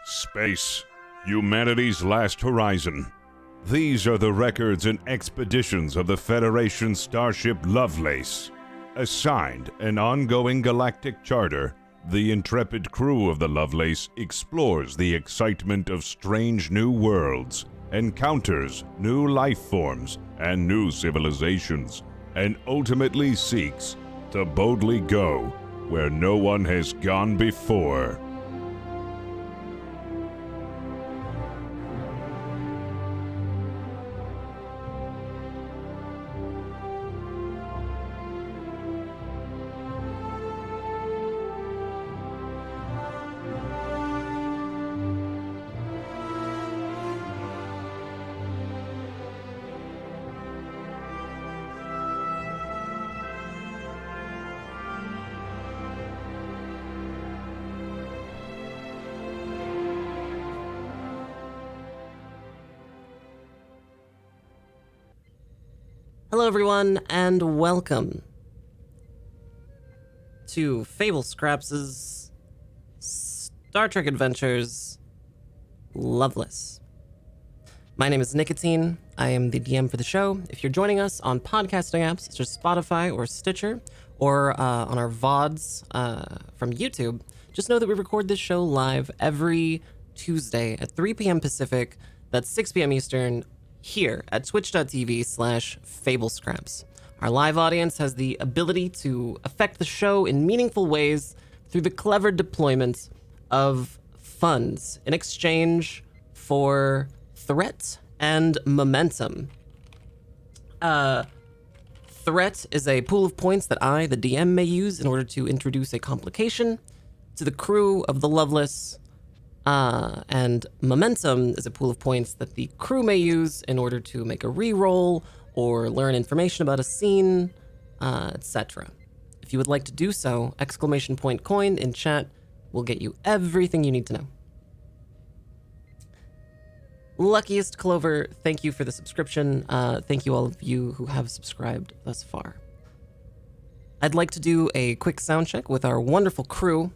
Space, humanity's last horizon. These are the records and expeditions of the Federation starship Lovelace. Assigned an ongoing galactic charter, the intrepid crew of the Lovelace explores the excitement of strange new worlds, encounters new life forms and new civilizations, and ultimately seeks to boldly go where no one has gone before. Hello everyone, and welcome to Fable Scraps' Star Trek Adventures Loveless. My name is Nicotine. I am the DM for the show. If you're joining us on podcasting apps such as Spotify or Stitcher, or on our VODs from YouTube, just know that we record this show live every Tuesday at 3 p.m. Pacific, that's 6 p.m. Eastern, here at twitch.tv/FableScraps. Our live audience has the ability to affect the show in meaningful ways through the clever deployment of funds in exchange for threat and momentum. Threat is a pool of points that I, the DM, may use in order to introduce a complication to the crew of the Loveless. And momentum is a pool of points that the crew may use in order to make a reroll or learn information about a scene, etc. If you would like to do so, exclamation point coin in chat will get you everything you need to know. Luckiest Clover, thank you for the subscription. Thank you all of you who have subscribed thus far. I'd like to do a quick sound check with our wonderful crew.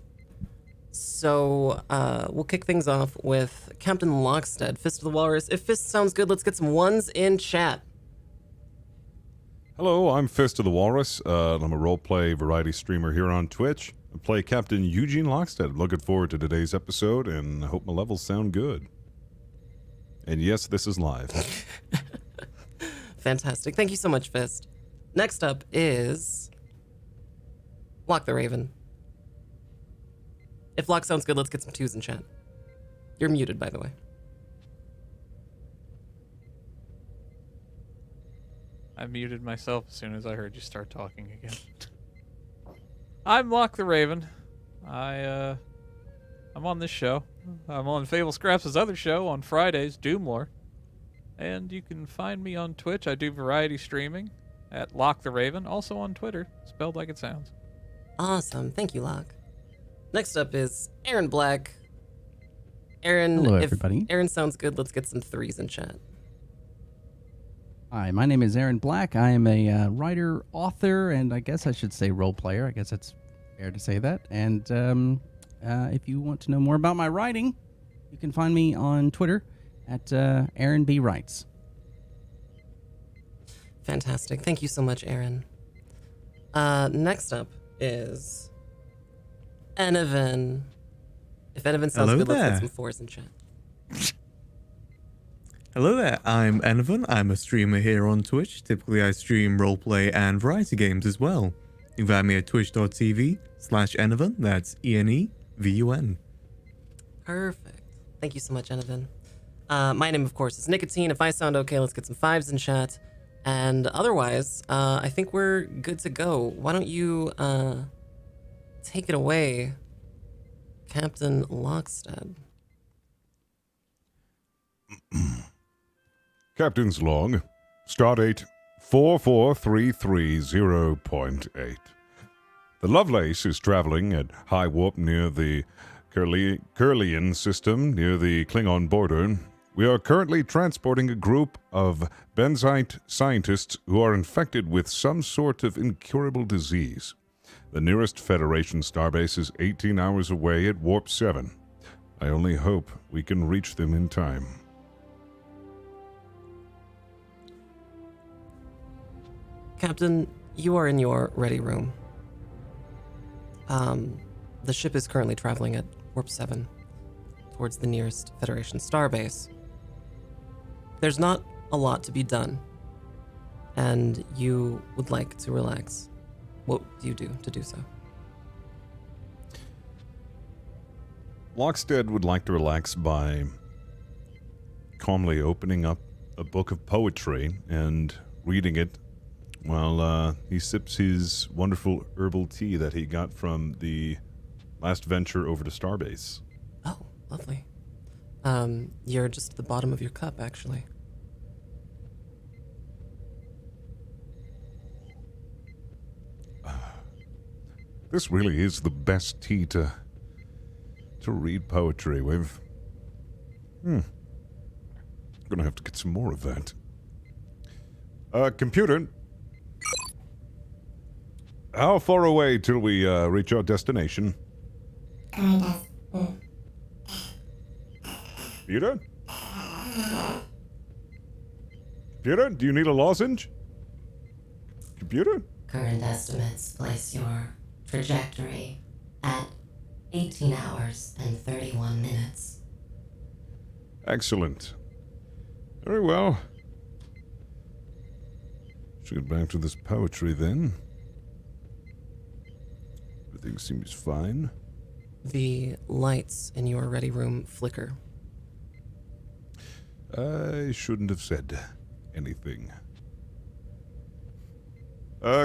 So we'll kick things off with Captain Lockstead, Fist of the Walrus. If Fist sounds good, let's get some ones in chat. Hello, I'm Fist of the Walrus. I'm a roleplay variety streamer here on Twitch. I play Captain Eugene Lockstead. Looking forward to today's episode, and I hope my levels sound good. And yes, this is live. Fantastic. Thank you so much, Fist. Next up is Lock the Raven. If Lock sounds good, let's get some twos in chat. You're muted, by the way. I muted myself as soon as I heard you start talking again. I'm Lock the Raven. I'm on this show. I'm on Fable Scraps' other show on Fridays, Doomlore. And you can find me on Twitch. I do variety streaming at Lock the Raven. Also on Twitter, spelled like it sounds. Awesome. Thank you, Lock. Next up is Aaron Black. Aaron, Hello, if everybody. Aaron sounds good, let's get some threes in chat. Hi, my name is Aaron Black. I am a writer, author, and I guess I should say role player. I guess it's fair to say that. And if you want to know more about my writing, you can find me on Twitter at Aaron B. Writes. Fantastic. Thank you so much, Aaron. Next up is Enovan. If Enovan sounds good, let's get some fours in chat. Hello there, I'm Enovan. I'm a streamer here on Twitch. Typically I stream roleplay and variety games as well. You can find me at twitch.tv/Enovan. That's ENEVUN. Perfect. Thank you so much, Enovan. My name, of course, is Nicotine. If I sound okay, let's get some fives in chat. And otherwise, I think we're good to go. Why don't you take it away, Captain Lockstead? Captain's log, stardate 44330.8. The Lovelace is traveling at high warp near the Curlian system near the Klingon border. We are currently transporting a group of Benzite scientists who are infected with some sort of incurable disease. The nearest Federation starbase is 18 hours away at Warp 7. I only hope we can reach them in time. Captain, you are in your ready room. The ship is currently traveling at warp 7 towards the nearest Federation starbase. There's not a lot to be done, and you would like to relax. What do you do to do so? Lockstead would like to relax by calmly opening up a book of poetry and reading it while he sips his wonderful herbal tea that he got from the last venture over to Starbase. Oh, lovely. You're just at the bottom of your cup, actually. This really is the best tea to read poetry with. Gonna have to get some more of that. Computer. How far away till we reach our destination? Computer? Computer, do you need a lozenge? Computer? Current estimates place your trajectory at 18 hours and 31 minutes. Excellent. Very well. Should get back to this poetry then. Everything seems fine. The lights in your ready room flicker. I shouldn't have said anything.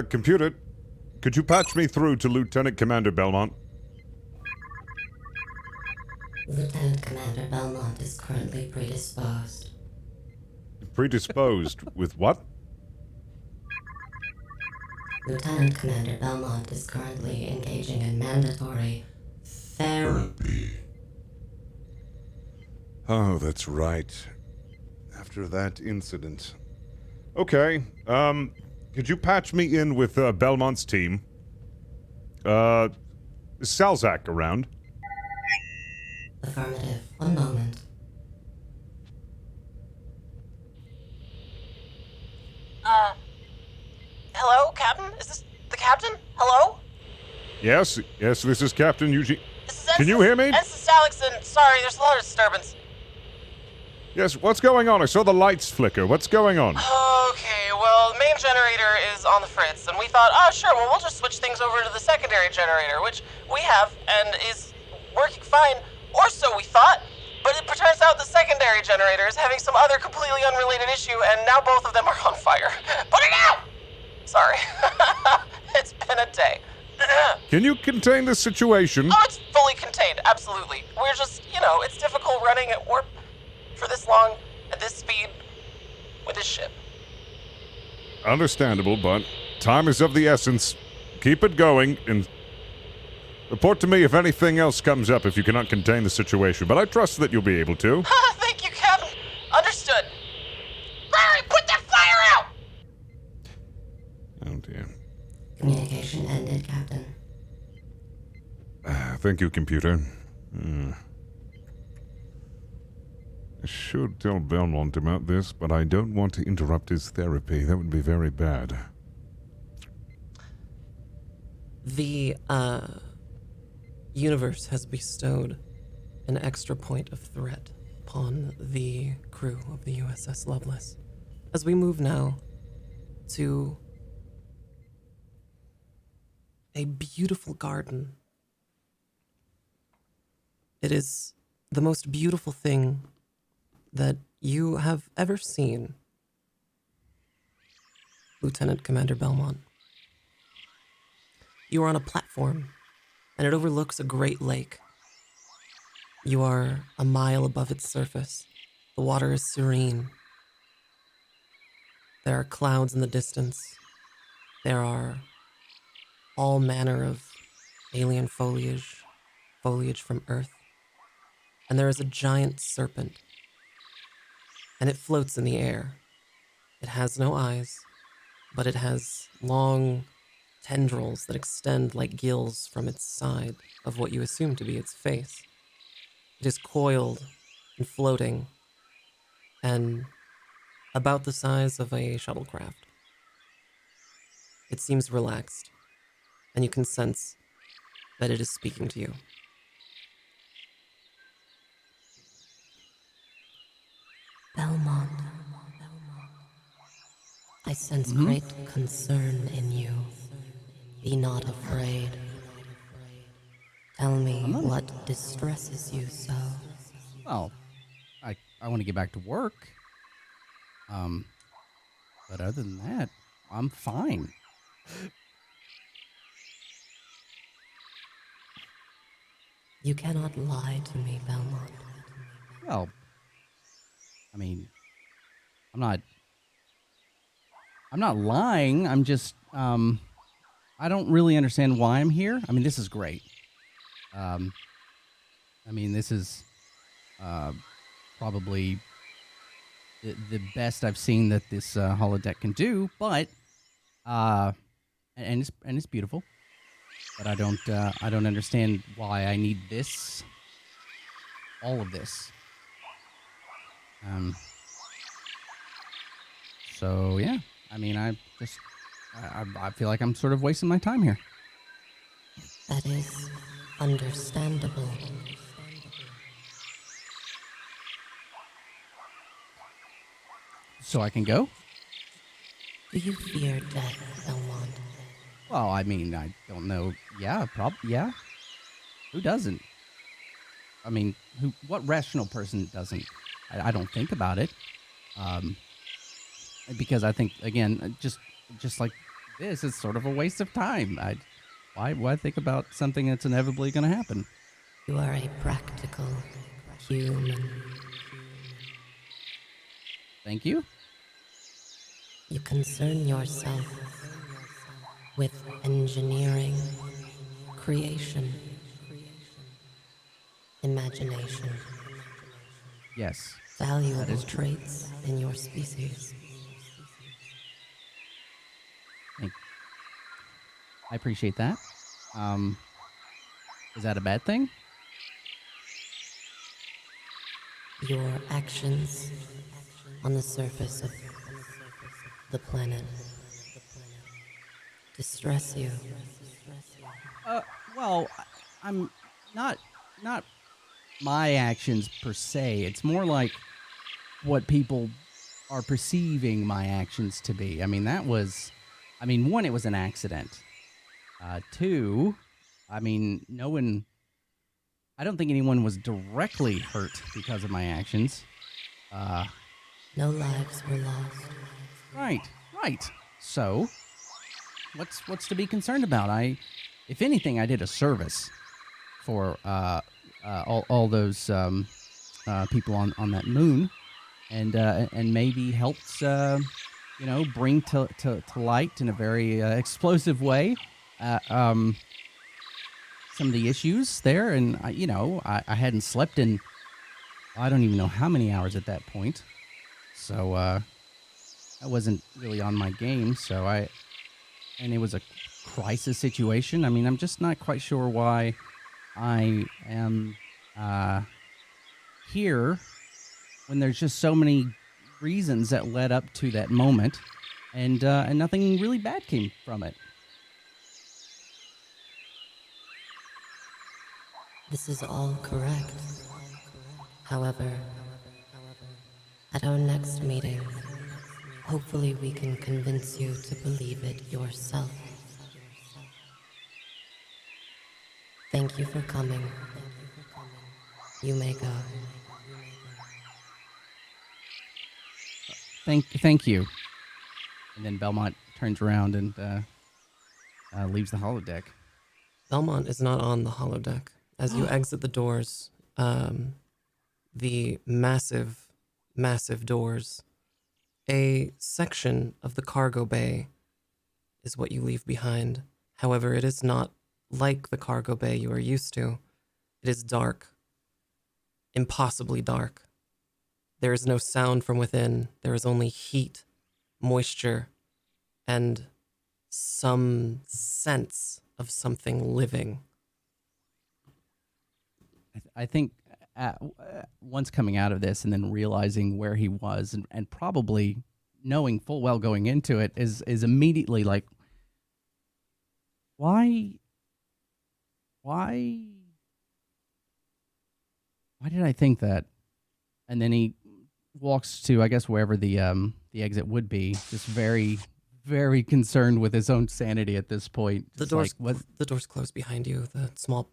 Computer, could you patch me through to Lieutenant Commander Belmont? Lieutenant Commander Belmont is currently predisposed. Predisposed with what? Lieutenant Commander Belmont is currently engaging in mandatory therapy. Oh, that's right. After that incident. Okay, could you patch me in with Belmont's team? Is Salzak around? Affirmative. One moment. Hello, Captain? Is this the Captain? Hello? Yes, this is Captain Eugene. This is Can you hear me? This is Alexon. Sorry, there's a lot of disturbance. Yes, what's going on? I saw the lights flicker. What's going on? Okay, well, the main generator is on the fritz, and we thought, oh, sure, well, we'll just switch things over to the secondary generator, which we have and is working fine, or so we thought. But it turns out the secondary generator is having some other completely unrelated issue, and now both of them are on fire. Put it out! Sorry. It's been a day. Can you contain the situation? Oh, it's fully contained, absolutely. We're just, it's difficult running at warp for this long, at this speed, with this ship. Understandable, but time is of the essence. Keep it going, and report to me if anything else comes up if you cannot contain the situation, but I trust that you'll be able to. Thank you, Captain. Understood. Barry, put that fire out! Oh, dear. Communication ended, Captain. Thank you, computer. I should tell Belmont about this, but I don't want to interrupt his therapy. That would be very bad. The, universe has bestowed an extra point of threat upon the crew of the USS Loveless. As we move now to a beautiful garden. It is the most beautiful thing that you have ever seen, Lieutenant Commander Belmont. You are on a platform, and it overlooks a great lake. You are a mile above its surface. The water is serene. There are clouds in the distance. There are all manner of alien foliage from Earth. And there is a giant serpent. And it floats in the air. It has no eyes, but it has long tendrils that extend like gills from its side of what you assume to be its face. It is coiled and floating and about the size of a shuttlecraft. It seems relaxed, and you can sense that it is speaking to you. Belmont, I sense Mhm. great concern in you. Be not afraid. Tell me I'm not. what distresses you so. Well, I want to get back to work. Um, but other than that, I'm fine. You cannot lie to me, Belmont. Well, I mean, I'm not. I'm not lying. I'm just. I don't really understand why I'm here. I mean, this is great. Um, I mean, this is probably the best I've seen that this holodeck can do. But and it's beautiful. But I don't understand why I need this. All of this. So yeah, I mean, I feel like I'm sort of wasting my time here. That is understandable. So I can go? Do you fear death, Belmont? Well, I mean, I don't know. Yeah, yeah. Who doesn't? I mean, what rational person doesn't? I don't think about it. Um, because I think again, just like this, it's sort of a waste of time. Why think about something that's inevitably going to happen? You are a practical human. Thank you. You concern yourself with engineering, creation, imagination, Yes, valuable true. traits in your species. I appreciate that. Um, is that a bad thing? Your actions on the surface of the planet distress you. Well, I'm not not my actions per se. It's more like what people are perceiving my actions to be. I mean, one, it was an accident. Two, I mean, I don't think anyone was directly hurt because of my actions. No lives were lost. Right. So, what's to be concerned about? If anything, I did a service for all those people on that moon, and maybe helped bring to light in a very explosive way some of the issues there. And I hadn't slept in, I don't even know how many hours at that point, so I wasn't really on my game. And it was a crisis situation. I mean, I'm just not quite sure why I am here when there's just so many reasons that led up to that moment, and nothing really bad came from it. This is all correct. However, at our next meeting, hopefully we can convince you to believe it yourself. Thank you for coming. You may go. Thank you. And then Belmont turns around and leaves the holodeck. Belmont is not on the holodeck. As you exit the doors, the massive, massive doors, a section of the cargo bay is what you leave behind. However, it is not like the cargo bay you are used to. It is dark, impossibly dark. There is no sound from within. There is only heat, moisture, and some sense of something living. I think once coming out of this and then realizing where he was and probably knowing full well going into it is immediately like, why did I think that? And then he walks to, I guess, wherever the exit would be, just very, very concerned with his own sanity at this point. The door's closed behind you. The small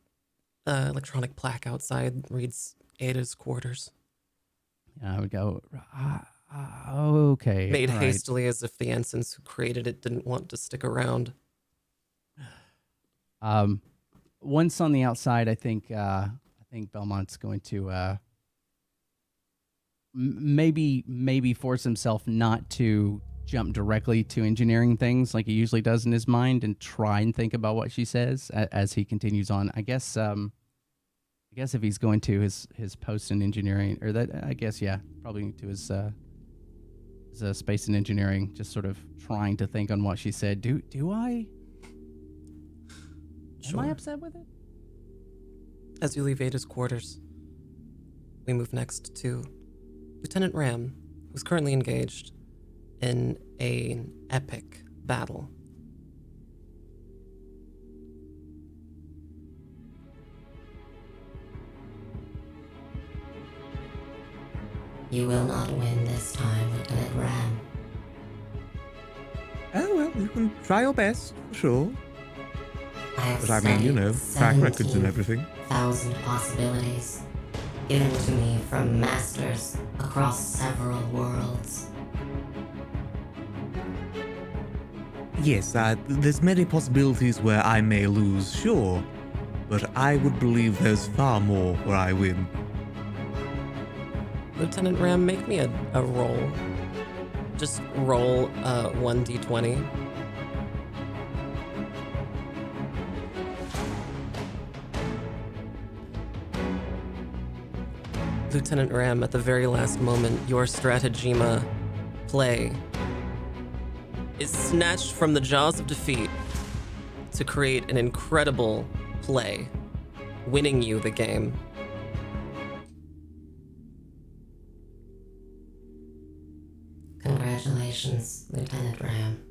electronic plaque outside reads Ada's quarters. I would go, okay. Made all right. hastily as if the ensigns who created it didn't want to stick around. Once on the outside, I think Belmont's going to maybe force himself not to jump directly to engineering things like he usually does in his mind, and try and think about what she says as he continues on. I guess if he's going to his post in engineering, or that, I guess, yeah, probably to his space and engineering, just sort of trying to think on what she said. Do I? Sure. Am I upset with it? As you leave Ada's quarters, we move next to Lieutenant Ram, who's currently engaged in an epic battle. You will not win this time, Lieutenant Ram. Oh, well, you can try your best, for sure. I have But I mean, you know, track records and everything. 1,000 possibilities given to me from masters across several worlds. Yes, there's many possibilities where I may lose, sure. But I would believe there's far more where I win. Lieutenant Ram, make me a roll. Just roll 1d20. Lieutenant Ram, at the very last moment, your stratagema play is snatched from the jaws of defeat to create an incredible play, winning you the game. Congratulations, Lieutenant Ram.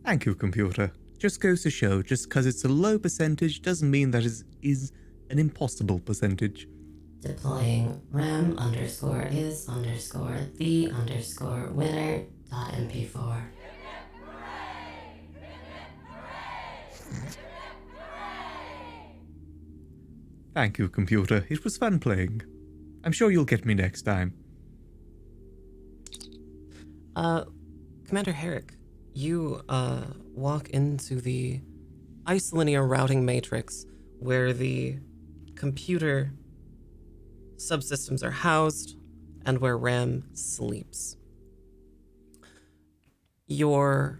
Thank you, computer. Just goes to show, just because it's a low percentage doesn't mean that it is an impossible percentage. Deploying ram_is_the_winner.mp4. Thank you, computer. It was fun playing. I'm sure you'll get me next time. Commander Herrick, you walk into the isolinear routing matrix where the computer subsystems are housed and where Ram sleeps. Your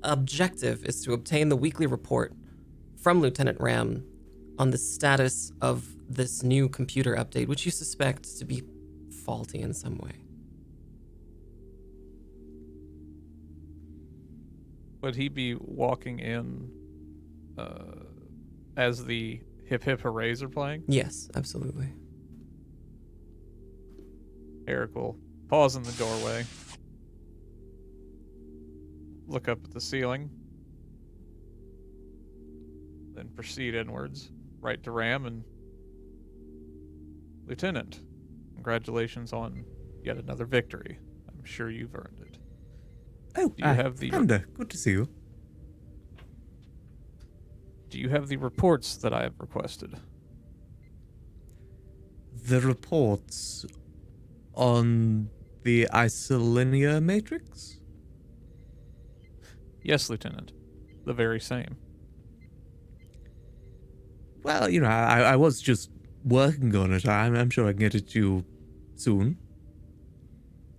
objective is to obtain the weekly report from Lieutenant Ram on the status of this new computer update, which you suspect to be faulty in some way. Would he be walking in as the Hip Hip Hoorays are playing? Yes, absolutely. Eric will pause in the doorway, look up at the ceiling, then proceed inwards, right to Ram and Lieutenant, congratulations on yet another victory. I'm sure you've earned it. Oh, Do you have the Commander, good to see you. Do you have the reports that I have requested? The reports on the isolinear matrix? Yes, Lieutenant. The very same. Well, you know, I was just working on it. I'm sure I can get it to you soon.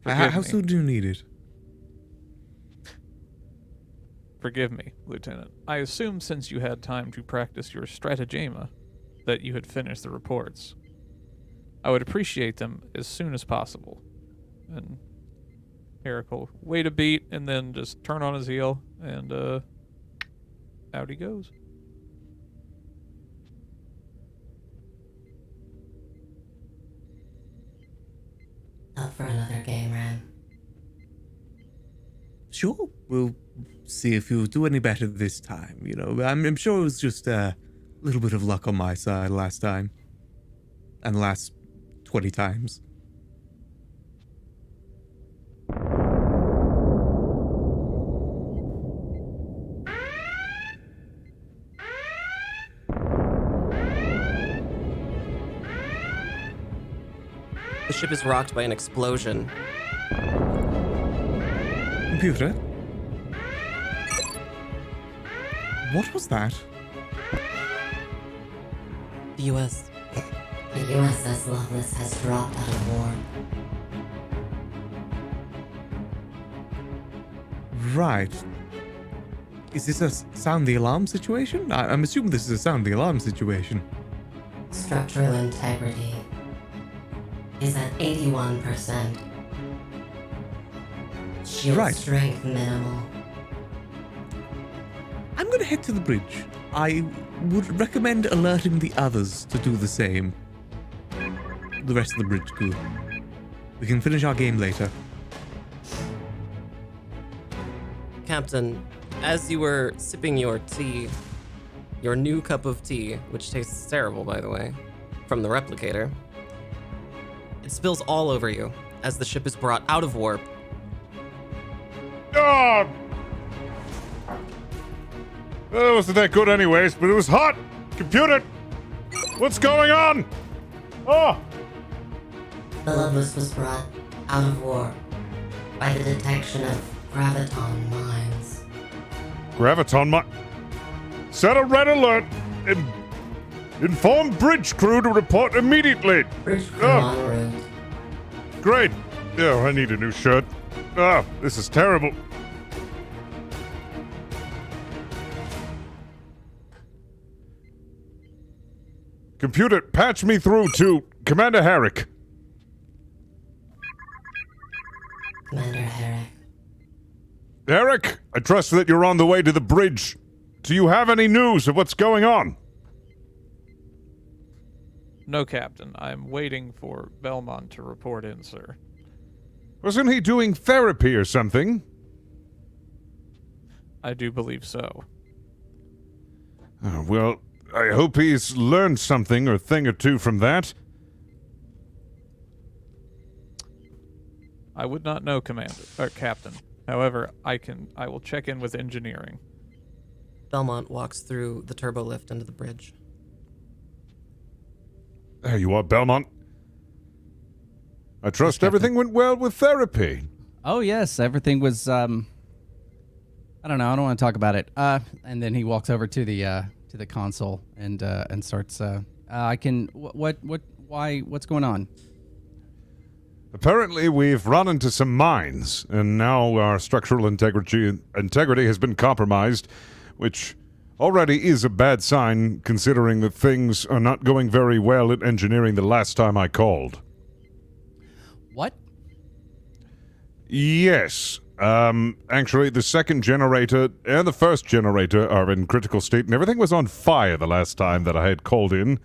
How soon do you need it? Forgive me, Lieutenant. I assumed since you had time to practice your stratagema that you had finished the reports. I would appreciate them as soon as possible. And Eric will wait a beat and then just turn on his heel and out he goes. Up for another game, Ram? Sure, we'll see if you do any better this time. You know, I'm sure it was just a little bit of luck on my side last time. And the last 20 times. The ship is rocked by an explosion. Computer? What was that? The U.S. The USS Loveless has dropped out of war. Right. Is this a sound the alarm situation? I'm assuming this is a sound the alarm situation. Structural integrity is at 81%. Shield Right. strength minimal. I'm gonna head to the bridge. I would recommend alerting the others to do the same. The rest of the bridge crew. We can finish our game later. Captain, as you were sipping your tea, your new cup of tea, which tastes terrible, by the way, from the replicator, it spills all over you as the ship is brought out of warp. Ah! Well, it wasn't that good anyways, but it was hot! Computer! What's going on? Oh! The Loveless was brought out of war by the detection of graviton mines. Graviton set a red alert and inform bridge crew to report immediately. Bridge crew Oh. en route. Great. Oh, I need a new shirt. Oh, this is terrible. Computer, patch me through to Commander Herrick. Commander Herrick. Herrick, I trust that you're on the way to the bridge. Do you have any news of what's going on? No, Captain. I'm waiting for Belmont to report in, sir. Wasn't he doing therapy or something? I do believe so. Oh, well, I hope he's learned something or thing or two from that. I would not know, Captain. However, I will check in with engineering. Belmont walks through the turbo lift into the bridge. There you are, Belmont. I trust Captain. everything went well with therapy. Oh yes, everything was. I don't know. I don't want to talk about it. And then he walks over to the console and starts. I can. What's going on? Apparently, we've run into some mines, and now our structural integrity has been compromised, which already is a bad sign, considering that things are not going very well at engineering the last time I called. What? Yes. Actually, the second generator and the first generator are in critical state, and everything was on fire the last time that I had called in.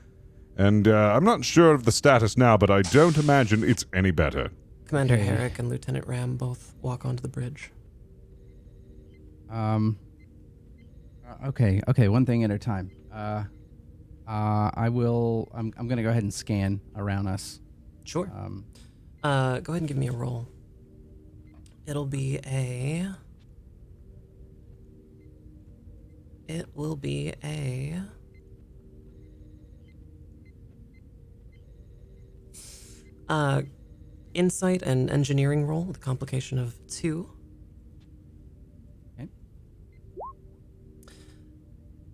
And I'm not sure of the status now, but I don't imagine it's any better. Commander Herrick and Lieutenant Ram both walk onto the bridge. Okay, one thing at a time. I'm gonna go ahead and scan around us. Sure. Go ahead and give me a roll. It'll be a... It will be a... Insight and engineering roll with a complication of 2. Okay.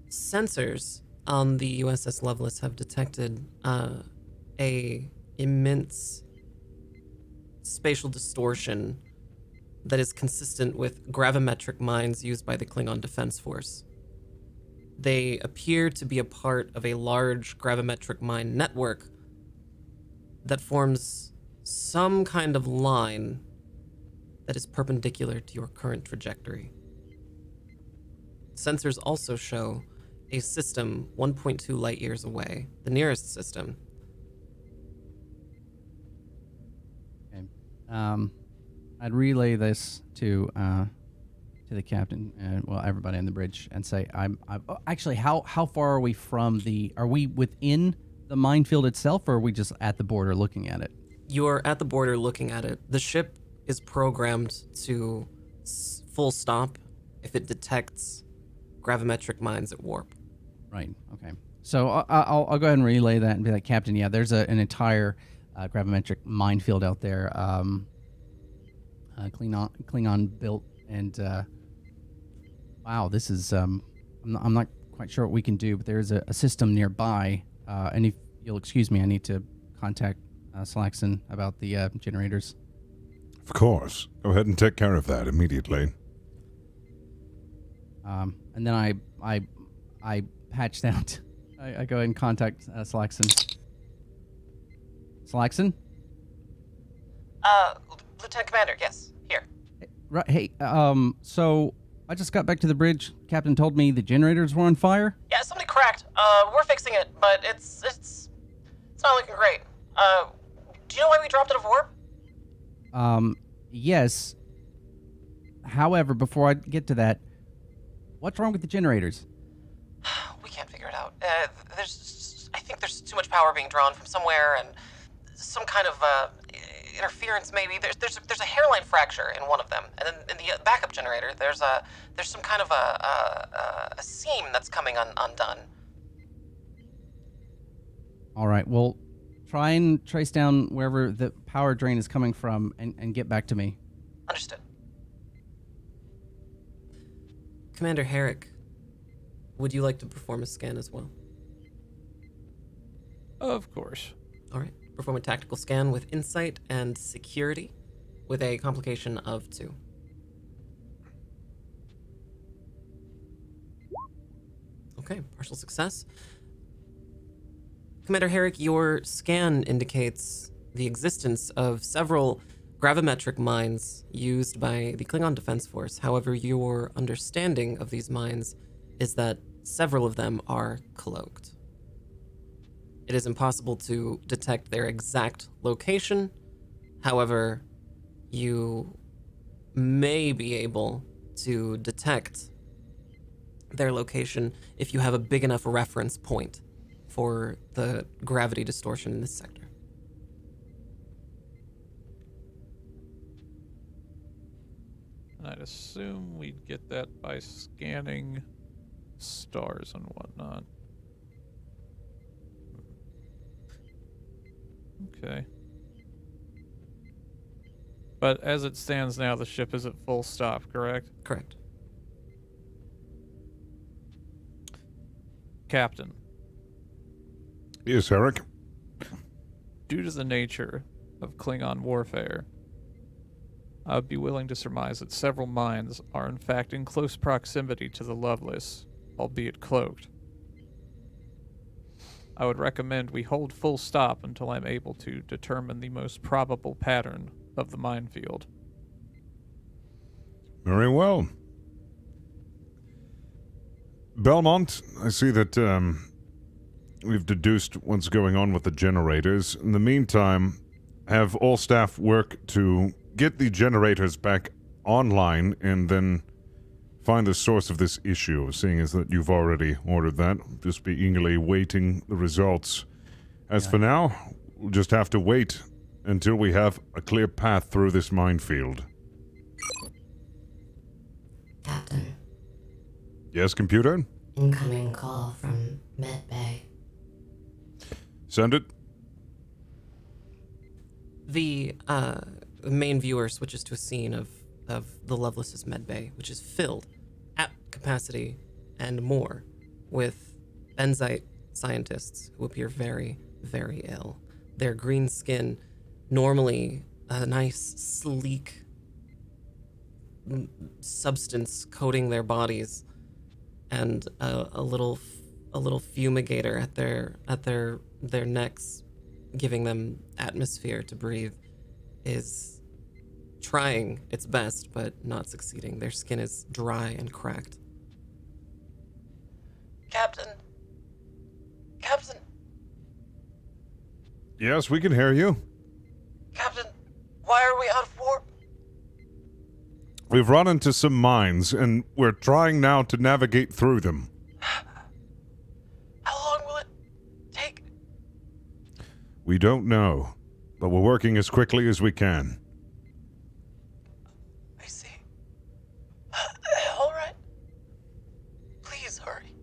Sensors on the USS Loveless have detected a immense spatial distortion that is consistent with gravimetric mines used by the Klingon Defense Force. They appear to be a part of a large gravimetric mine network that forms some kind of line that is perpendicular to your current trajectory. Sensors also show a system 1.2 light years away, the nearest system. Okay. I'd relay this to the captain and everybody on the bridge and say, actually, how far are we from the? Are we within the minefield itself, or are we just at the border looking at it? You're at the border looking at it. The ship is programmed to full stop if it detects gravimetric mines at warp. Right. Okay. So I'll go ahead and relay that and be like, Captain, yeah, there's an entire gravimetric minefield out there. Klingon built, and wow, this is I'm not quite sure what we can do, but there's a system nearby. And if you'll excuse me, I need to contact Slaxon about the generators. Of course. Go ahead and take care of that immediately. And then I patched out. I go ahead and contact Slaxon. Slaxon? Lieutenant Commander, yes, here. Right. Hey. So I just got back to the bridge. Captain told me the generators were on fire. Yeah, something cracked. We're fixing it, but it's not looking great. Do you know why we dropped out of warp? Yes. However, before I get to that, what's wrong with the generators? We can't figure it out. I think there's too much power being drawn from somewhere, and some kind of interference maybe. There's a hairline fracture in one of them, and then in the backup generator, there's some kind of a seam that's coming undone. All right. Well, try and trace down wherever the power drain is coming from, and get back to me. Understood. Commander Herrick, would you like to perform a scan as well? Of course. All right. Perform a tactical scan with insight and security with a complication of 2. Okay, partial success. Commander Herrick, your scan indicates the existence of several gravimetric mines used by the Klingon Defense Force. However, your understanding of these mines is that several of them are cloaked. It is impossible to detect their exact location. However, you may be able to detect their location if you have a big enough reference point for the gravity distortion in this sector. I'd assume we'd get that by scanning stars and whatnot. Okay. But as it stands now, the ship is at full stop, correct? Correct. Captain, Yes, Eric? due to the nature of Klingon warfare, I would be willing to surmise that several mines are in fact in close proximity to the Lovelace, albeit cloaked. I would recommend we hold full stop until I'm able to determine the most probable pattern of the minefield. Very well. Belmont, I see that we've deduced what's going on with the generators. In the meantime, have all staff work to get the generators back online and then find the source of this issue, seeing as that you've already ordered that. Just be eagerly waiting the results. As for now, we'll just have to wait until we have a clear path through this minefield. Captain, Yes, computer? incoming call from Med Bay. Send it. The main viewer switches to a scene of the Lovelace's medbay, which is filled at capacity and more with benzite scientists who appear very, very ill. Their green skin, normally a nice, sleek substance coating their bodies, and a little fumigator at their necks, giving them atmosphere to breathe, is trying its best but not succeeding. Their skin is dry and cracked. Captain. Yes, we can hear you. Captain, why are we out of We've run into some mines, and we're trying now to navigate through them. How long will it take? We don't know, but we're working as quickly as we can. I see. All right. Please hurry.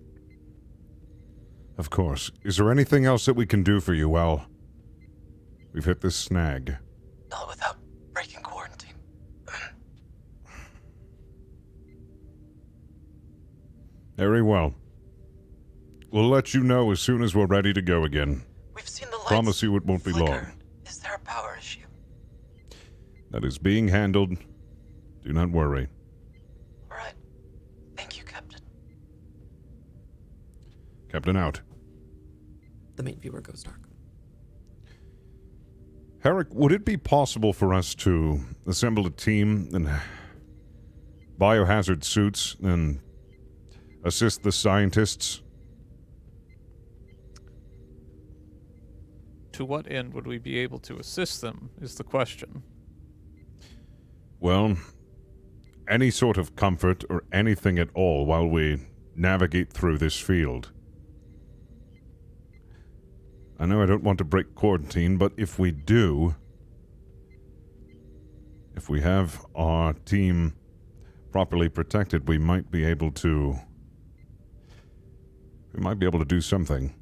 Of course. Is there anything else that we can do for you while we've hit this snag? Not without breaking quarantine. Very well. We'll let you know as soon as we're ready to go again. We've seen the lights. Promise you it won't be flicker. long. Is there a power issue? That is being handled. Do not worry. All right. Thank you, Captain. Captain out. The main viewer goes dark. Herrick, would it be possible for us to assemble a team in biohazard suits and assist the scientists? To what end would we be able to assist them, is the question. Well, any sort of comfort or anything at all while we navigate through this field. I know I don't want to break quarantine, but if we do, if we have our team properly protected, we might be able to do something.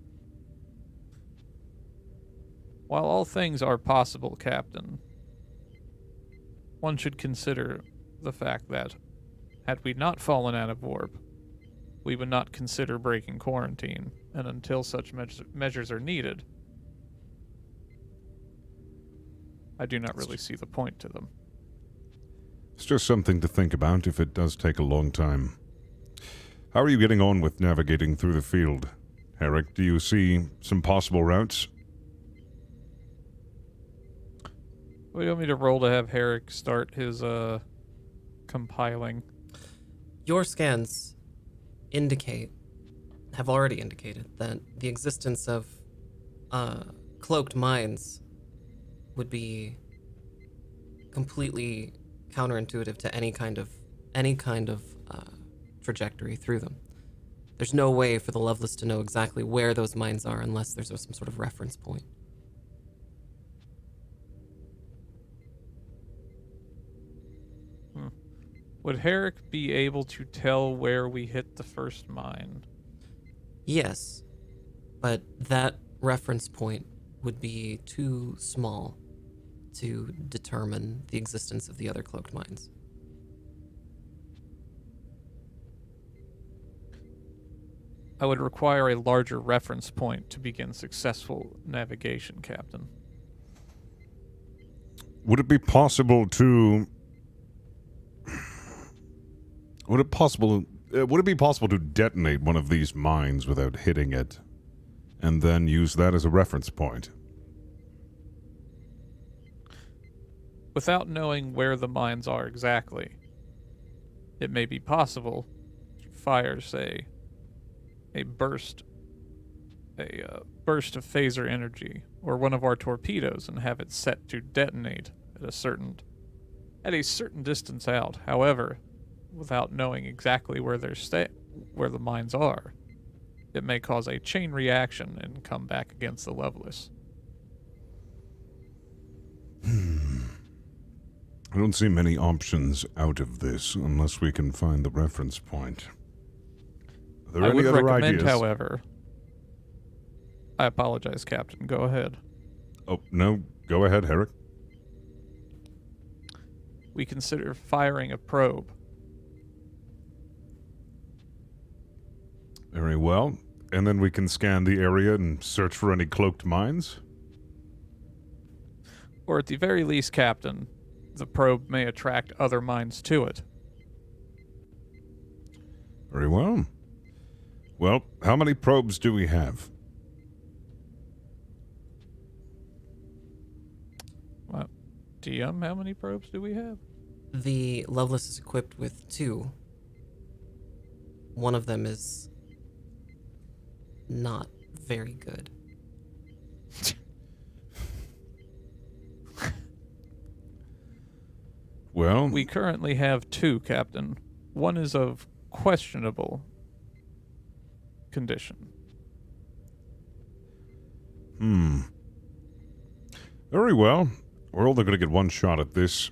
While all things are possible, Captain, one should consider the fact that, had we not fallen out of warp, we would not consider breaking quarantine, and until such measures are needed, I do not really see the point to them. It's just something to think about if it does take a long time. How are you getting on with navigating through the field, Herrick? Do you see some possible routes? What do you want me to roll to have Herrick start his, compiling? Your scans have already indicated that the existence of cloaked mines would be completely counterintuitive to any kind of trajectory through them. There's no way for the Loveless to know exactly where those mines are unless there's some sort of reference point. Would Herrick be able to tell where we hit the first mine? Yes, but that reference point would be too small to determine the existence of the other cloaked mines. I would require a larger reference point to begin successful navigation, Captain. Would it be possible to detonate one of these mines without hitting it, and then use that as a reference point? Without knowing where the mines are exactly, it may be possible to fire, say, a burst of phaser energy, or one of our torpedoes, and have it set to detonate at a certain distance out. However, without knowing exactly where where the mines are, it may cause a chain reaction and come back against the Loveless. I don't see many options out of this unless we can find the reference point. Are there I any would other recommend, ideas? however... I apologize, Captain. Go ahead. Oh, no. Go ahead, Herrick. We consider firing a probe. Very well. And then we can scan the area and search for any cloaked mines? Or at the very least, Captain, the probe may attract other mines to it. Very well. Well, how many probes do we have? DM, how many probes do we have? The Loveless is equipped with 2. One of them is not very good. Well, We currently have 2, Captain. One is of questionable condition. very well. We're only going to get one shot at this.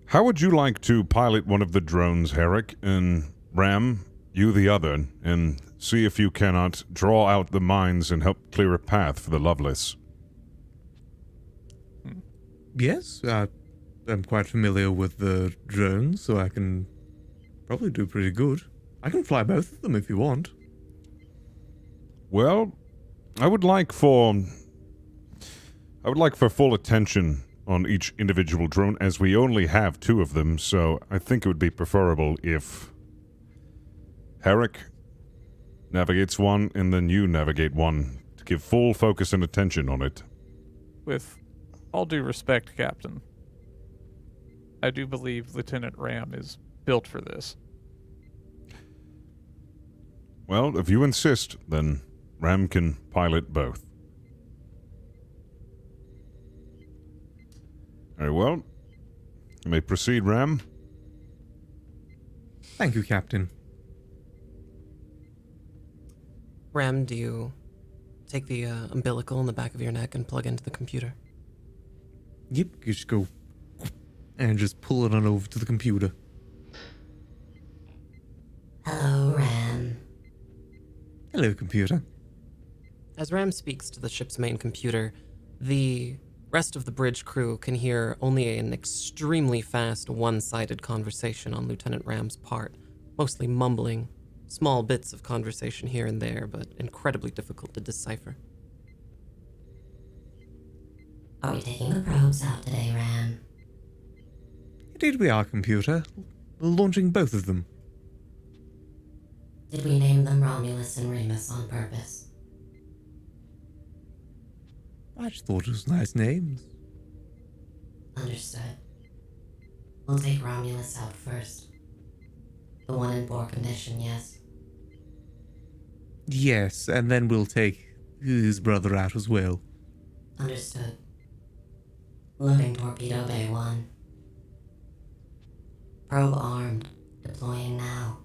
How would you like to pilot one of the drones, Herrick, and Ram, you the other, and see if you cannot draw out the mines and help clear a path for the Lovelace? Yes, I'm quite familiar with the drones, so I can probably do pretty good. I can fly both of them if you want. Well, I would like for full attention on each individual drone, as we only have 2 of them, so I think it would be preferable if Herrick navigates one and then you navigate one to give full focus and attention on it. With all due respect, Captain, I do believe Lieutenant Ram is built for this. Well, if you insist, then Ram can pilot both. Very well. You may proceed, Ram. Thank you, Captain. Ram, do you take the umbilical in the back of your neck and plug into the computer? Yep, you just go and just pull it on over to the computer. Hello, Ram. Hello, computer. As Ram speaks to the ship's main computer, the rest of the bridge crew can hear only an extremely fast, one-sided conversation on Lieutenant Ram's part, mostly mumbling, small bits of conversation here and there, but incredibly difficult to decipher. Are we taking the probes out today, Ram? Indeed we are, computer. We're launching both of them. Did we name them Romulus and Remus on purpose? I just thought it was nice names. Understood. We'll take Romulus out first. The one in poor condition, yes? Yes, and then we'll take his brother out as well. Understood. Loading Torpedo Bay 1. Probe armed. Deploying now.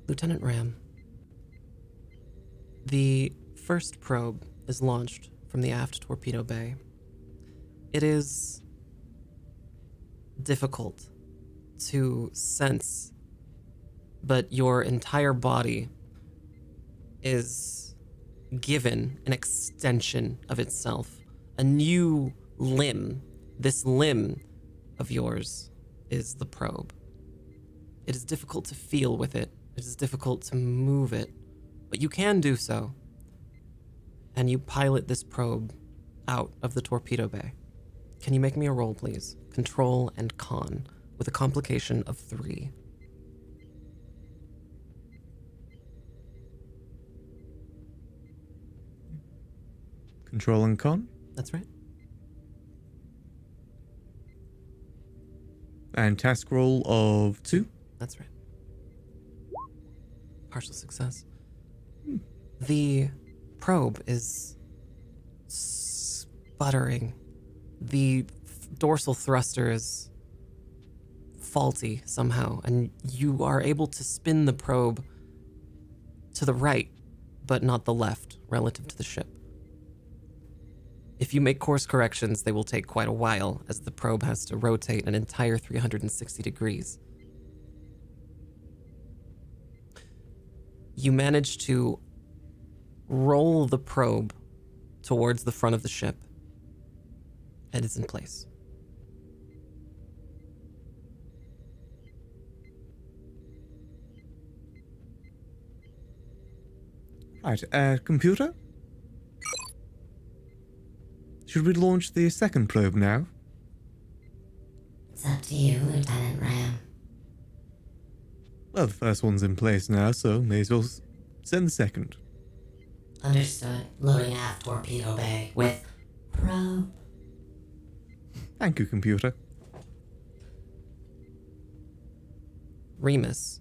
Lieutenant Ram, the first probe is launched from the aft torpedo bay. It is difficult to sense, but your entire body is given an extension of itself, a new limb. This limb of yours is the probe. It is difficult to feel with it. It is difficult to move it, but you can do so. And you pilot this probe out of the torpedo bay. Can you make me a roll, please? Control and con, with a complication of 3. Control and con. That's right. And task roll of 2. That's right. Partial success. The probe is sputtering. The dorsal thruster is faulty somehow, and you are able to spin the probe to the right, but not the left, relative to the ship. If you make course corrections, they will take quite a while, as the probe has to rotate an entire 360 degrees. You manage to roll the probe towards the front of the ship, and it's in place. Right, computer? Should we launch the second probe now? It's up to you, Lieutenant Ram. Well, the first one's in place now, so may as well send the second. Understood. Loading aft torpedo bay with probe. Thank you, computer. Remus,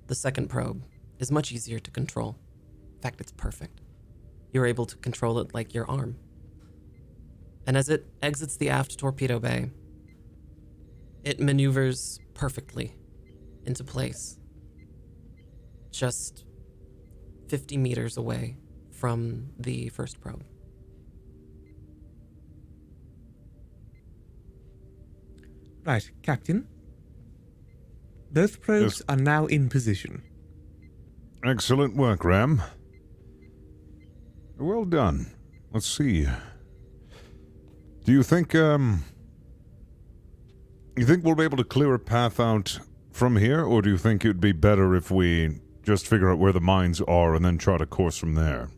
the second probe, is much easier to control. In fact, it's perfect. You're able to control it like your arm. And as it exits the aft torpedo bay, it maneuvers perfectly into place, just 50 meters away from the first probe. Right, Captain. Both probes Yes. are now in position. Excellent work, Ram. Well done. Let's see. Do you think, you think we'll be able to clear a path out from here, or do you think it'd be better if we just figure out where the mines are and then chart a course from there?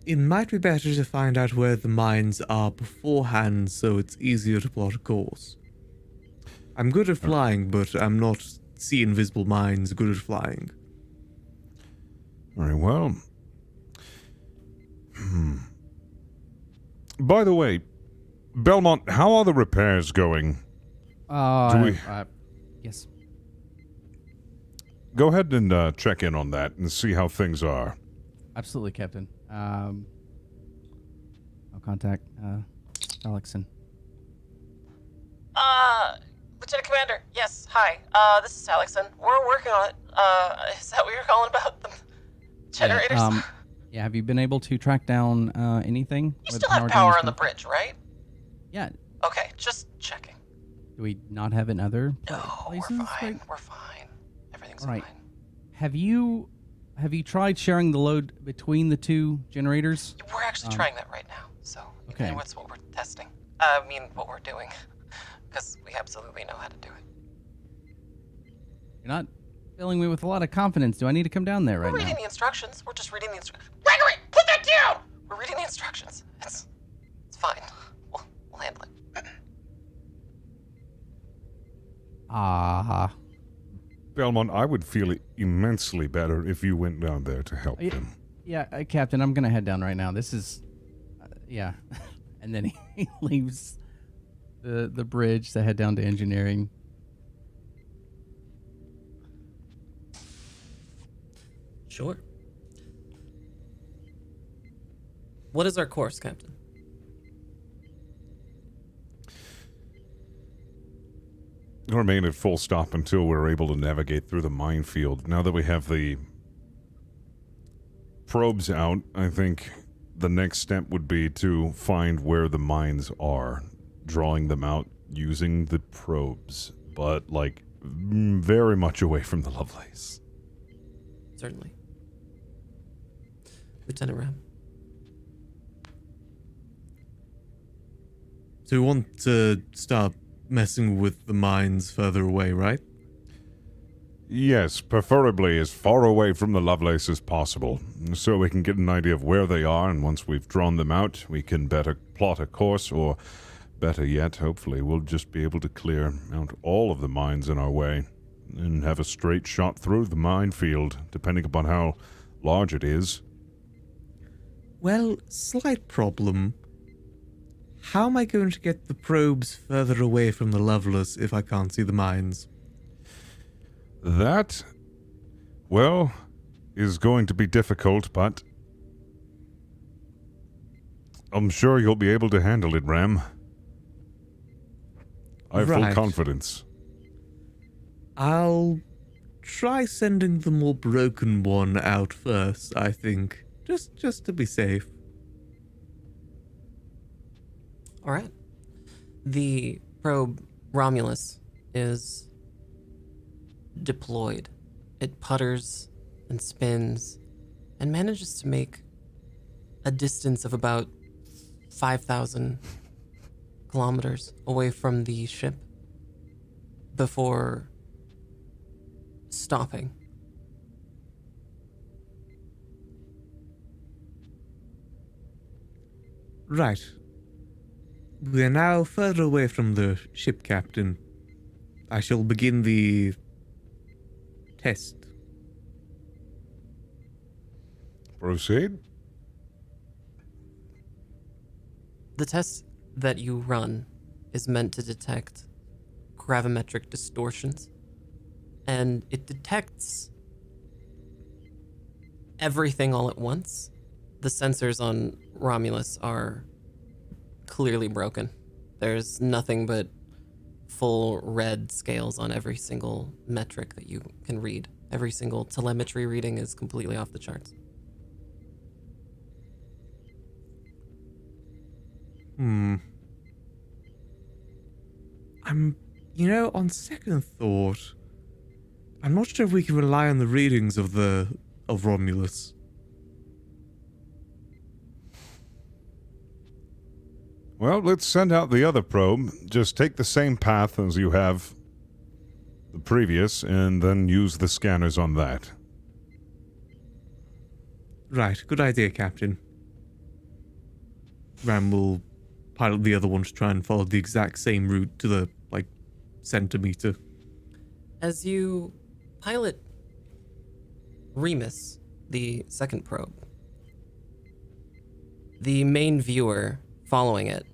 It might be better to find out where the mines are beforehand so it's easier to plot a course. I'm good at flying, but I'm not see invisible mines good at flying. Very well. By the way, Belmont, how are the repairs going? Yes. Go ahead and check in on that and see how things are. Absolutely, Captain. I'll contact Alexson. Lieutenant Commander, yes, hi. This is Alexson. We're working on it. Is that what you're calling about? The generators? Yeah, have you been able to track down anything? You where still the have power on the generators bridge, right? Yeah. Okay, just checking. Do we not have it in other No, places? we're fine. Right? We're fine. Everything's All right. fine. Have you tried sharing the load between the two generators? We're actually trying that right now, so Okay. that's what we're testing. What we're doing. Because we absolutely know how to do it. You're not filling me with a lot of confidence. Do I need to come down there right We're now? reading the instructions. We're just reading the instructions. Gregory, put that down! We're reading the instructions. It's fine. We'll handle it. Belmont, I would feel immensely better if you went down there to help Yeah. them. Yeah, Captain, I'm gonna head down right now. This is, yeah. And then he leaves the bridge to head down to engineering. Sure. What is our course, Captain? Remain at full stop until we're able to navigate through the minefield. Now that we have the probes out, I think the next step would be to find where the mines are, drawing them out using the probes, but like very much away from the Lovelace. Certainly. Lieutenant Ram. So we want to start messing with the mines further away, right? Yes, preferably as far away from the Lovelace as possible, so we can get an idea of where they are, and once we've drawn them out, we can better plot a course, or better yet, hopefully, we'll just be able to clear out all of the mines in our way, and have a straight shot through the minefield, depending upon how large it is. Well, slight problem. How am I going to get the probes further away from the Lovelace if I can't see the mines? That, well, is going to be difficult, but I'm sure you'll be able to handle it, Ram. I have full Right. confidence. I'll try sending the more broken one out first, I think. Just to be safe. All right. The probe Romulus is deployed. It putters and spins and manages to make a distance of about 5,000 kilometers away from the ship before stopping. Right. We are now further away from the ship, Captain. I shall begin the test. Proceed. The test that you run is meant to detect gravimetric distortions, and it detects everything all at once. The sensors on Romulus are clearly broken. There's nothing but full red scales on every single metric that you can read. Every single telemetry reading is completely off the charts. On second thought, I'm not sure if we can rely on the readings of Romulus. Well, let's send out the other probe. Just take the same path as you have the previous, and then use the scanners on that. Right, good idea, Captain. Ram will pilot the other one to try and follow the exact same route to the, centimeter. As you pilot Remus, the second probe, the main viewer following it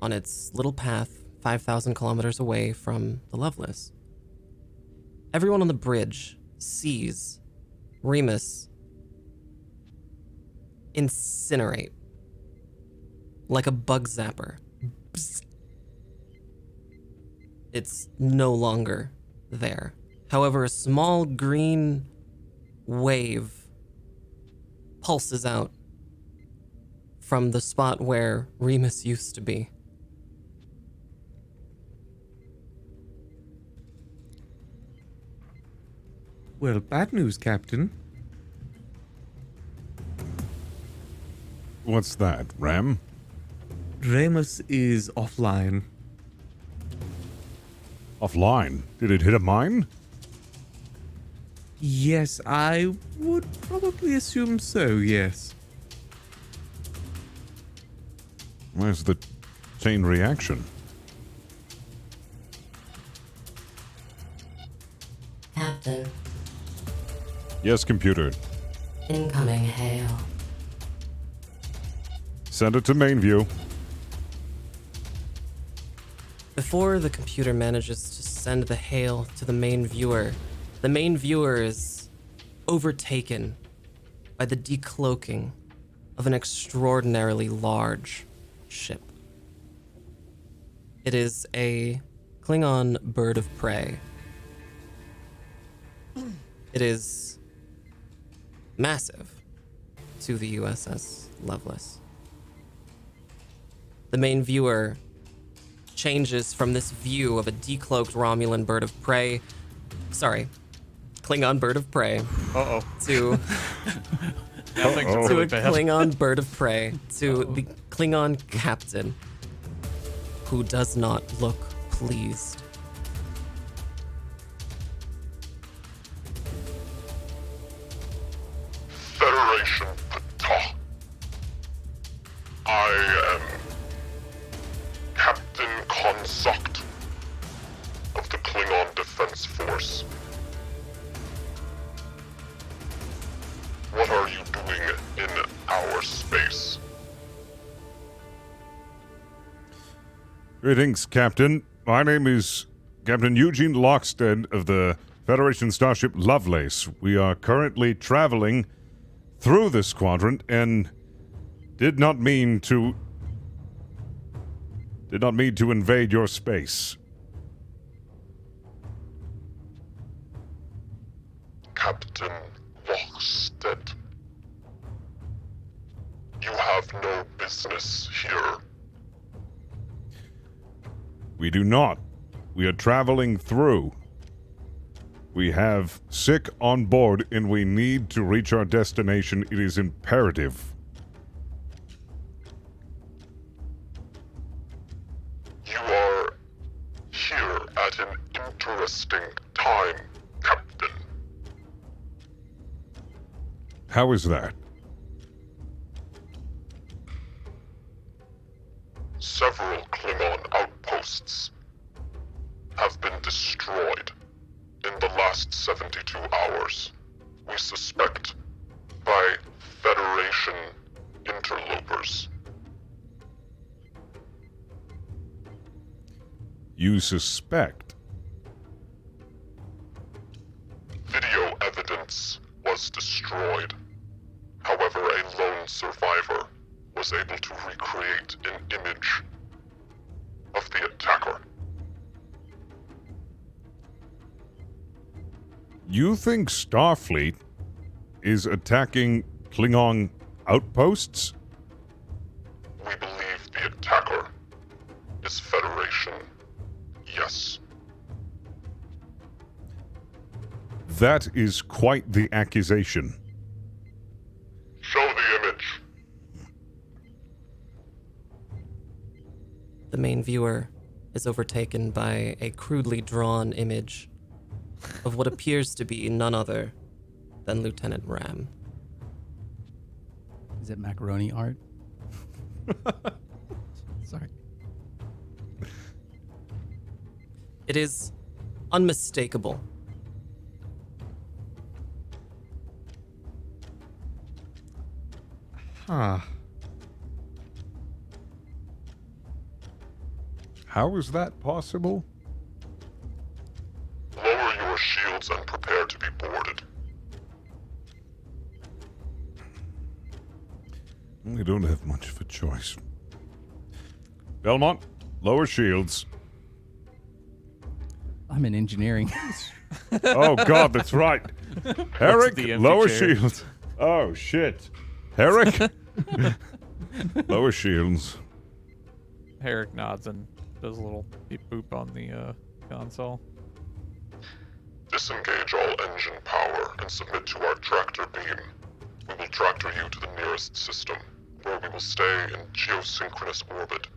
on its little path 5,000 kilometers away from the Lovelace, everyone on the bridge sees Remus incinerate like a bug zapper. Psst. It's no longer there. However, a small green wave pulses out from the spot where Remus used to be. Well, bad news, Captain. What's that, Ram? Remus is offline. Offline? Did it hit a mine? Yes, I would probably assume so, yes. Where's the chain reaction? Captain, Yes, computer. incoming hail. Send it to main view. Before the computer manages to send the hail to the main viewer is overtaken by the decloaking of an extraordinarily large ship. It is a Klingon bird of prey. It is massive to the USS Lovelace. The main viewer changes from this view of a decloaked Romulan bird of prey, Klingon bird of prey, Uh-oh. to Now things are to really a bad. Klingon bird of prey, to the Klingon captain, who does not look pleased. Federation Ptah. I am Captain Consort of the Klingon Defense Force. What are you doing in our space? Greetings, Captain. My name is Captain Eugene Lockstead of the Federation starship Lovelace. We are currently traveling through this quadrant and did not mean to invade your space. Captain Lockstead. You have no business here. We do not. We are traveling through. We have sick on board and we need to reach our destination. It is imperative. You are here at an interesting time, Captain. How is that? Several Klingon outposts have been destroyed in the last 72 hours. We suspect by Federation interlopers. You suspect? Video evidence was destroyed. However, a lone survivor was able to recreate an image of the attacker. You think Starfleet is attacking Klingon outposts? We believe the attacker is Federation. Yes. That is quite the accusation. Show the image. The main viewer is overtaken by a crudely drawn image of what appears to be none other than Lieutenant Ram. Is it macaroni art? Sorry. It is unmistakable. Huh. How is that possible? Lower your shields and prepare to be boarded. We don't have much of a choice. Belmont, lower shields. I'm in engineering. Oh, God, that's right. Herrick, the empty lower chair? shields. Oh, shit. Herrick, lower shields. Herrick nods and does a little beep boop on the console. Disengage all engine power and submit to our tractor beam. We will tractor you to the nearest system, where we will stay in geosynchronous orbit.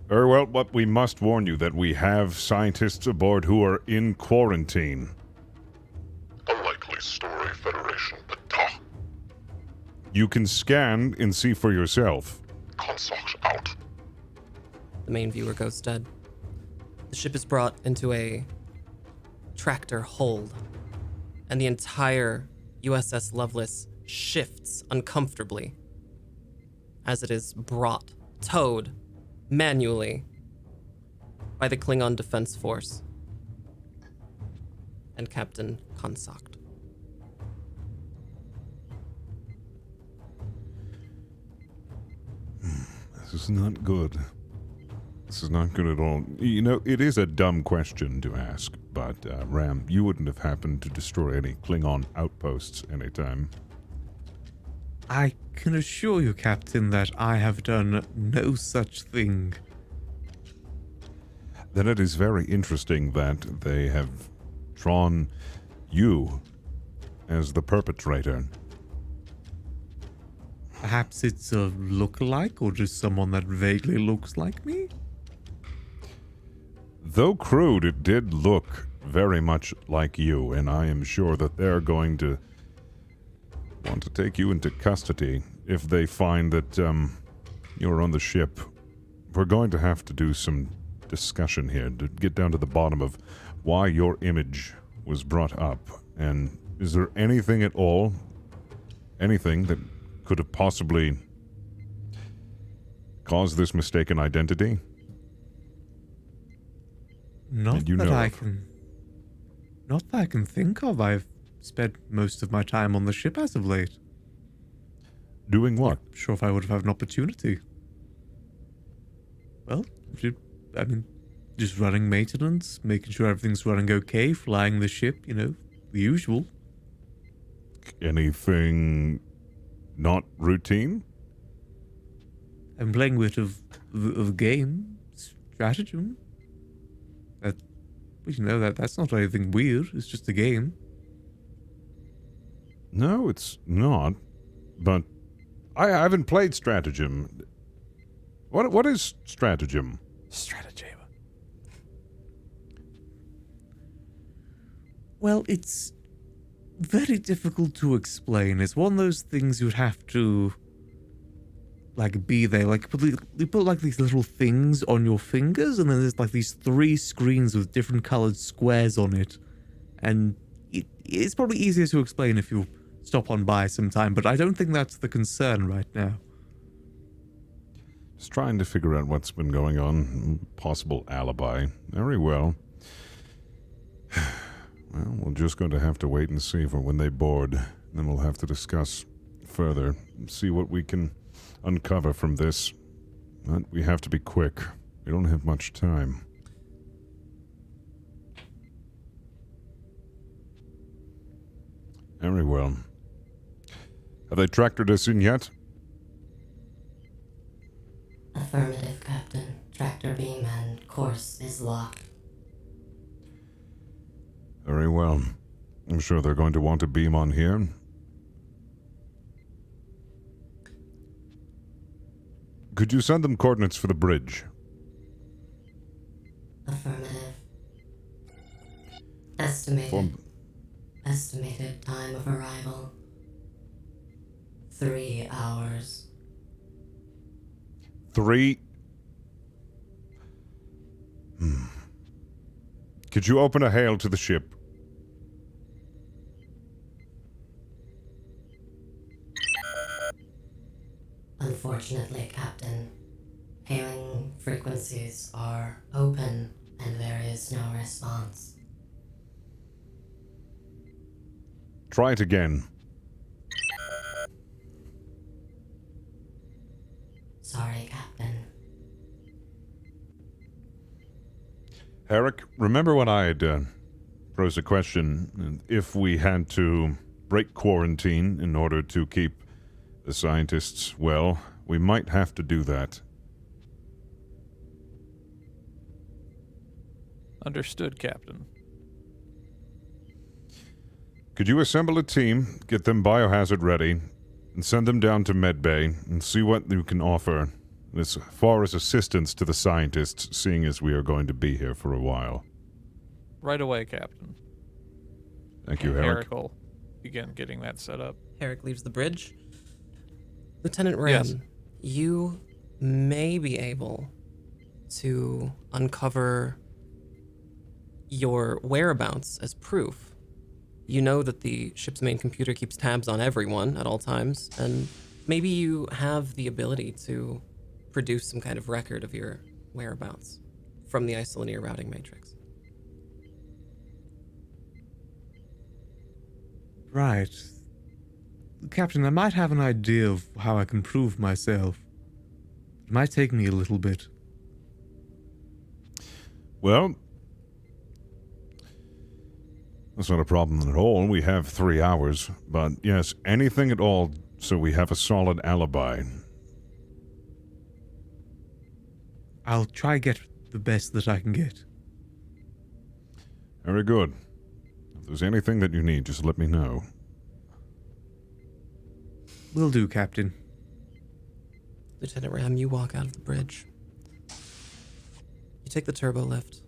Very well, but we must warn you that we have scientists aboard who are in quarantine. A likely story, Federation, but ta. You can scan and see for yourself. Consort out. The main viewer goes dead. The ship is brought into a tractor hold, and the entire USS Lovelace shifts uncomfortably as it is brought, towed, manually by the Klingon Defense Force and Captain Konsokt. This is not good. This is not good at all. You know, it is a dumb question to ask, but Ram, you wouldn't have happened to destroy any Klingon outposts anytime. I can assure you, Captain, that I have done no such thing. Then it is very interesting that they have drawn you as the perpetrator. Perhaps it's a look-alike or just someone that vaguely looks like me? Though crude, it did look very much like you, and I am sure that they're going to want to take you into custody if they find that you're on the ship. We're going to have to do some discussion here to get down to the bottom of why your image was brought up. And is there anything at all, anything that could have possibly caused this mistaken identity? Not you that know I of. can... Not that I can think of. I've spent most of my time on the ship as of late. Doing what? Sure if I would have had an opportunity. Well, I mean, just running maintenance, making sure everything's running okay, flying the ship, you know, the usual. Anything not routine? I'm playing a bit of game, stratagem. That, you know, that's not anything weird. It's just a game. No, it's not. But I haven't played stratagem. What is stratagem? Stratagem. Well, it's very difficult to explain. It's one of those things you'd have to, like, be there. Like, you put like these little things on your fingers, and then there's like these 3 screens with different colored squares on it. And it's probably easier to explain if you stop on by sometime, but I don't think that's the concern right now. Just trying to figure out what's been going on. Possible alibi. Very well. Well, we're just going to have to wait and see for when they board Then we'll have to discuss further, see what we can uncover from this. But we have to be quick. We don't have much time. Very well. Have they tractored us in yet? Affirmative, Captain. Tractor beam and course is locked. Very well. I'm sure they're going to want a beam on here. Could you send them coordinates for the bridge? Affirmative. Estimated time of arrival. 3 hours. 3? Could you open a hail to the ship? Unfortunately, Captain, hailing frequencies are open and there is no response. Try it again. Sorry, Captain. Eric, remember when I had posed a question if we had to break quarantine in order to keep the scientists well? We might have to do that. Understood, Captain. Could you assemble a team, get them biohazard ready, and send them down to Medbay and see what you can offer as far as assistance to the scientists, seeing as we are going to be here for a while? Right away, Captain. Thank you, And Eric. Eric will begin getting that set up. Herrick leaves the bridge. Lieutenant Ram, Yes. you may be able to uncover your whereabouts as proof. You know that the ship's main computer keeps tabs on everyone at all times, and maybe you have the ability to produce some kind of record of your whereabouts from the isolinear routing matrix. Right. Captain, I might have an idea of how I can prove myself. It might take me a little bit. Well, that's not a problem at all. We have 3 hours. But yes, anything at all so we have a solid alibi. I'll try get the best that I can get. Very good. If there's anything that you need, just let me know. Will do, Captain. Lieutenant Ram, you walk out of the bridge. You take the turbo lift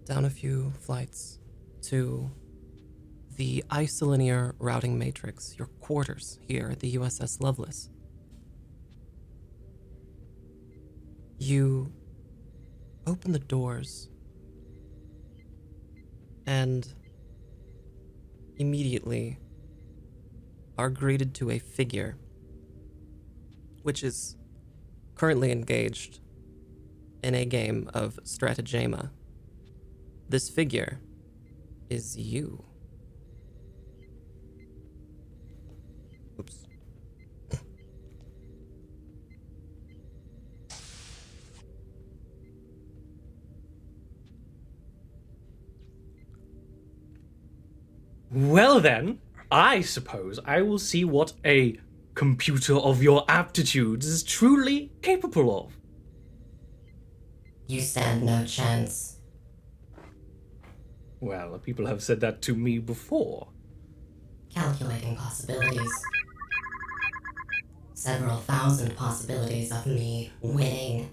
down a few flights to the isolinear routing matrix, your quarters here at the USS Lovelace. You open the doors and immediately are greeted to a figure which is currently engaged in a game of stratagema. This figure is you. Oops. Well then, I suppose I will see what a computer of your aptitudes is truly capable of. You stand no chance. Well, people have said that to me before. Calculating possibilities. Several thousand possibilities of me winning.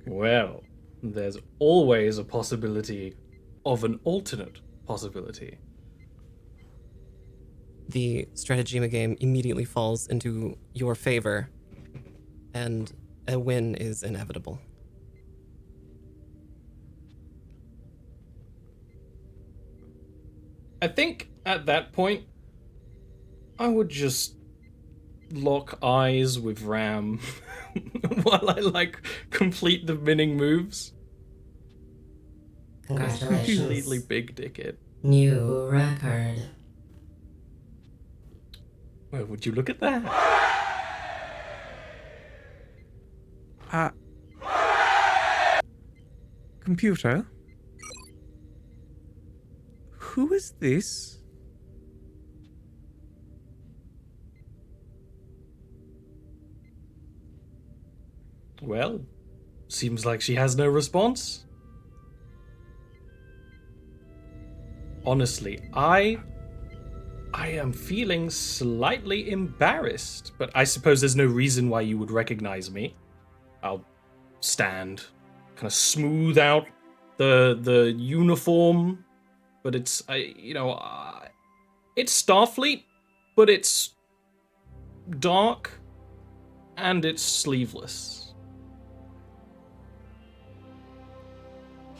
Well, there's always a possibility of an alternate possibility. The stratagema game immediately falls into your favor, and a win is inevitable. I think at that point, I would just lock eyes with Ram while I, complete the winning moves. Congratulations. Completely big dickhead. New record. Well, would you look at that? Computer? Who is this? Well, seems like she has no response. Honestly, I am feeling slightly embarrassed, but I suppose there's no reason why you would recognize me. I'll stand, kind of smooth out the uniform, but it's it's Starfleet, but it's dark and it's sleeveless.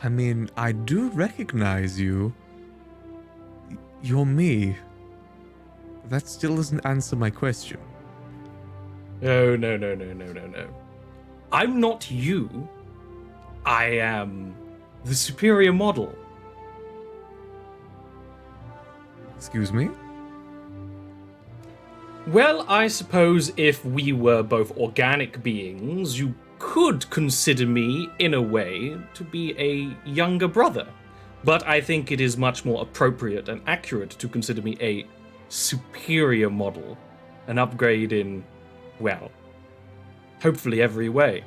I mean, I do recognize you. You're me. That still doesn't answer my question. No. I'm not you. I am the superior model. Excuse me? Well, I suppose if we were both organic beings, you could consider me, in a way, to be a younger brother. But I think it is much more appropriate and accurate to consider me a superior model. An upgrade in, well, hopefully every way.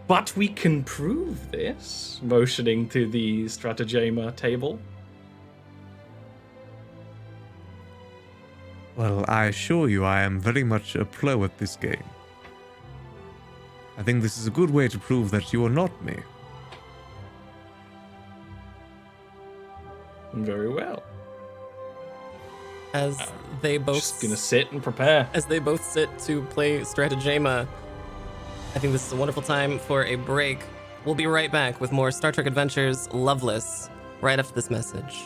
But we can prove this, motioning to the stratagema table. Well, I assure you I am very much a pro at this game. I think this is a good way to prove that you are not me. Very well. As they both Just gonna sit and prepare. as they both sit to play Stratagema, I think this is a wonderful time for a break. We'll be right back with more Star Trek Adventures Loveless right after this message.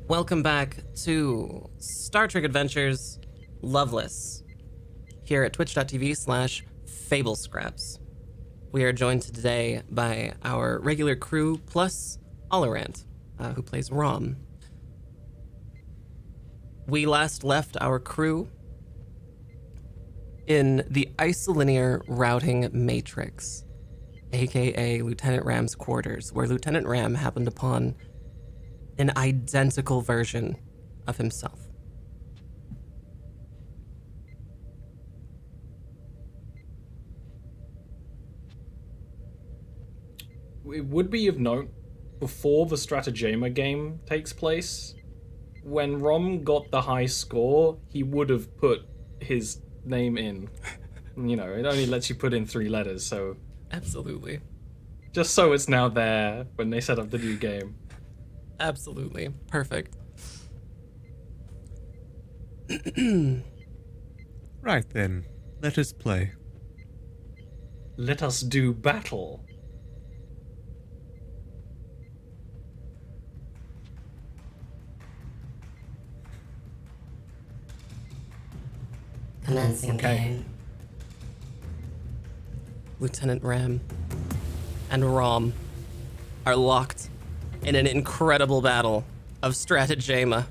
Welcome back to Star Trek Adventures Loveless here at twitch.tv/FableScraps. We are joined today by our regular crew plus Olorant, who plays Rom. We last left our crew in the isolinear routing matrix, aka Lieutenant Ram's quarters, where Lieutenant Ram happened upon an identical version of himself. It would be of note, before the Stratagema game takes place, when Rom got the high score, he would have put his name in. You know, it only lets you put in 3 letters, so... Absolutely. Just so it's now there when they set up the new game. Absolutely. Perfect. Right then, let us play. Let us do battle. Commencing Okay. game. Lieutenant Ram and Rom are locked in an incredible battle of Stratagema.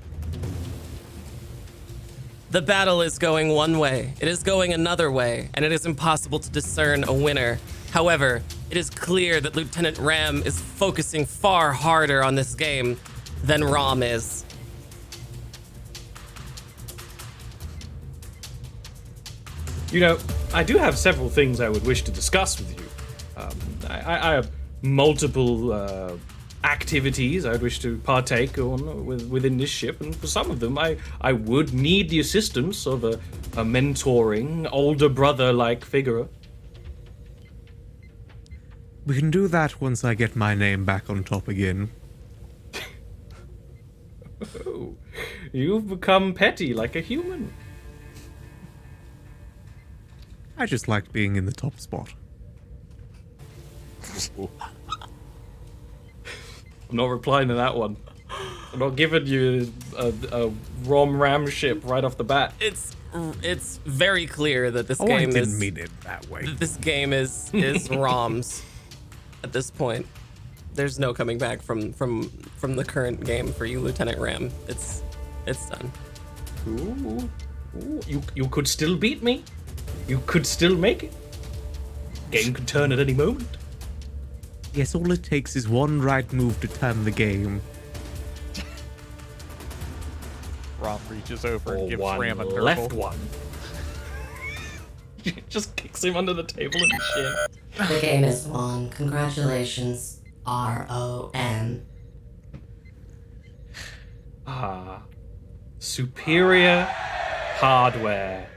The battle is going one way, it is going another way, and it is impossible to discern a winner. However, it is clear that Lieutenant Ram is focusing far harder on this game than Rom is. You know, I do have several things I would wish to discuss with you. I have multiple activities I'd wish to partake on within this ship, and for some of them, I would need the assistance of a mentoring, older brother-like figure. We can do that once I get my name back on top again. Oh, you've become petty like a human. I just like being in the top spot. I'm not replying to that one. I'm not giving you a Rom Ram ship right off the bat. It's very clear that this I game didn't is mean it that way. this game is Rom's at this point. There's no coming back from the current game for you, Lieutenant Ram. It's done. Ooh, you could still beat me. You could still make it. Game could turn at any moment. Yes, all it takes is one right move to turn the game. Rom reaches over Or and gives one Ram a left nurgle. one. Just kicks him under the table and shit. The game is won. Congratulations, ROM. Ah, superior hardware.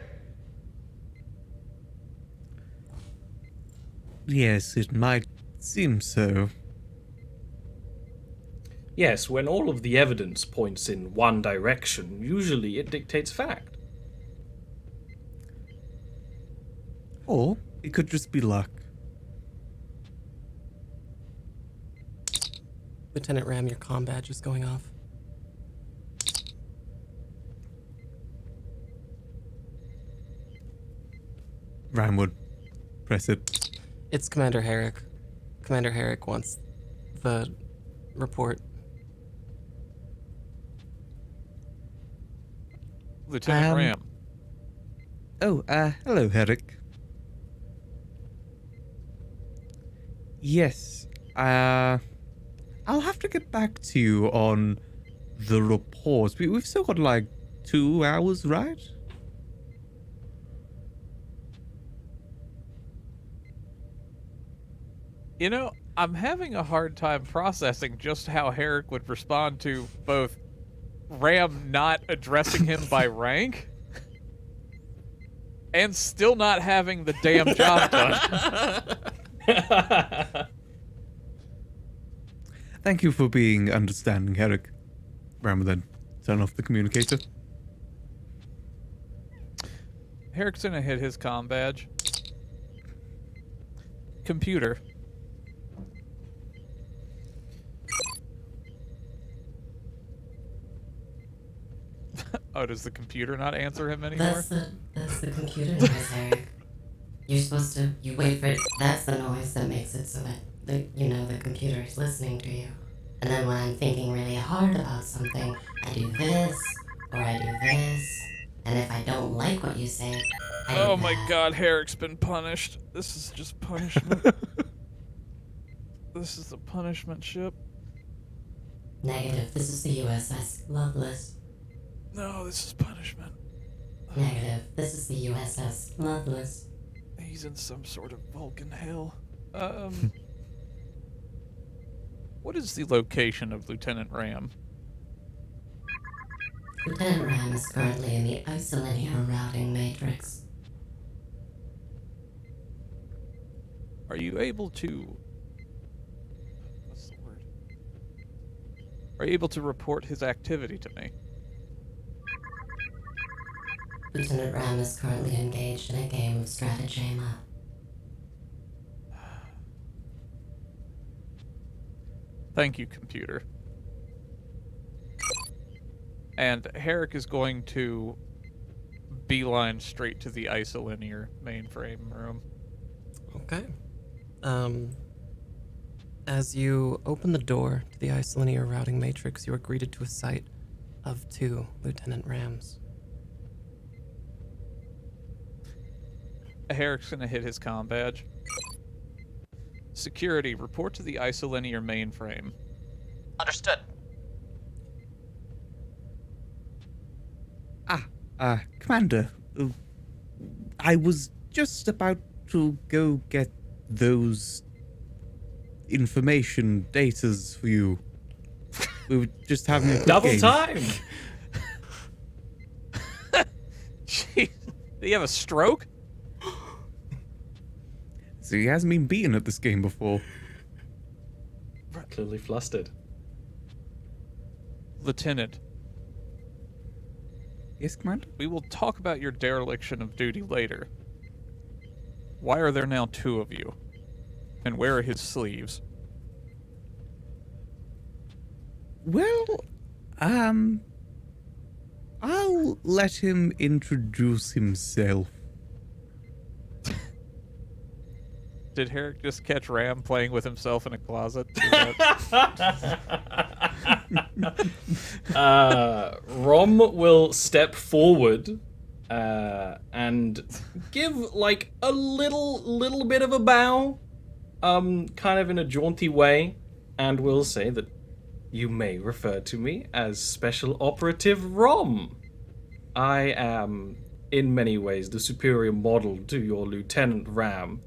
Yes, it might seem so. Yes, when all of the evidence points in one direction, usually it dictates fact. Or it could just be luck. Lieutenant Ram, your comm badge is going off. Ramwood, press it. It's Commander Herrick. Commander Herrick wants the report. Lieutenant Um, Ram. Oh, hello, Herrick. Yes, I'll have to get back to you on the reports. We've still got like 2 hours, right? You know, I'm having a hard time processing just how Herrick would respond to both Ram not addressing him by rank and still not having the damn job done. Thank you for being understanding, Herrick. Ram will then turn off the communicator. Herrick's gonna hit his comm badge. Computer. Oh, does the computer not answer him anymore? That's the computer noise, Eric. You're supposed to, you wait for it. That's the noise that makes it so that, the computer is listening to you. And then when I'm thinking really hard about something, I do this, or I do this. And if I don't like what you say, I do Oh my that. god, Herrick's been punished. This is just punishment. This is the punishment ship. Negative, this is the USS Loveless. No, this is punishment. Negative, this is the USS Loveless. He's in some sort of Vulcan hell. What is the location of Lieutenant Ram? Lieutenant Ram is currently in the isolinear routing matrix. Are you able to... What's the word? Are you able to report his activity to me? Lieutenant Ram is currently engaged in a game of stratagema. Thank you, computer. And Herrick is going to beeline straight to the isolinear mainframe room. Okay. As you open the door to the isolinear routing matrix, you are greeted to a sight of 2 Lieutenant Rams. Herrick's gonna hit his comm badge. Security, report to the isolinear mainframe. Understood. Commander, I was just about to go get those information datas for you. We were just having a quick Double game. time! Jeez, do you have a stroke? So he hasn't been beaten at this game before. Clearly flustered. Lieutenant, Yes, Commander? we will talk about your dereliction of duty later. Why are there now 2 of you? And where are his sleeves? Well, I'll let him introduce himself. Did Herrick just catch Ram playing with himself in a closet? Rom will step forward and give like a little bit of a bow, kind of in a jaunty way, and will say that you may refer to me as Special Operative Rom. I am, in many ways, the superior model to your Lieutenant Ram,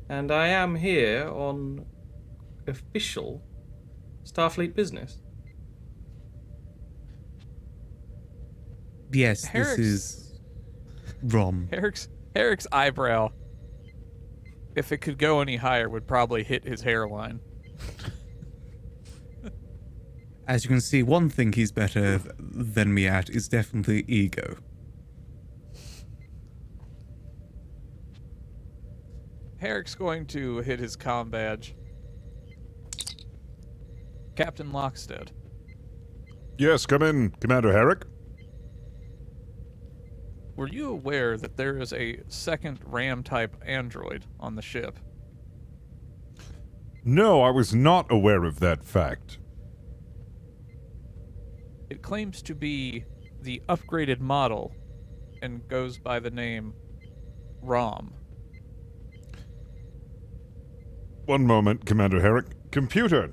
and I am here on official Starfleet business. Yes, Herrick's- this is Rom. Herrick's eyebrow, if it could go any higher, would probably hit his hairline. As you can see, one thing he's better than me at is definitely ego. Herrick's going to hit his comm badge. Captain Lockstead, Yes, come in, Commander Herrick. were you aware that there is a second RAM-type android on the ship? No, I was not aware of that fact. It claims to be the upgraded model and goes by the name ROM. One moment, Commander Herrick. Computer.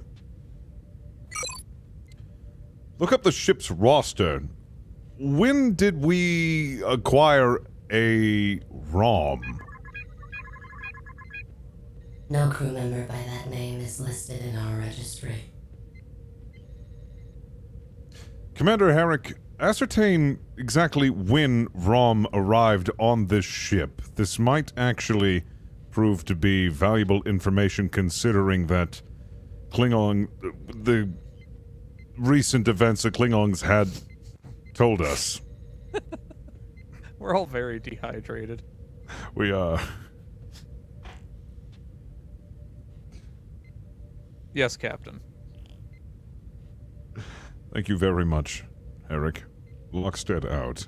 Look up the ship's roster. When did we acquire a ROM? No crew member by that name is listed in our registry. Commander Herrick, ascertain exactly when ROM arrived on this ship. This might actually prove to be valuable information considering that the recent events the Klingons had told us. We're all very dehydrated. We, Yes, Captain. Thank you very much, Herrick. Lockstead out.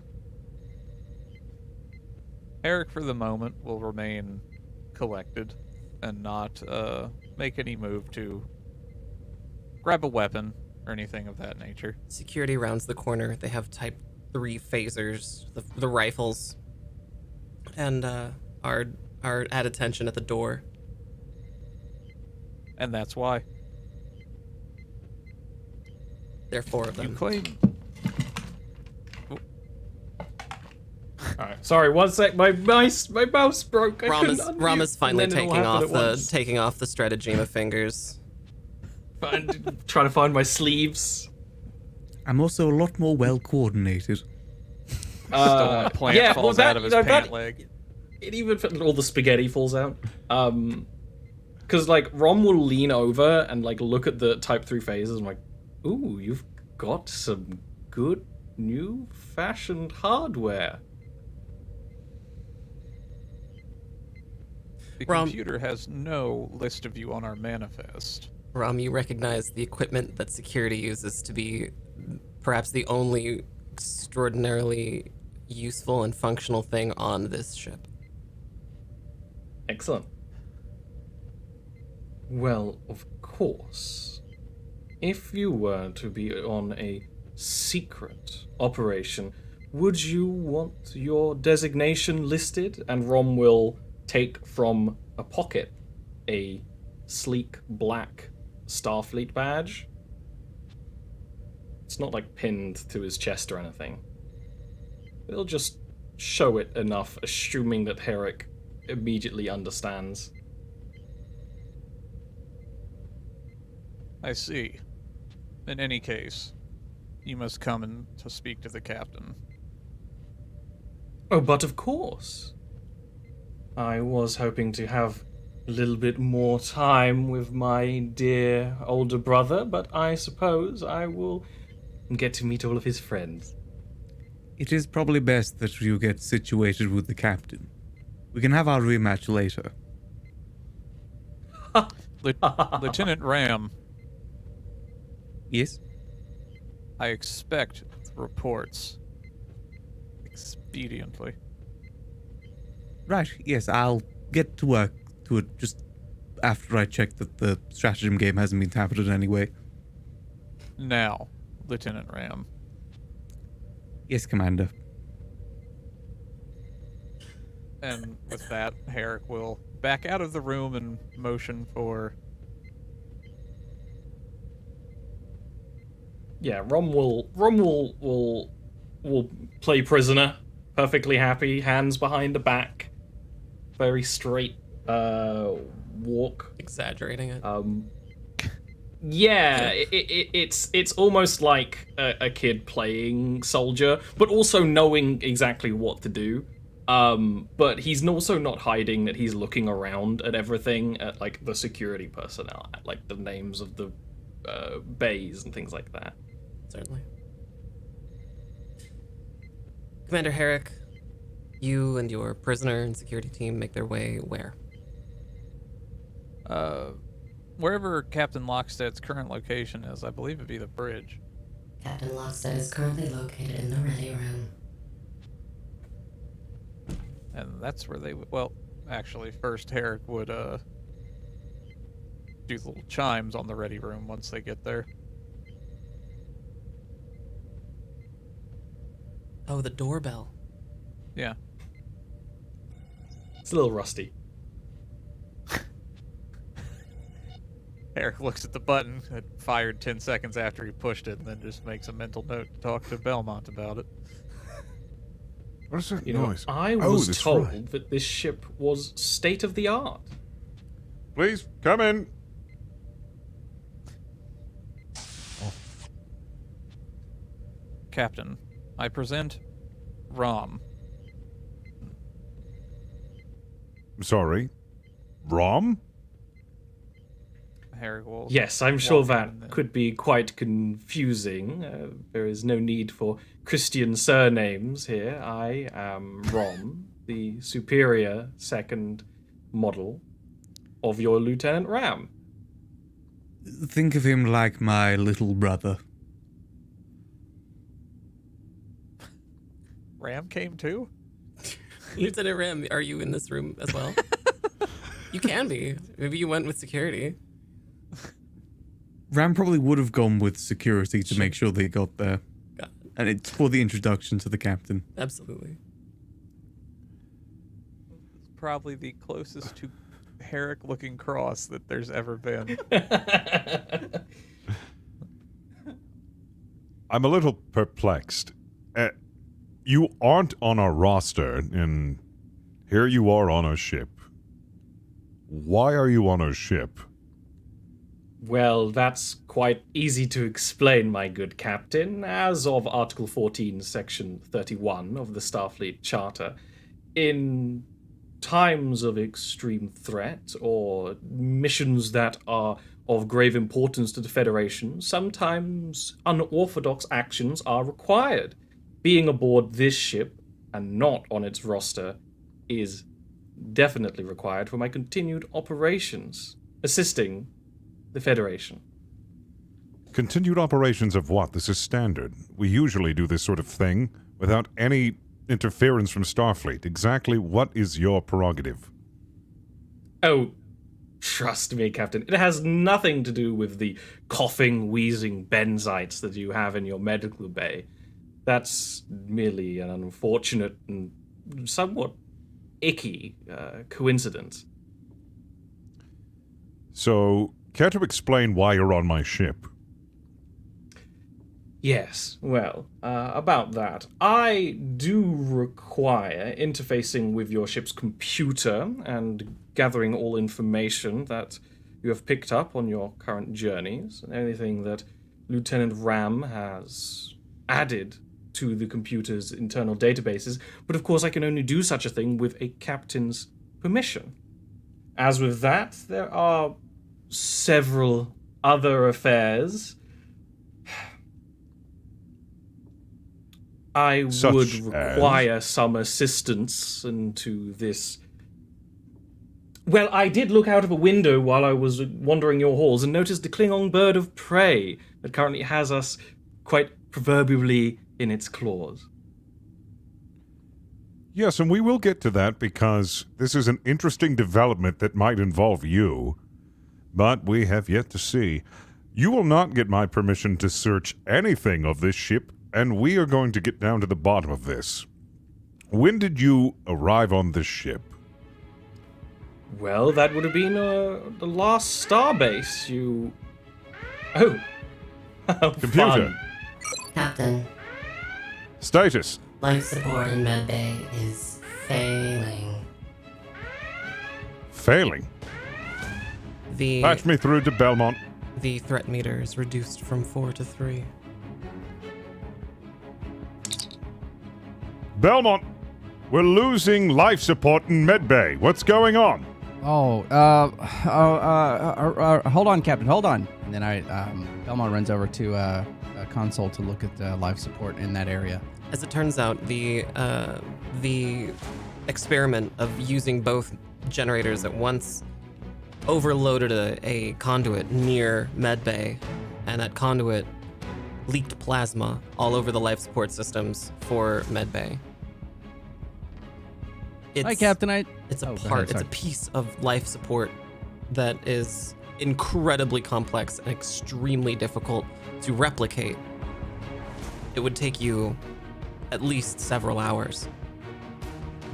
Eric, for the moment, will remain collected and not make any move to grab a weapon or anything of that nature. Security rounds the corner. They have Type 3 phasers, the rifles, and are at attention at the door. And that's why. There are 4 of You them. claim... Alright, sorry, one sec. My mouse broke. Ram is finally And then it all taking happened off the stratagema fingers. and trying to find my sleeves. I'm also a lot more well coordinated. Stolen plant falls out of his pant leg. It even all the spaghetti falls out. Because like Rom will lean over and like look at the Type 3 phases and like, ooh, you've got some good new fashioned hardware. The Rom- computer has no list of you on our manifest. Ram, you recognize the equipment that security uses to be perhaps the only extraordinarily useful and functional thing on this ship. Excellent. Well, of course, if you were to be on a secret operation, would you want your designation listed? And Rom will take from a pocket a sleek black Starfleet badge. It's not like pinned to his chest or anything. He'll just show it enough, assuming that Herrick immediately understands. I see. In any case, you must come in to speak to the captain. Oh, but of course. I was hoping to have a little bit more time with my dear older brother, but I suppose I will get to meet all of his friends. It is probably best that you get situated with the captain. We can have our rematch later. Lieutenant Ram, Yes? I expect reports expediently. Right, yes, I'll get to work to it just after I check that the stratagem game hasn't been tampered in any way. Now, Lieutenant Ram. Yes, Commander. And with that, Herrick will back out of the room and motion for... Yeah, Rom will play prisoner, perfectly happy, hands behind the back, very straight walk. Exaggerating it. Yeah, it's almost like a kid playing soldier, but also knowing exactly what to do. But he's also not hiding that he's looking around at everything, at like the security personnel, at like the names of the bays and things like that. Certainly. Commander Herrick, you and your prisoner and security team make their way where? Wherever Captain Lockstead's current location is, I believe it'd be the bridge. Captain Lockstead is currently located in the ready room. And that's where they would... Well, actually, first Herrick would, do the little chimes on the ready room once they get there. Oh, the doorbell. Yeah. It's a little rusty. Eric looks at the button. It fired 10 seconds after he pushed it, and then just makes a mental note to talk to Belmont about it. What is that You know, noise? I Oh, was that's told right. that this ship was state of the art. Please, come in. Captain, I present Rom. Sorry. Rom? Herrick will... Yes, I'm sure walk that in and- could be quite confusing. There is no need for Christian surnames here. I am Rom, the superior second model of your Lieutenant Ram. Think of him like my little brother. Ram came too? Lieutenant Ram, are you in this room as well? You can be. Maybe you went with security. Ram probably would have gone with security to make sure they got there. Got it. And it's for the introduction to the captain. Absolutely. It's probably the closest to Herrick-looking cross that there's ever been. I'm a little perplexed. You aren't on our roster, and here you are on our ship. Why are you on our ship? Well, that's quite easy to explain, my good captain. As of Article 14, Section 31 of the Starfleet Charter, in times of extreme threat or missions that are of grave importance to the Federation, sometimes unorthodox actions are required. Being aboard this ship and not on its roster is definitely required for my continued operations, assisting the Federation. Continued operations of what? This is standard. We usually do this sort of thing without any interference from Starfleet. Exactly what is your prerogative? Oh, trust me, Captain. It has nothing to do with the coughing, wheezing benzites that you have in your medical bay. That's merely an unfortunate and somewhat icky coincidence. So, care to explain why you're on my ship? Yes, well, about that. I do require interfacing with your ship's computer and gathering all information that you have picked up on your current journeys, and anything that Lieutenant Ram has added to the computer's internal databases, but of course I can only do such a thing with a captain's permission. As with that, there are several other affairs. I Such would as? require some assistance into this. Well, I did look out of a window while I was wandering your halls and noticed the Klingon bird of prey that currently has us quite proverbially in its claws. Yes, and we will get to that because this is an interesting development that might involve you. But we have yet to see. You will not get my permission to search anything of this ship, and we are going to get down to the bottom of this. When did you arrive on this ship? Well, that would have been the last starbase. You... Oh. How Computer. fun. Captain, Status. life support in medbay is failing. Failing. The Patch me through to Belmont. the threat meter is reduced from 4 to 3. Belmont, we're losing life support in medbay. What's going on? hold on, Captain, hold on. And then Belmont runs over to a console to look at life support in that area. As it turns out, the experiment of using both generators at once overloaded a conduit near medbay, and that conduit leaked plasma all over the life support systems for medbay. Hi, Captain. It's a Oh, go part. ahead, It's a sorry. piece of life support that is incredibly complex and extremely difficult to replicate. It would take you at least several hours.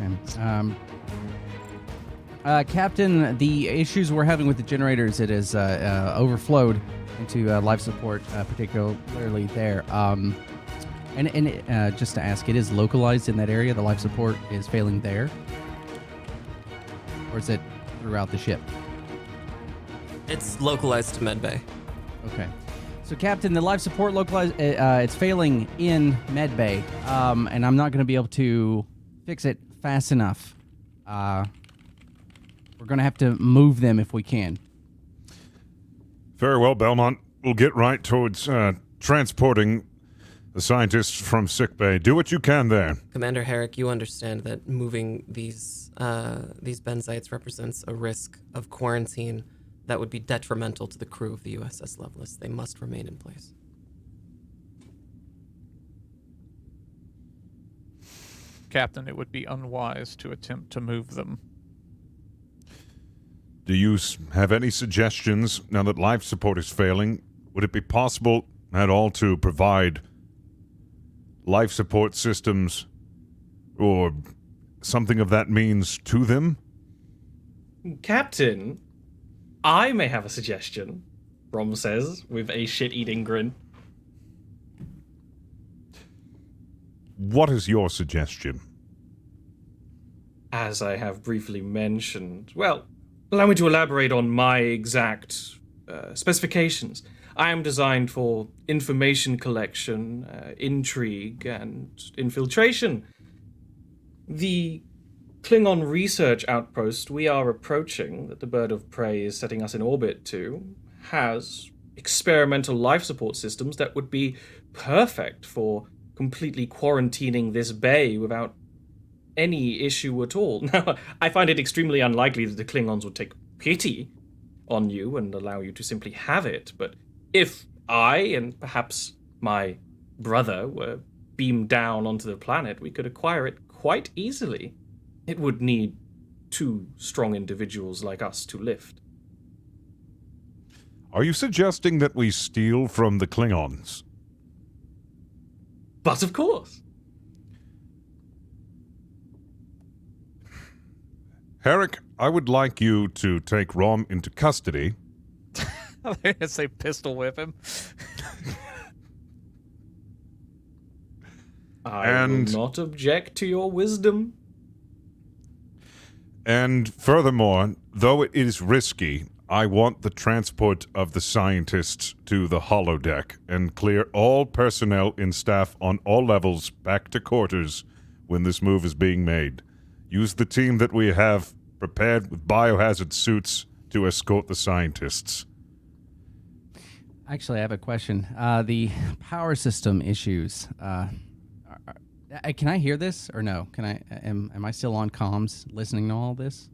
Okay. Captain, the issues we're having with the generators, it has overflowed into life support, particularly there. And just to ask, it is localized in that area? The life support is failing there? Or is it throughout the ship? It's localized to medbay. Okay. So, Captain, the life support localized, it's failing in medbay, and I'm not going to be able to fix it fast enough. We're going to have to move them if we can. Very well, Belmont. We'll get right towards transporting the scientists from sickbay. Do what you can there. Commander Herrick, you understand that moving these benzites represents a risk of quarantine that would be detrimental to the crew of the USS Lovelace. They must remain in place. Captain, it would be unwise to attempt to move them. Do you have any suggestions, now that life support is failing? Would it be possible at all to provide life support systems or something of that means to them? Captain, I may have a suggestion, Rom says, with a shit-eating grin. What is your suggestion? As I have briefly mentioned, well, allow me to elaborate on my exact specifications. I am designed for information collection, intrigue, and infiltration. The Klingon research outpost we are approaching, that the bird of prey is setting us in orbit to, has experimental life support systems that would be perfect for completely quarantining this bay without any issue at all. Now, I find it extremely unlikely that the Klingons would take pity on you and allow you to simply have it, but if I and perhaps my brother were beamed down onto the planet, we could acquire it quite easily. It would need 2 strong individuals like us to lift. Are you suggesting that we steal from the Klingons? But of course. Herrick, I would like you to take Rom into custody. I'm going to say pistol whip him. I will not object to your wisdom. And furthermore, though it is risky, I want the transport of the scientists to the holodeck and clear all personnel and staff on all levels back to quarters when this move is being made. Use the team that we have prepared with biohazard suits to escort the scientists. Actually, I have a question. The power system issues. Can I hear this or no? Can I? Am I still on comms listening to all this?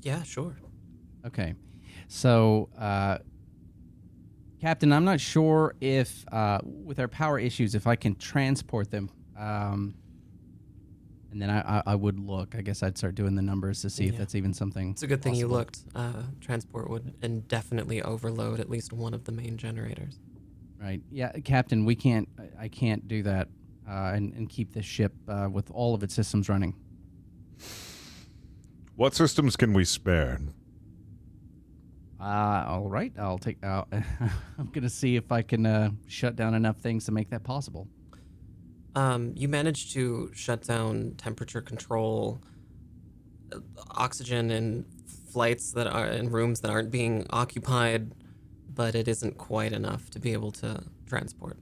Yeah, sure. Okay. So, Captain, I'm not sure if with our power issues, if I can transport them. And then I would look. I guess I'd start doing the numbers to see if that's even something. It's a good thing you possible. looked. Transport would indefinitely overload at least one of the main generators. Right. Yeah, Captain, we can't. I can't do that and keep this ship with all of its systems running. What systems can we spare? All right. I'll take out. I'm gonna see if I can shut down enough things to make that possible. You managed to shut down temperature control, oxygen in flights that are in rooms that aren't being occupied, but it isn't quite enough to be able to transport.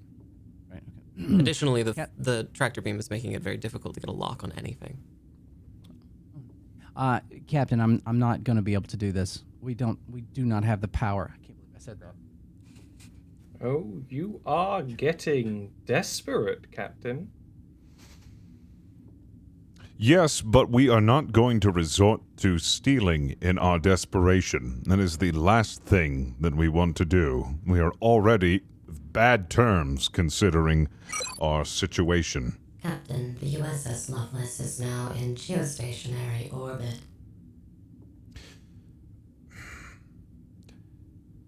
Right. Okay. Additionally, the tractor beam is making it very difficult to get a lock on anything. Captain, I'm not gonna be able to do this. We do not have the power. I can't believe I said that. Oh, you are getting desperate, Captain. Yes, but we are not going to resort to stealing in our desperation. That is the last thing that we want to do. We are already with bad terms considering our situation. Captain, the USS Lovelace is now in geostationary orbit.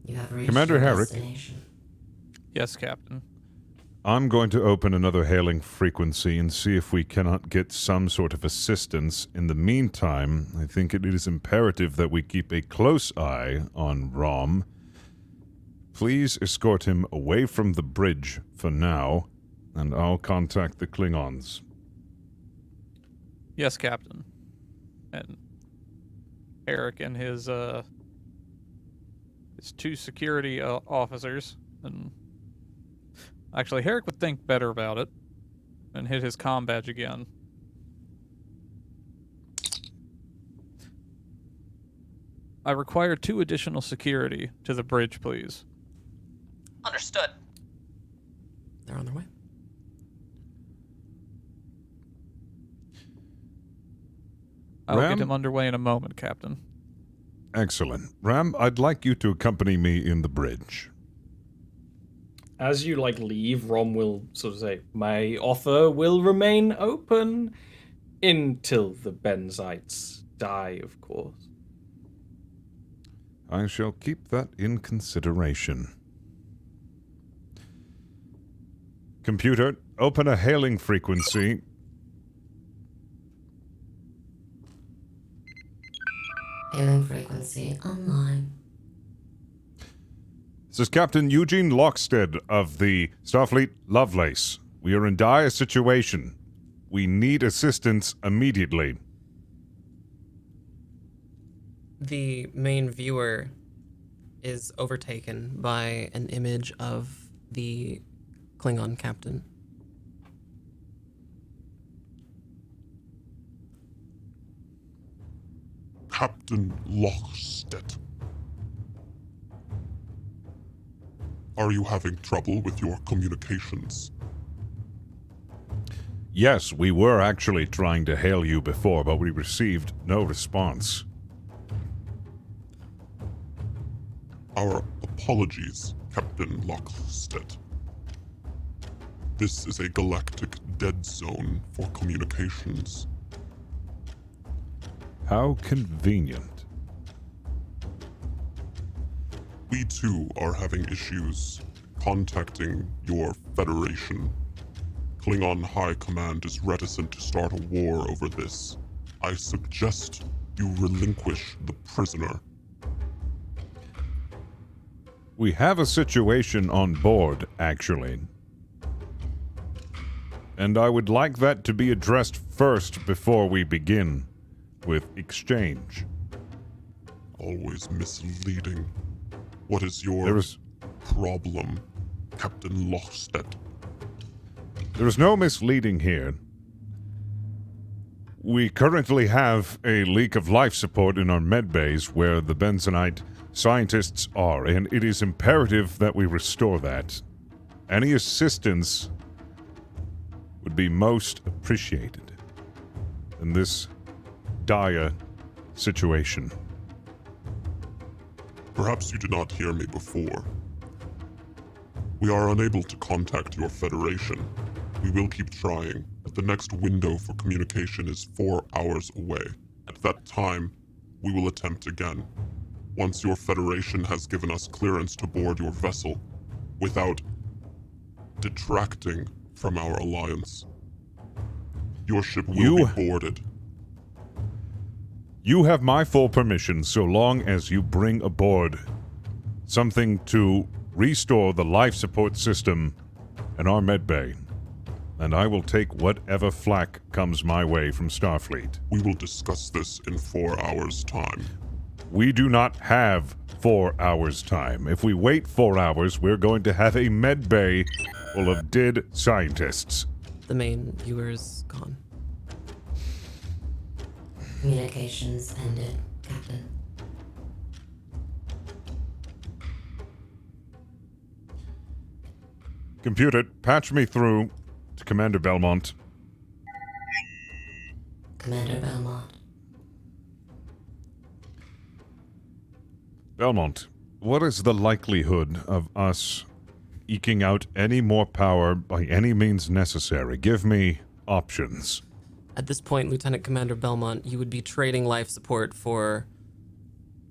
You have reached Commander your Herrick. destination. Yes, Captain. I'm going to open another hailing frequency and see if we cannot get some sort of assistance. In the meantime, I think it is imperative that we keep a close eye on Rom. Please escort him away from the bridge for now, and I'll contact the Klingons. Yes, Captain. And Eric and his 2 security officers, and actually Herrick would think better about it and hit his comm badge again. I require 2 additional security to the bridge, please. Understood. They're on their way. I'll Ram? get him underway in a moment, Captain. Excellent. Ram, I'd like you to accompany me in the bridge. as you leave, Rom will sort of say, "My offer will remain open until the benzites die, of course." I shall keep that in consideration. Computer, open a hailing frequency. Hailing frequency online. This is Captain Eugene Lockstead of the Starfleet Lovelace. We are in dire situation. We need assistance immediately. The main viewer is overtaken by an image of the Klingon captain. Captain Lockstead. Are you having trouble with your communications? Yes, we were actually trying to hail you before, but we received no response. Our apologies, Captain Lockstead. This is a galactic dead zone for communications. How convenient. We too are having issues contacting your Federation. Klingon High Command is reticent to start a war over this. I suggest you relinquish the prisoner. We have a situation on board, actually. And I would like that to be addressed first before we begin with exchange. Always misleading. What is your There is problem, Captain Lockstead? no misleading here. We currently have a leak of life support in our medbays where the benzonite scientists are, and it is imperative that we restore that. Any assistance would be most appreciated in this dire situation. Perhaps you did not hear me before. We are unable to contact your Federation. We will keep trying, but the next window for communication is 4 hours away. At that time, we will attempt again. Once your Federation has given us clearance to board your vessel, without detracting from our alliance, your ship will be boarded. You have my full permission so long as you bring aboard something to restore the life support system in our medbay, and I will take whatever flack comes my way from Starfleet. We will discuss this in 4 hours' time. We do not have 4 hours' time. If we wait 4 hours, we're going to have a medbay full of dead scientists. The main viewer is gone. Communications ended, Captain. Computer, patch me through to Commander Belmont. Commander Belmont. Belmont, what is the likelihood of us eking out any more power by any means necessary? Give me options. At this point, Lieutenant Commander Belmont, you would be trading life support for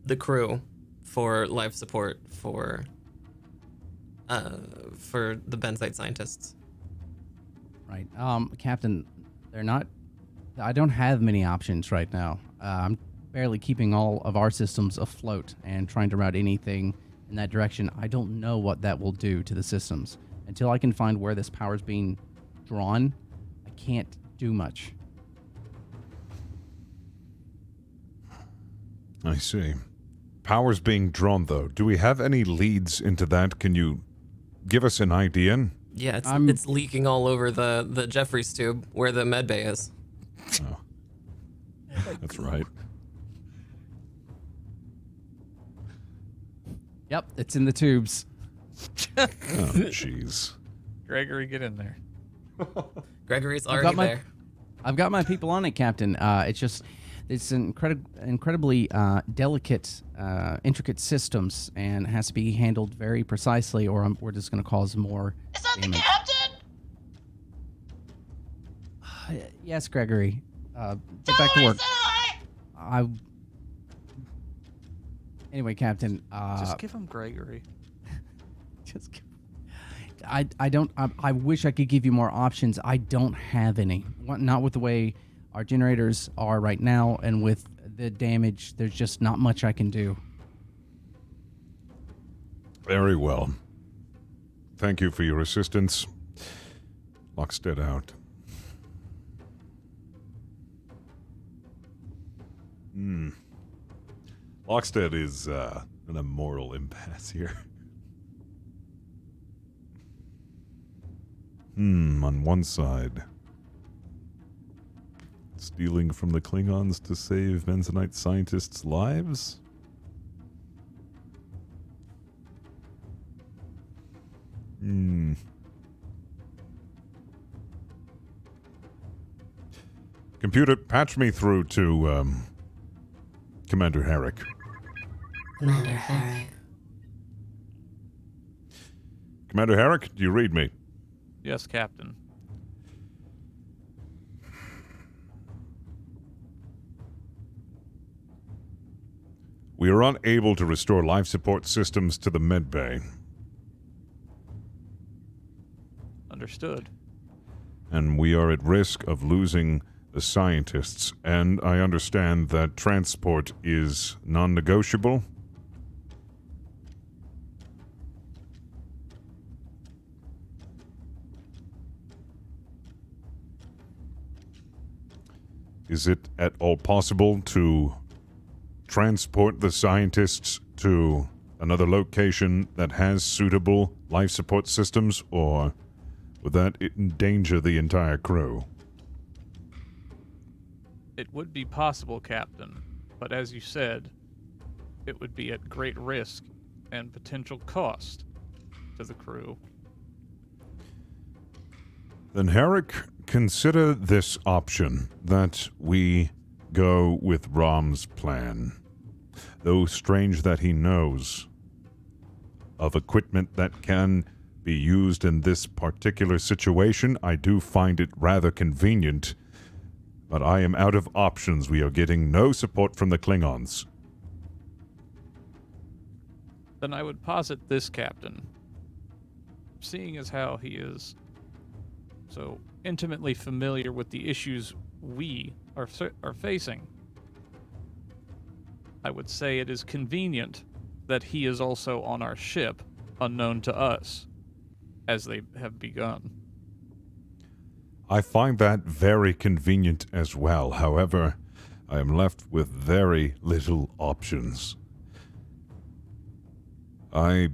the crew, for life support for the benzite scientists. Right. Captain, they're not... I don't have many options right now. I'm barely keeping all of our systems afloat and trying to route anything in that direction. I don't know what that will do to the systems. Until I can find where this power is being drawn, I can't do much. I see. Power's being drawn, though. Do we have any leads into that? Can you give us an idea? Yeah, it's leaking all over the Jeffries tube where the medbay is. Oh. That's right. Yep, it's in the tubes. Oh, jeez. Gregory, get in there. Gregory's already there. I've got my people on it, Captain. It's just it's incredibly delicate, intricate systems, and has to be handled very precisely, or we're just going to cause more Is that damage. the captain? Yes, Gregory. Get Tell back to him I work. said hi! Anyway, Captain. Just give him Gregory. Just give, I wish I could give you more options. I don't have any. Not with the way our generators are right now, and with the damage, there's just not much I can do. Very well. Thank you for your assistance. Lockstead out. Lockstead is in a moral impasse here. On one side, stealing from the Klingons to save Benzonite scientists' lives? Computer, patch me through to Commander Herrick. Commander Herrick. Commander Herrick, do you read me? Yes, Captain. We are unable to restore life support systems to the medbay. Understood. And we are at risk of losing the scientists, and I understand that transport is non-negotiable. Is it at all possible to transport the scientists to another location that has suitable life support systems, or would that endanger the entire crew? It would be possible, Captain, but as you said, it would be at great risk and potential cost to the crew. Then, Herrick, consider this option, that we go with Rom's plan. Though strange that he knows of equipment that can be used in this particular situation, I do find it rather convenient. But I am out of options. We are getting no support from the Klingons. Then I would posit this, Captain. Seeing as how he is so intimately familiar with the issues we are facing, I would say it is convenient that he is also on our ship, unknown to us, as they have begun. I find that very convenient as well. However, I am left with very little options. I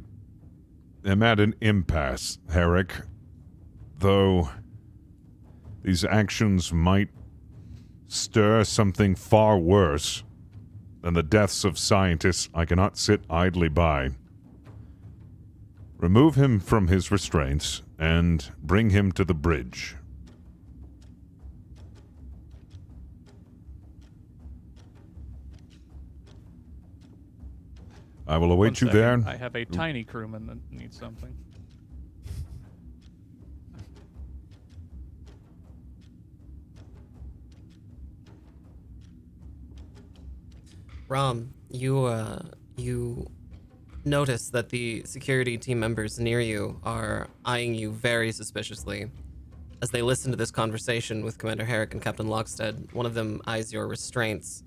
am at an impasse, Herrick. Though these actions might stir something far worse than the deaths of scientists, I cannot sit idly by. Remove him from his restraints and bring him to the bridge. I will await you there. I have a tiny crewman that needs something. Rom, you notice that the security team members near you are eyeing you very suspiciously. As they listen to this conversation with Commander Herrick and Captain Lockstead, one of them eyes your restraints.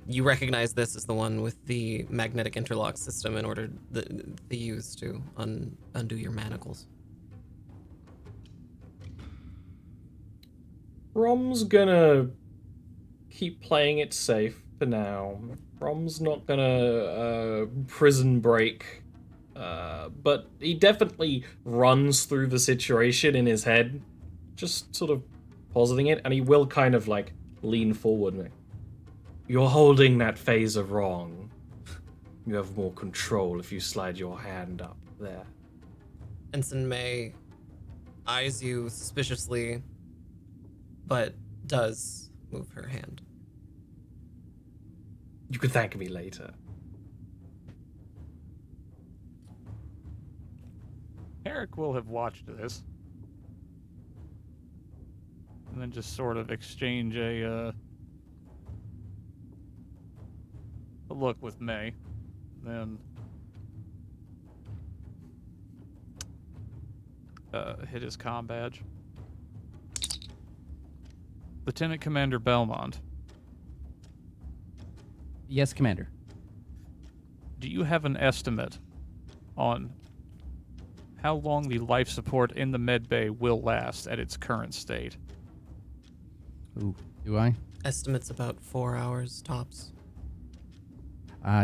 You recognize this as the one with the magnetic interlock system in order the use to undo your manacles. Rom's gonna keep playing it safe for now. Rom's not gonna prison break, but he definitely runs through the situation in his head, just sort of positing it, and he will kind of like lean forward. You're holding that phaser wrong. You have more control if you slide your hand up there. Ensign May eyes you suspiciously, but does move her hand. You can thank me later. Eric will have watched this. And then just sort of exchange a look with May. Then hit his comm badge. Lieutenant Commander Belmont, Yes, Commander. do you have an estimate on how long the life support in the med bay will last at its current state? Ooh, do I? Estimates about 4 hours tops.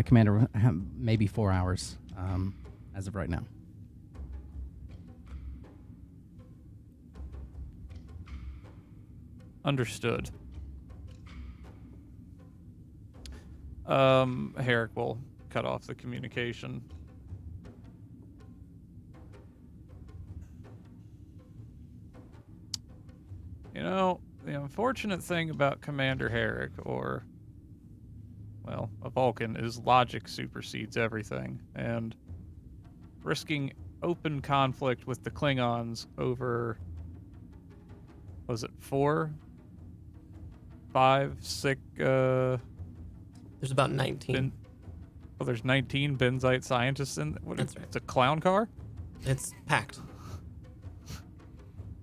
Commander, maybe 4 hours as of right now. Understood. Herrick will cut off the communication. You know, the unfortunate thing about Commander Herrick, or, well, a Vulcan, is logic supersedes everything, and risking open conflict with the Klingons over, was it 4, 5, 6, There's about 19. there's 19 Benzite scientists in, That's right. It's a clown car? It's packed.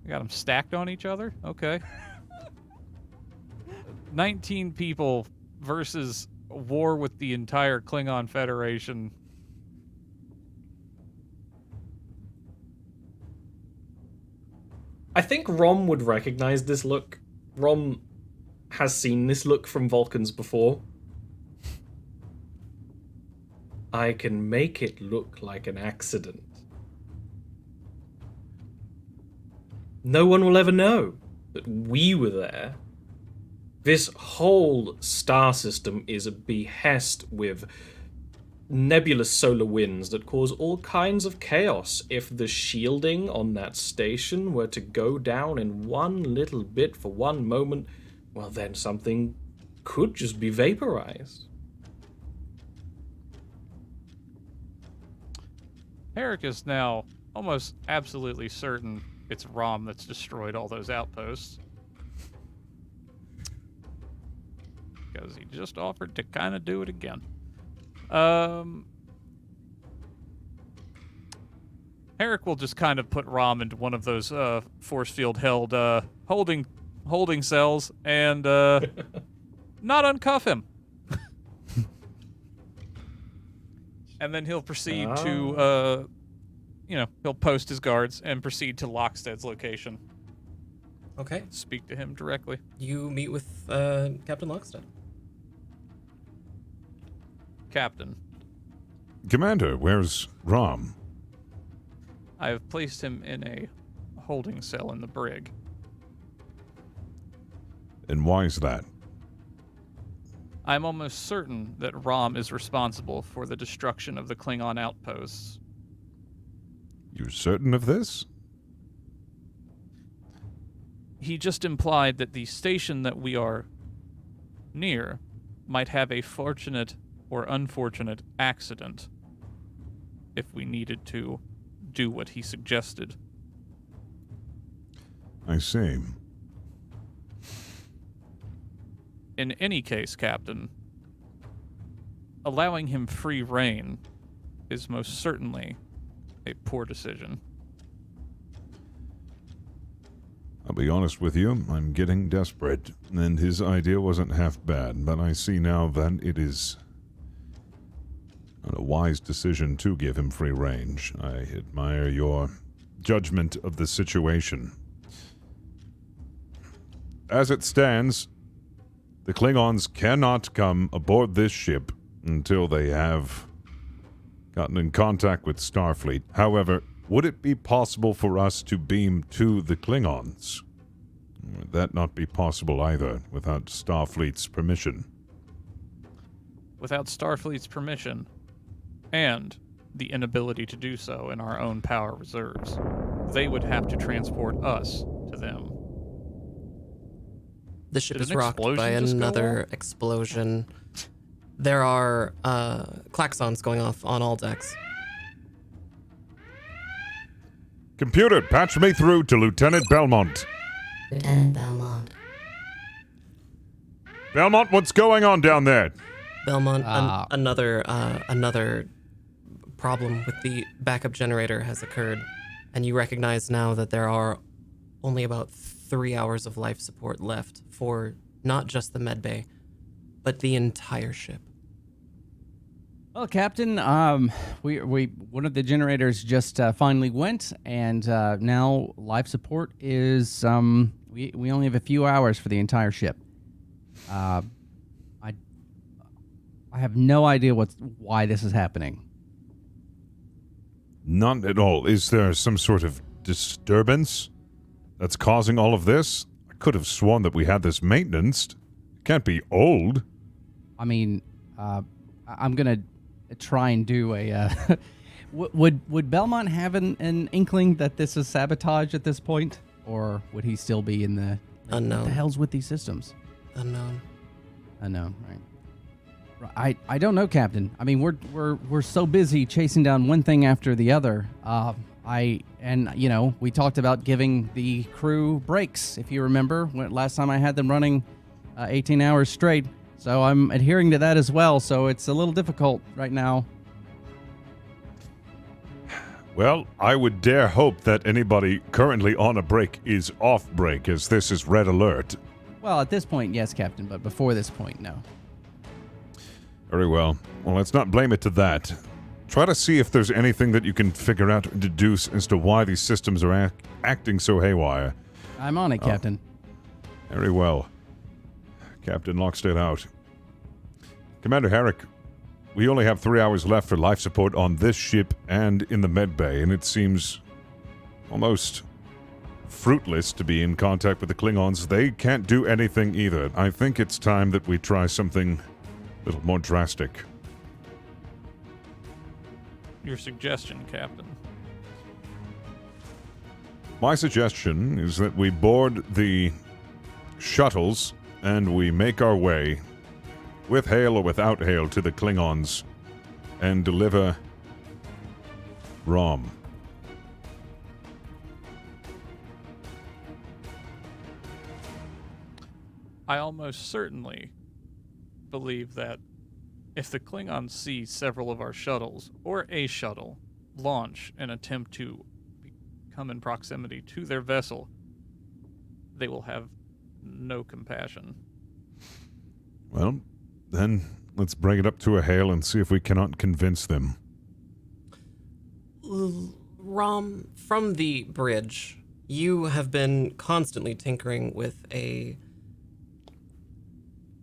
We got them stacked on each other? Okay. 19 people versus war with the entire Klingon Federation. I think Rom would recognize this look. Rom has seen this look from Vulcans before. I can make it look like an accident. No one will ever know that we were there. This whole star system is a behest with nebulous solar winds that cause all kinds of chaos. If the shielding on that station were to go down in one little bit for one moment, well, then something could just be vaporized. Herrick is now almost absolutely certain it's Rom that's destroyed all those outposts. Because he just offered to kind of do it again. Herrick will just kind of put Rom into one of those force field held holding cells and not uncuff him. And then he'll proceed to he'll post his guards and proceed to Lockstead's location. Okay. Speak to him directly. You meet with Captain Lockstead. Captain, Commander, where's Rom? I have placed him in a holding cell in the brig. And why is that? I'm almost certain that Rom is responsible for the destruction of the Klingon outposts. You're certain of this? He just implied that the station that we are near might have a fortunate or unfortunate accident if we needed to do what he suggested. I see. In any case, Captain, allowing him free rein is most certainly a poor decision. I'll be honest with you, I'm getting desperate, and his idea wasn't half bad, but I see now that it is not a wise decision to give him free range. I admire your judgment of the situation. As it stands, the Klingons cannot come aboard this ship until they have gotten in contact with Starfleet. However, would it be possible for us to beam to the Klingons? Would that not be possible either, without Starfleet's permission? Without Starfleet's permission, and the inability to do so in our own power reserves, they would have to transport us to them. The ship Did is an rocked explosion by just go another off? explosion. There are klaxons going off on all decks. Computer, patch me through to Lieutenant Belmont. Lieutenant Belmont. Belmont, what's going on down there? Belmont, another problem with the backup generator has occurred, and you recognize now that there are only about 3 hours of life support left for not just the medbay, but the entire ship. Well, Captain, we one of the generators just finally went, and now life support is we only have a few hours for the entire ship. I have no idea why this is happening. None at all. Is there some sort of disturbance that's causing all of this? I could have sworn that we had this maintenanced. It can't be old. I mean, I'm gonna try and do a. Would Belmont have an inkling that this is sabotage at this point, or would he still be in the Unknown? What the hell's with these systems? Unknown. Unknown, right? I don't know, Captain. I mean, we're so busy chasing down one thing after the other. We talked about giving the crew breaks. If you remember, last time I had them running 18 hours straight. So I'm adhering to that as well. So it's a little difficult right now. Well, I would dare hope that anybody currently on a break is off break, as this is red alert. Well, at this point, yes, Captain, but before this point, no. Very well. Well, let's not blame it to that. Try to see if there's anything that you can figure out or deduce as to why these systems are acting so haywire. I'm on it, Captain. Very well. Captain Lockstead out. Commander Herrick, we only have 3 hours left for life support on this ship and in the medbay, and it seems almost fruitless to be in contact with the Klingons. They can't do anything either. I think it's time that we try something a little more drastic. Your suggestion, Captain. My suggestion is that we board the shuttles and we make our way, with hail or without hail, to the Klingons and deliver Rom. I almost certainly believe that if the Klingons see several of our shuttles, or a shuttle, launch and attempt to come in proximity to their vessel, they will have no compassion. Well, then let's bring it up to a hail and see if we cannot convince them. Rom, from the bridge, you have been constantly tinkering with a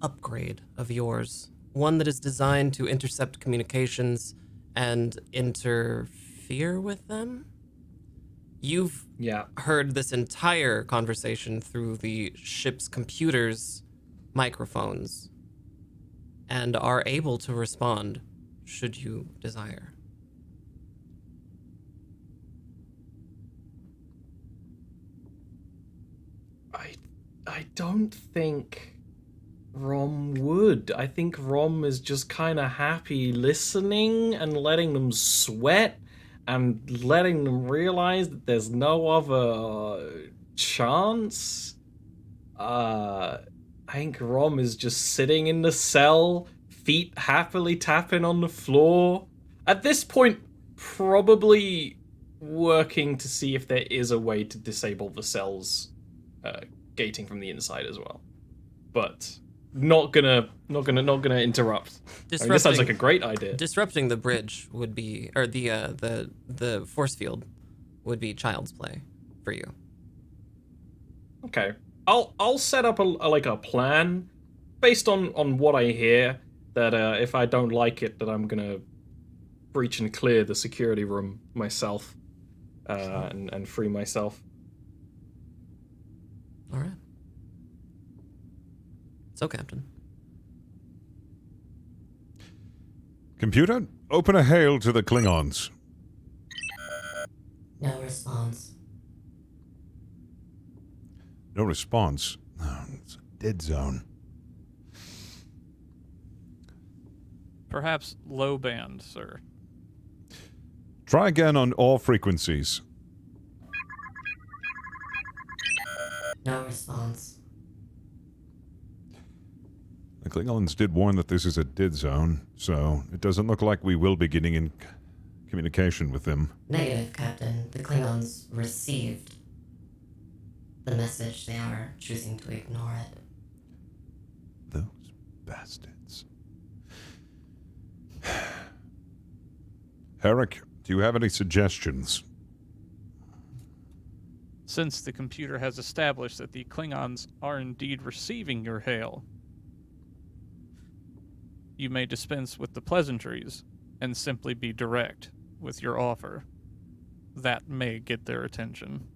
upgrade of yours, one that is designed to intercept communications and interfere with them. You've heard this entire conversation through the ship's computer's microphones and are able to respond should you desire. I don't think Rom would. I think Rom is just kind of happy listening and letting them sweat and letting them realize that there's no other chance. I think Rom is just sitting in the cell, feet happily tapping on the floor. At this point, probably working to see if there is a way to disable the cells gating from the inside as well. But not gonna interrupt. I mean, this sounds like a great idea. Disrupting the bridge would be, or the force field would be child's play for you. Okay, I'll set up a plan based on what I hear. That if I don't like it, that I'm gonna breach and clear the security room myself, and free myself. All right. So, Captain. Computer, open a hail to the Klingons. No response. No response. Oh, it's a dead zone. Perhaps low band, sir. Try again on all frequencies. No response. The Klingons did warn that this is a dead zone, so it doesn't look like we will be getting in communication with them. Negative, Captain. The Klingons received the message. They are choosing to ignore it. Those bastards. Herrick, do you have any suggestions? Since the computer has established that the Klingons are indeed receiving your hail, you may dispense with the pleasantries and simply be direct with your offer. That may get their attention.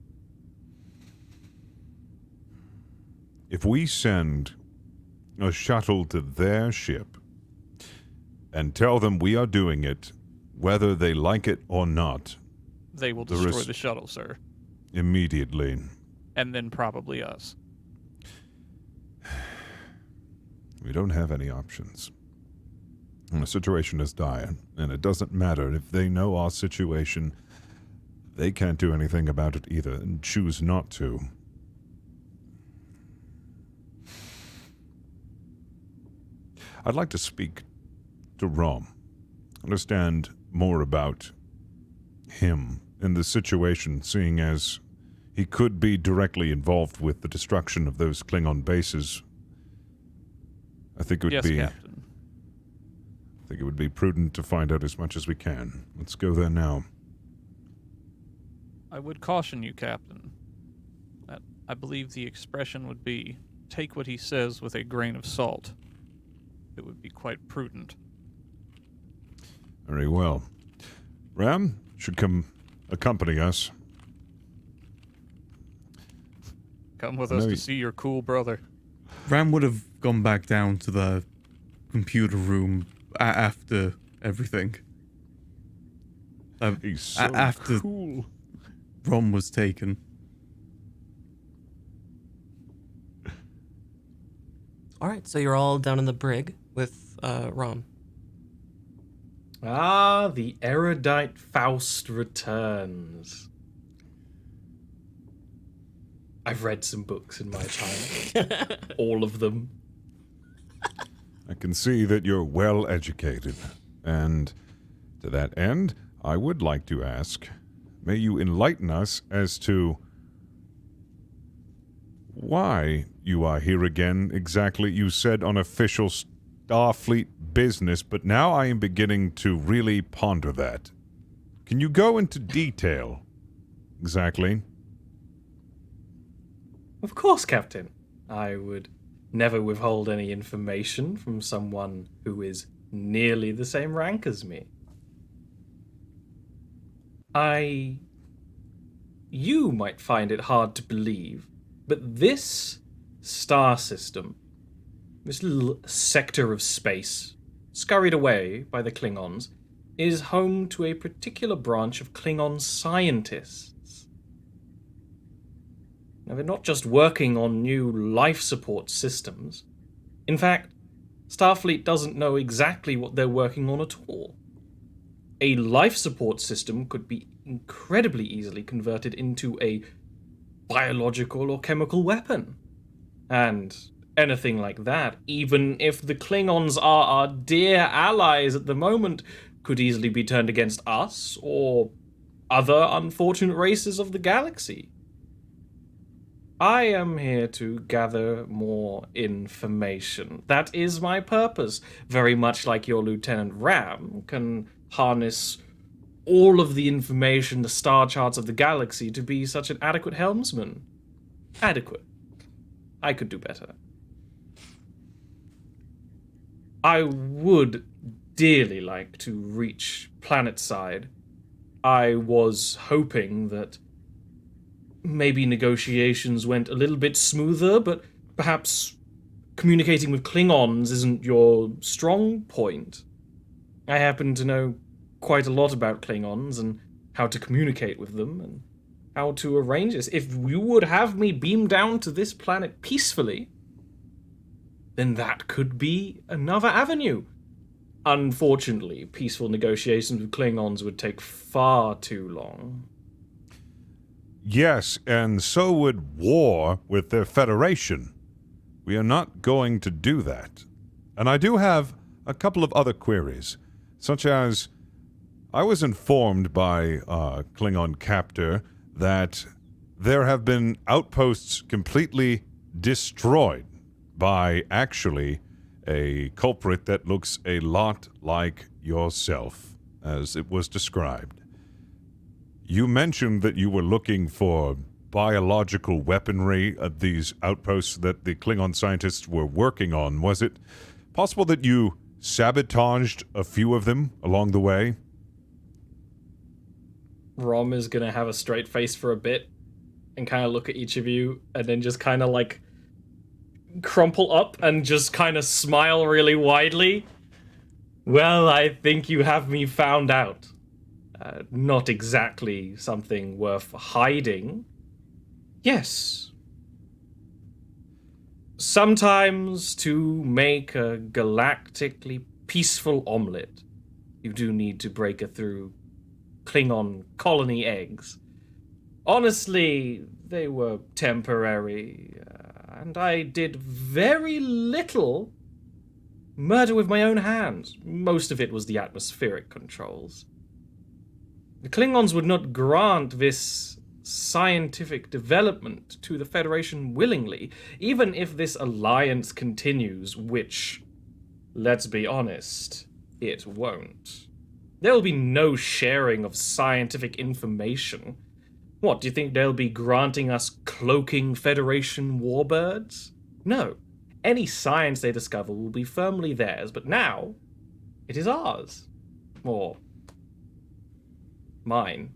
If we send a shuttle to their ship and tell them we are doing it, whether they like it or not, They will destroy the shuttle, sir. Immediately. And then probably us. We don't have any options. And the situation is dire, and it doesn't matter if they know our situation. They can't do anything about it either, and choose not to. I'd like to speak to Rom, understand more about him and the situation, seeing as he could be directly involved with the destruction of those Klingon bases. I think it would be... Captain. I think it would be prudent to find out as much as we can. Let's go there now. I would caution you, Captain, that I believe the expression would be, take what he says with a grain of salt. It would be quite prudent. Very well. Ram should come accompany us. Come with us to see your cool brother. Ram would have gone back down to the computer room after everything. He's so after cool. Rom was taken. All right, so you're all down in the brig with Rom. Ah, the erudite Faust returns. I've read some books in my time. All of them. I can see that you're well educated. And to that end, I would like to ask, may you enlighten us as to why you are here again exactly. You said on official Starfleet business, but now I am beginning to really ponder that. Can you go into detail? Exactly. Of course, Captain. I would never withhold any information from someone who is nearly the same rank as me. You might find it hard to believe, but this star system, this little sector of space, scurried away by the Klingons, is home to a particular branch of Klingon scientists. Now, they're not just working on new life support systems. In fact, Starfleet doesn't know exactly what they're working on at all. A life support system could be incredibly easily converted into a biological or chemical weapon. And anything like that, even if the Klingons are our dear allies at the moment, could easily be turned against us or other unfortunate races of the galaxy. I am here to gather more information. That is my purpose. Very much like your Lieutenant Ram can harness all of the information, the star charts of the galaxy, to be such an adequate helmsman. Adequate. I could do better. I would dearly like to reach planetside. I was hoping that maybe negotiations went a little bit smoother, but perhaps communicating with Klingons isn't your strong point. I happen to know quite a lot about Klingons and how to communicate with them and how to arrange this. If you would have me beam down to this planet peacefully, then that could be another avenue. unfortunately, peaceful negotiations with Klingons would take far too long. Yes, and so would war with their Federation. We are not going to do that. And I do have a couple of other queries, such as I was informed by a Klingon captor that there have been outposts completely destroyed by actually a culprit that looks a lot like yourself, as it was described. You mentioned that you were looking for biological weaponry at these outposts that the Klingon scientists were working on. Was it possible that you sabotaged a few of them along the way? Rom is gonna have a straight face for a bit and kind of look at each of you and then just kind of like crumple up and just kind of smile really widely. Well, I think you have me found out. Not exactly something worth hiding. Yes. Sometimes to make a galactically peaceful omelet, you do need to break through Klingon colony eggs. Honestly, they were temporary, and I did very little murder with my own hands. Most of it was the atmospheric controls. The Klingons would not grant this scientific development to the Federation willingly, even if this alliance continues, which, let's be honest, it won't. There will be no sharing of scientific information. What, do you think they'll be granting us cloaking Federation warbirds? No. Any science they discover will be firmly theirs, but now it is ours. Or mine.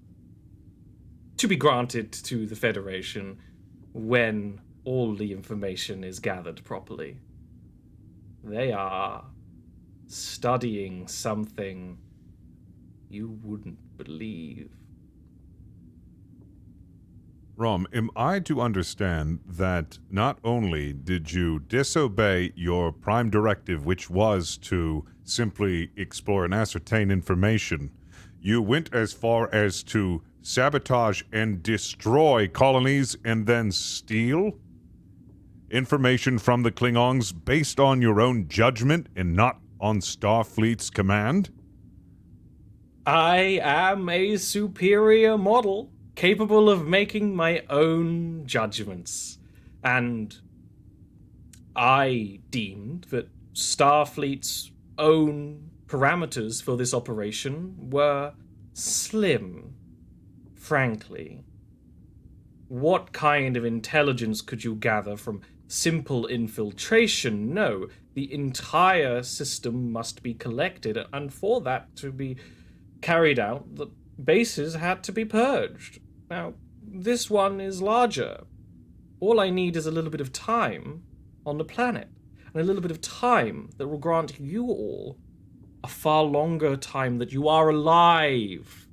To be granted to the Federation when all the information is gathered properly. They are studying something you wouldn't believe. Rom, am I to understand that not only did you disobey your prime directive, which was to simply explore and ascertain information, you went as far as to sabotage and destroy colonies and then steal information from the Klingons based on your own judgment and not on Starfleet's command? I am a superior model, capable of making my own judgments. And I deemed that Starfleet's own parameters for this operation were slim, frankly. What kind of intelligence could you gather from simple infiltration? No, the entire system must be collected, and for that to be carried out, the bases had to be purged. Now, this one is larger. All I need is a little bit of time on the planet, and a little bit of time that will grant you all a far longer time that you are alive.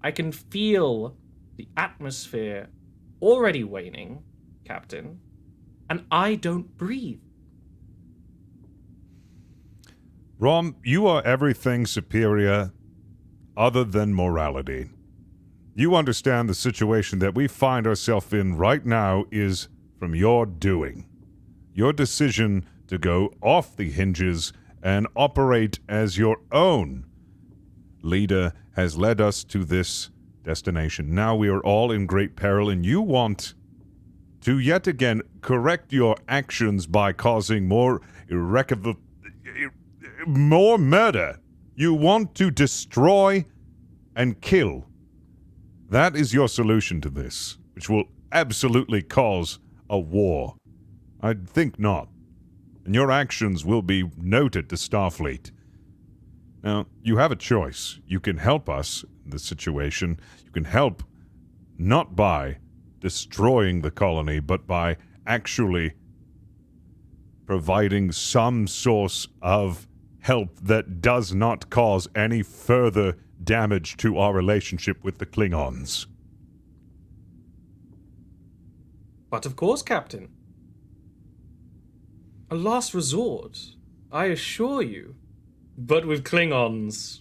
I can feel the atmosphere already waning, Captain, and I don't breathe. Rom, you are everything superior other than morality. You understand the situation that we find ourselves in right now is from your doing. Your decision to go off the hinges and operate as your own leader has led us to this destination. Now we are all in great peril, and you want to yet again correct your actions by causing more murder. You want to destroy and kill. That is your solution to this, which will absolutely cause a war. I think not. And your actions will be noted to Starfleet. Now, you have a choice. You can help us in this situation. You can help not by destroying the colony, but by actually providing some source of help that does not cause any further damage to our relationship with the Klingons. But of course, Captain. A last resort, I assure you. But with Klingons,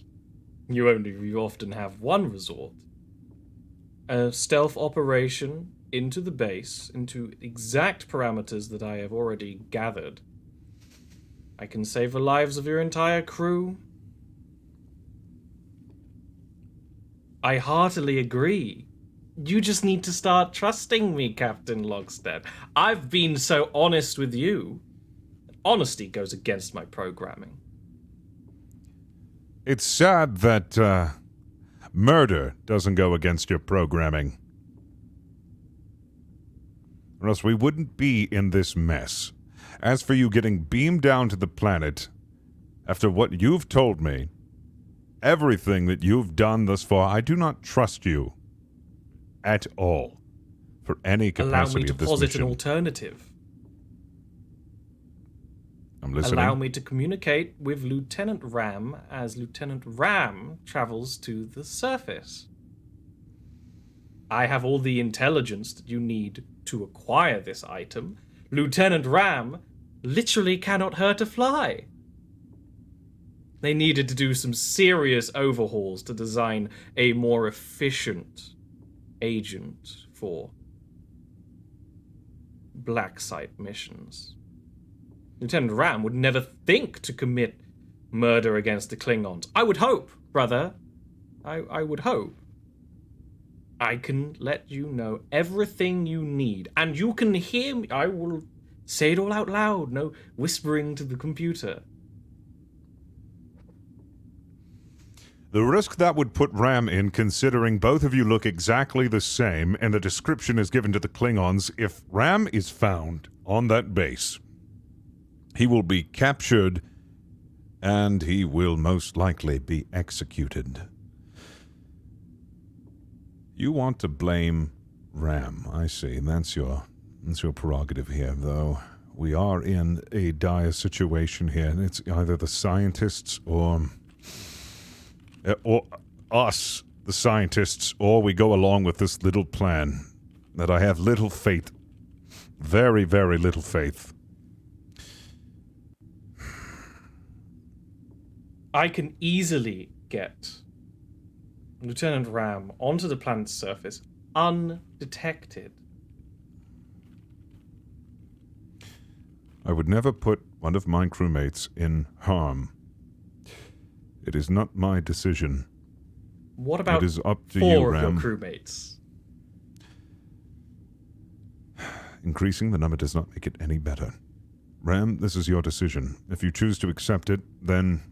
you often have one resort. A stealth operation into the base, into exact parameters that I have already gathered. I can save the lives of your entire crew. I heartily agree. You just need to start trusting me, Captain Logstead. I've been so honest with you. Honesty goes against my programming. It's sad that murder doesn't go against your programming. Or else we wouldn't be in this mess. As for you getting beamed down to the planet, after what you've told me, everything that you've done thus far, I do not trust you at all for any capacity of this Allow me to posit mission. an alternative. I'm listening. Allow me to communicate with Lieutenant Ram as Lieutenant Ram travels to the surface. I have all the intelligence that you need to acquire this item. Lieutenant Ram literally cannot hurt a fly. They needed to do some serious overhauls to design a more efficient agent for black site missions. Lieutenant Ram would never think to commit murder against the Klingons. I would hope, brother. I would hope. I can let you know everything you need, and you can hear me. I will say it all out loud, no whispering to the computer. The risk that would put Ram in, considering both of you look exactly the same and the description is given to the Klingons, if Ram is found on that base, he will be captured and he will most likely be executed. You want to blame Ram, I see. That's your prerogative here, though. We are in a dire situation here, and it's either the scientists or us, the scientists, or we go along with this little plan that I have little faith, very, very little faith. I can easily get Lieutenant Ram onto the planet's surface undetected. I would never put one of my crewmates in harm. It is not my decision. What about it is up to 4 you, of Ram. your crewmates? Increasing the number does not make it any better. Ram, this is your decision. If you choose to accept it, then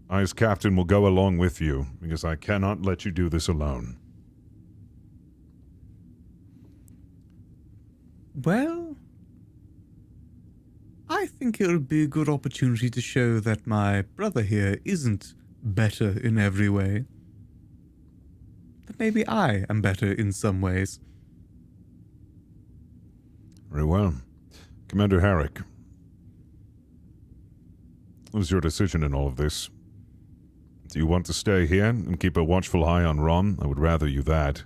I, as captain, will go along with you, because I cannot let you do this alone. Well, I think it would be a good opportunity to show that my brother here isn't better in every way. That maybe I am better in some ways. Very well. Commander Herrick, what is your decision in all of this? Do you want to stay here and keep a watchful eye on Ron? I would rather you that.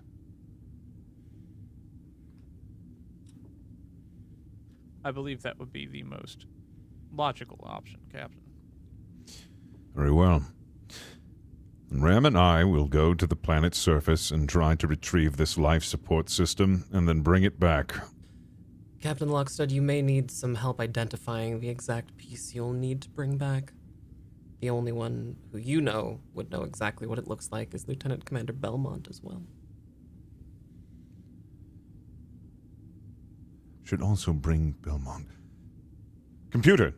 I believe that would be the most logical option, Captain. Very well. And Ram and I will go to the planet's surface and try to retrieve this life support system and then bring it back. Captain Lockstead, you may need some help identifying the exact piece you'll need to bring back. The only one who you know would know exactly what it looks like is Lieutenant Commander Belmont as well. Should also bring Belmont. Computer!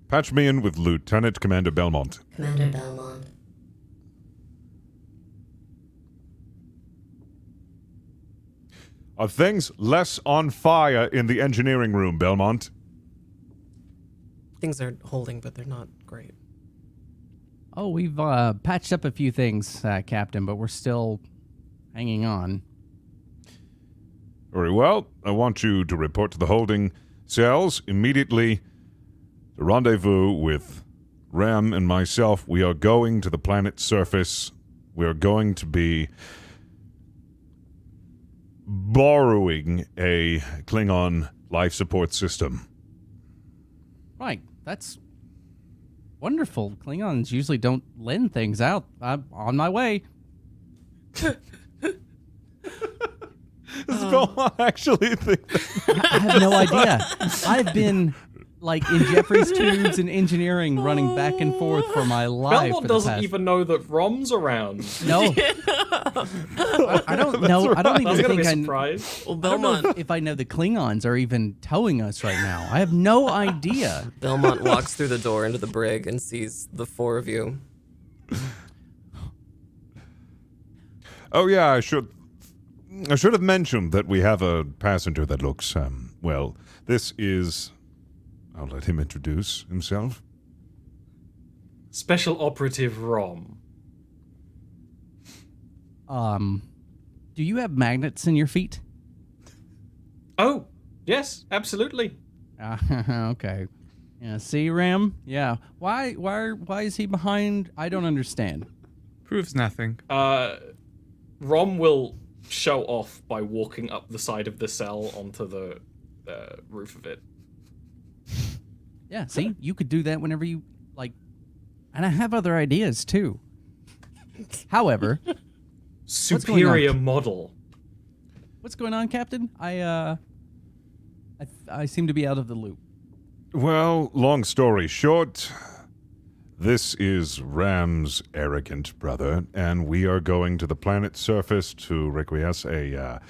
Patch me in with Lieutenant Commander Belmont. Commander Belmont. Are things less on fire in the engineering room, Belmont? Things are holding, but they're not great. Oh, we've patched up a few things, Captain, but we're still hanging on. Very well. I want you to report to the holding cells immediately to rendezvous with Ram and myself. We are going to the planet's surface. We are going to be borrowing a Klingon life support system. Right. That's wonderful. Klingons usually don't lend things out. I'm on my way. Does Belmont actually think that? I have no idea. I've been like in Jeffrey's tubes and engineering, running back and forth for my life. Belmont doesn't even know that Rom's around. No, I don't know. I don't I was even gonna think be surprised. Well, I don't know Belmont if I know the Klingons are even towing us right now. I have no idea. Belmont walks through the door into the brig and sees the four of you. Oh yeah, I should have mentioned that we have a passenger that looks well. This is. I'll let him introduce himself. Special Operative Rom. Do you have magnets in your feet? Oh, yes, absolutely. Okay. Yeah. See, Ram. Yeah. Why is he behind? I don't understand. Proves nothing. Rom will show off by walking up the side of the cell onto the roof of it. Yeah. See, you could do that whenever you like. And I have other ideas too. However, Superior model. what's going on, Captain? I seem to be out of the loop. Well, long story short, this is Ram's arrogant brother, and we are going to the planet's surface to request a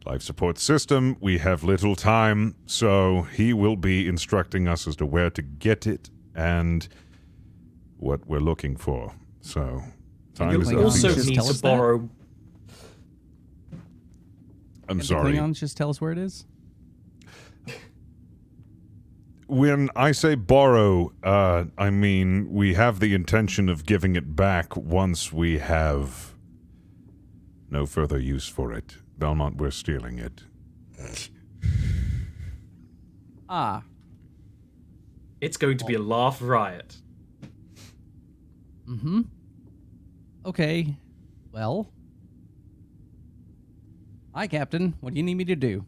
life support system. We have little time, so he will be instructing us as to where to get it and what we're looking for. So, time You'll is Klingons up. also just need tell to us that? borrow. I'm Can sorry. The Klingons just tell us where it is. When I say borrow, I mean we have the intention of giving it back once we have no further use for it. Belmont, we're stealing it. Ah. It's going to be a laugh riot. Mm-hmm. Okay. Well. Hi, Captain. What do you need me to do?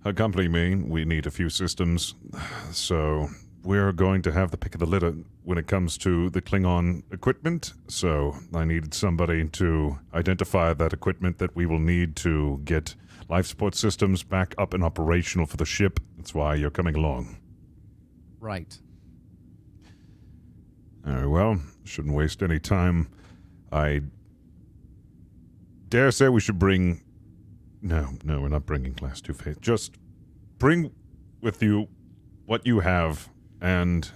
Accompany me. We need a few systems. So we're going to have the pick of the litter when it comes to the Klingon equipment. So I needed somebody to identify that equipment that we will need to get life support systems back up and operational for the ship. That's why you're coming along. Right. Very well. Shouldn't waste any time. I dare say we should bring... No, we're not bringing Class 2 Faith. Just bring with you what you have, and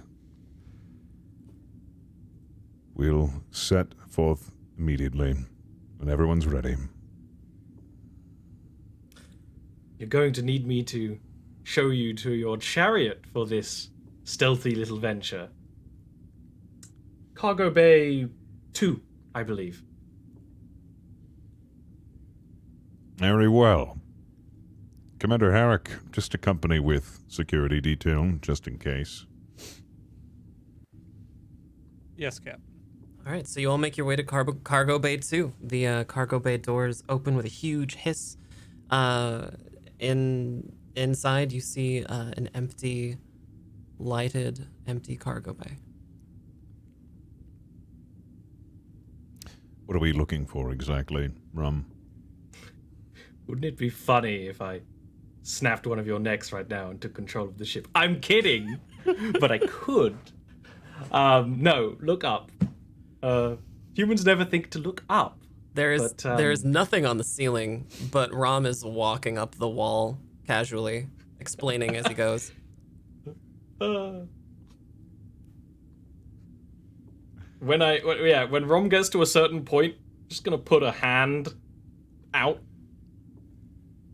we'll set forth immediately when everyone's ready. You're going to need me to show you to your chariot for this stealthy little venture. Cargo Bay 2, I believe. Very well. Commander Herrick, just accompany with security detail, just in case. Yes, Cap. All right, so you all make your way to Cargo Bay 2. The Cargo Bay doors open with a huge hiss. Inside, you see an empty cargo bay. What are we looking for exactly, Rum? Wouldn't it be funny if I snapped one of your necks right now and took control of the ship? I'm kidding, but I could. No, look up. Humans never think to look up. There's nothing on the ceiling, but Rom is walking up the wall casually, explaining as he goes. When Rom gets to a certain point, I'm just gonna put a hand out,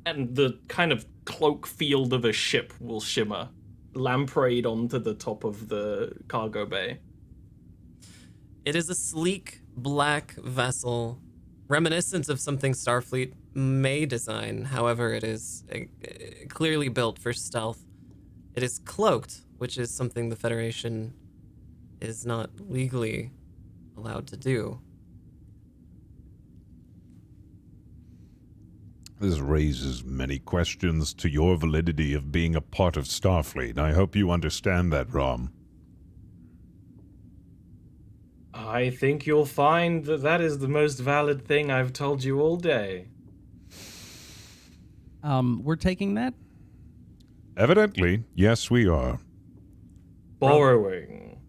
and the kind of cloak field of a ship will shimmer, lampreyed onto the top of the cargo bay. It is a sleek, black vessel, reminiscent of something Starfleet may design. However, it is clearly built for stealth. It is cloaked, which is something the Federation is not legally allowed to do. This raises many questions to your validity of being a part of Starfleet. I hope you understand that, Rom. I think you'll find that that is the most valid thing I've told you all day. We're taking that? Evidently, yes, we are. Borrowing.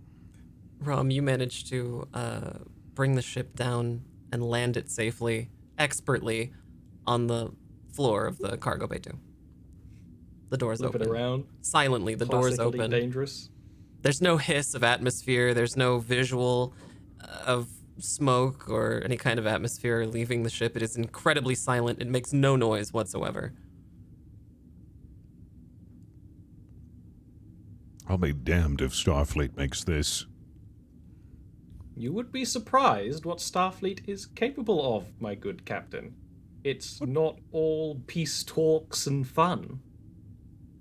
Rom, you managed to bring the ship down and land it safely, expertly, on the floor of the cargo bay 2. The doors Flip it open. around. Silently, the doors Classically open. dangerous. There's no hiss of atmosphere. There's no visual of smoke or any kind of atmosphere leaving the ship. It is incredibly silent. It makes no noise whatsoever. I'll be damned if Starfleet makes this. You would be surprised what Starfleet is capable of, my good captain. It's not all peace talks and fun.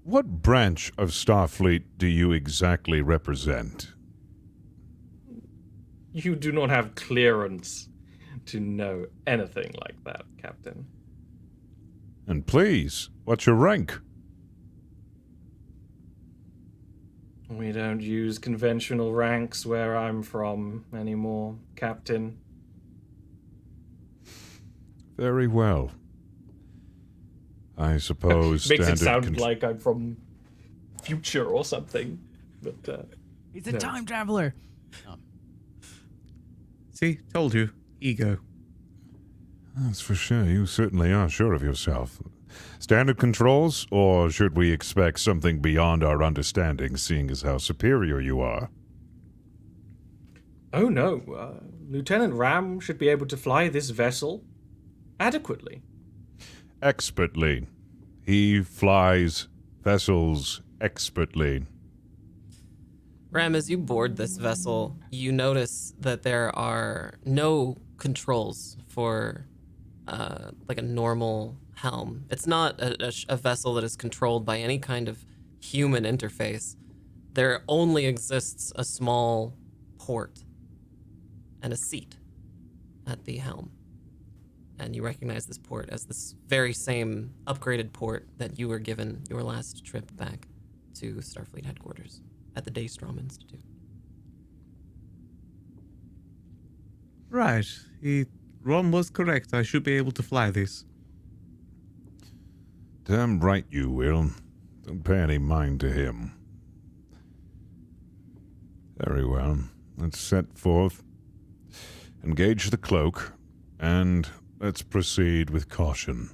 What branch of Starfleet do you exactly represent? You do not have clearance to know anything like that, Captain. And please, what's your rank? We don't use conventional ranks where I'm from anymore, Captain. Very well. I suppose Makes it standard sound like I'm from future or something. But He's a No. time traveler. See, told you. Ego. That's for sure. You certainly are sure of yourself. Standard controls, or should we expect something beyond our understanding, seeing as how superior you are? oh no, Lieutenant Ram should be able to fly this vessel adequately. Expertly. He flies vessels expertly. Ram, as you board this vessel, you notice that there are no controls for like a normal helm. It's not a vessel that is controlled by any kind of human interface. There only exists a small port and a seat at the helm. And you recognize this port as this very same upgraded port that you were given your last trip back to Starfleet headquarters at the Daystrom Institute. Right. Ron was correct. I should be able to fly this. Damn right you will. Don't pay any mind to him. Very well. Let's set forth. Engage the cloak, and let's proceed with caution.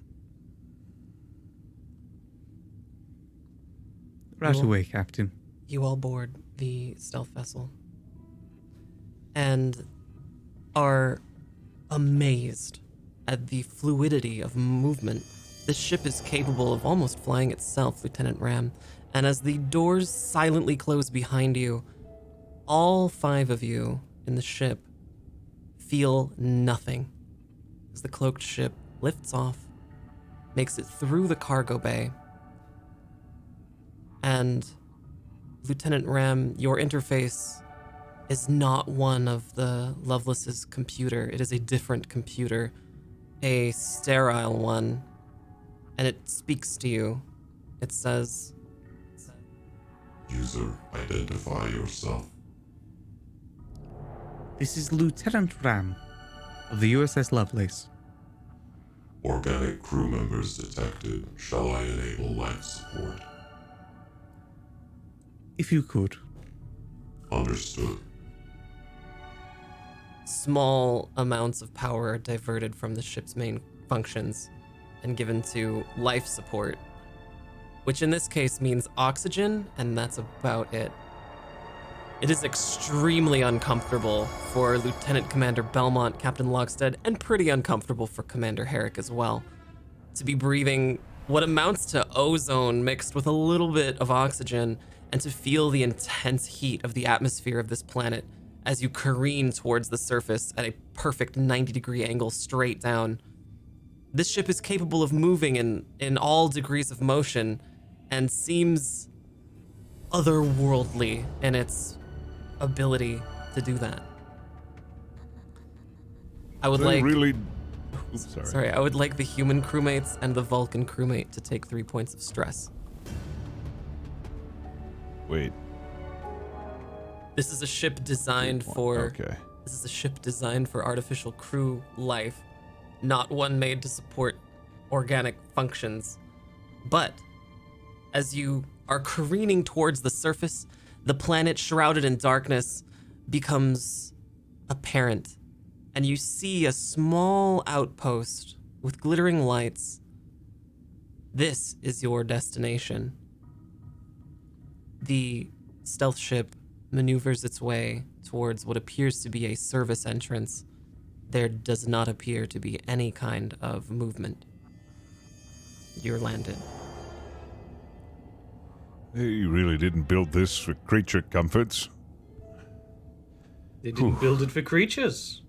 Right Cool. away, Captain. You all board the stealth vessel and are amazed at the fluidity of movement. This ship is capable of almost flying itself, Lieutenant Ram. And as the doors silently close behind you, all 5 of you in the ship feel nothing as the cloaked ship lifts off, makes it through the cargo bay, and Lieutenant Ram, your interface is not one of the Lovelace's computer. It is a different computer, a sterile one, and it speaks to you. It says, User, identify yourself. This is Lieutenant Ram of the USS Lovelace. Organic crew members detected. Shall I enable life support? If you could. Understood. small amounts of power are diverted from the ship's main functions and given to life support, which in this case means oxygen, and that's about it. It is extremely uncomfortable for Lieutenant Commander Belmont, Captain Logstead, and pretty uncomfortable for Commander Herrick as well, to be breathing what amounts to ozone mixed with a little bit of oxygen, and to feel the intense heat of the atmosphere of this planet as you careen towards the surface at a perfect 90-degree angle straight down. This ship is capable of moving in all degrees of motion and seems otherworldly in its ability to do that. I would They like... really Oops, sorry. Sorry, I would like the human crewmates and the Vulcan crewmate to take 3 points of stress. Wait. This is a ship designed for Okay. This is a ship designed for artificial crew life, not one made to support organic functions. But as you are careening towards the surface, the planet shrouded in darkness becomes apparent, and you see a small outpost with glittering lights. This is your destination. The stealth ship maneuvers its way towards what appears to be a service entrance. There does not appear to be any kind of movement. You're landed. They really didn't build this for creature comforts. They didn't build it for creatures.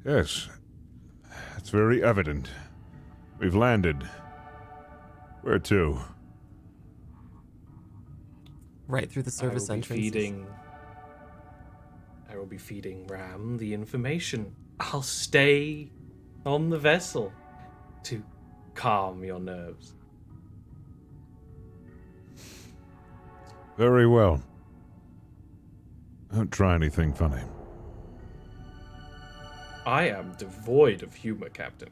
Yes. It's very evident. We've landed. Where to? Right through the service entrance. I will be feeding Ram the information. I'll stay on the vessel to calm your nerves. Very well. Don't try anything funny. I am devoid of humor, Captain.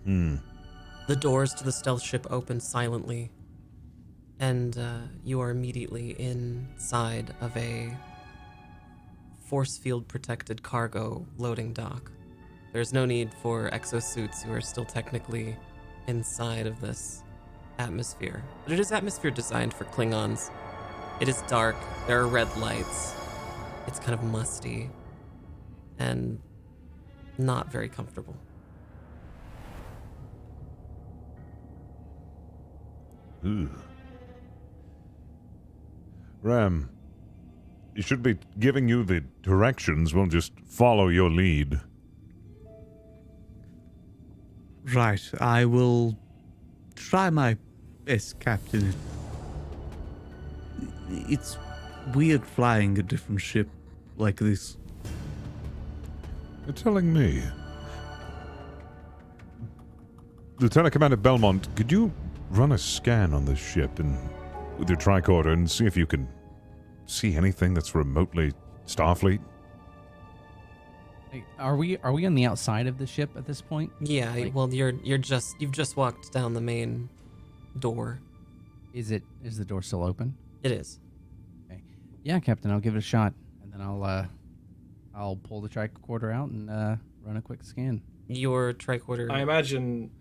The doors to the stealth ship open silently, and you are immediately inside of a force field protected cargo loading dock. There's no need for exosuits. You are still technically inside of this atmosphere, but it is atmosphere designed for Klingons. It is dark, there are red lights, it's kind of musty, and not very comfortable. Ugh. Ram, you should be giving you the directions. We'll just follow your lead. Right, I will try my best, Captain. It's weird flying a different ship like this. You're telling me. Lieutenant Commander Belmont, could you run a scan on this ship and with your tricorder and see if you can see anything that's remotely Starfleet? Hey, are we on the outside of the ship at this point? Yeah, Like- well, you've just walked down the main door. Is the door still open? It is. Okay. Yeah, Captain, I'll give it a shot, and then I'll pull the tricorder out and run a quick scan. Your tricorder. I imagine.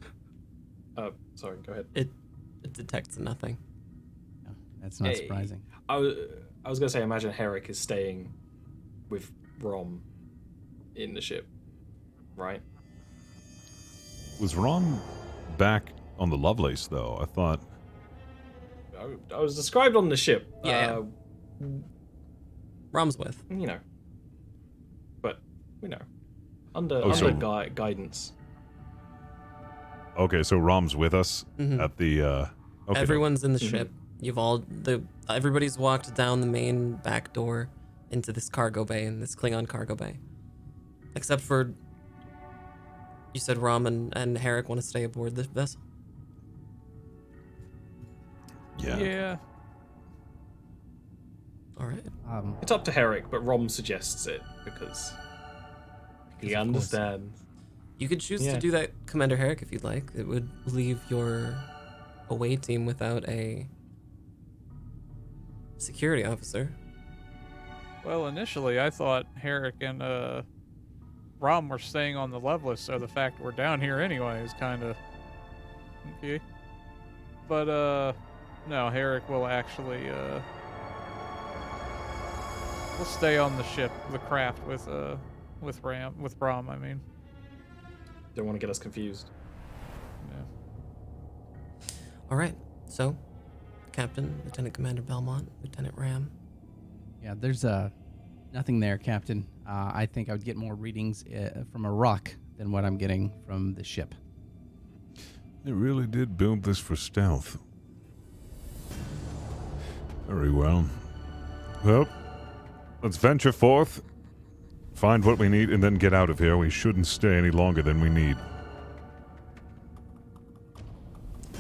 Sorry, go ahead. It detects nothing. No, that's not Hey. surprising. I was gonna say, imagine Herrick is staying with Rom in the ship, right? Was Ron back on the Lovelace, though? I thought... I was described on the ship. Yeah. Rom's with. You know. But, you know. Under so- guidance. Okay, so Rom's with us Mhm. at the... Okay. Everyone's in the ship. Everybody's walked down the main back door into this cargo bay, in this Klingon cargo bay. Except for, you said Rom and Herrick want to stay aboard the vessel. Yeah. All right. It's up to Herrick, but Rom suggests it because he of course. understands. You could choose Yeah. to do that, Commander Herrick, if you'd like. It would leave your away team without a security officer. Well, initially I thought Herrick and Rom were staying on the Lovelace, so the fact we're down here anyway is kind of okay. But no, Herrick will actually will stay on the ship, the craft with Rom. I mean, Don't want to get us confused. yeah. All right. So, Captain, Lieutenant Commander Belmont, Lieutenant Ram. Yeah, there's nothing there, Captain. I think I would get more readings from a rock than what I'm getting from the ship. They really did build this for stealth. Very well. Well, let's venture forth find what we need, and then get out of here. We shouldn't stay any longer than we need.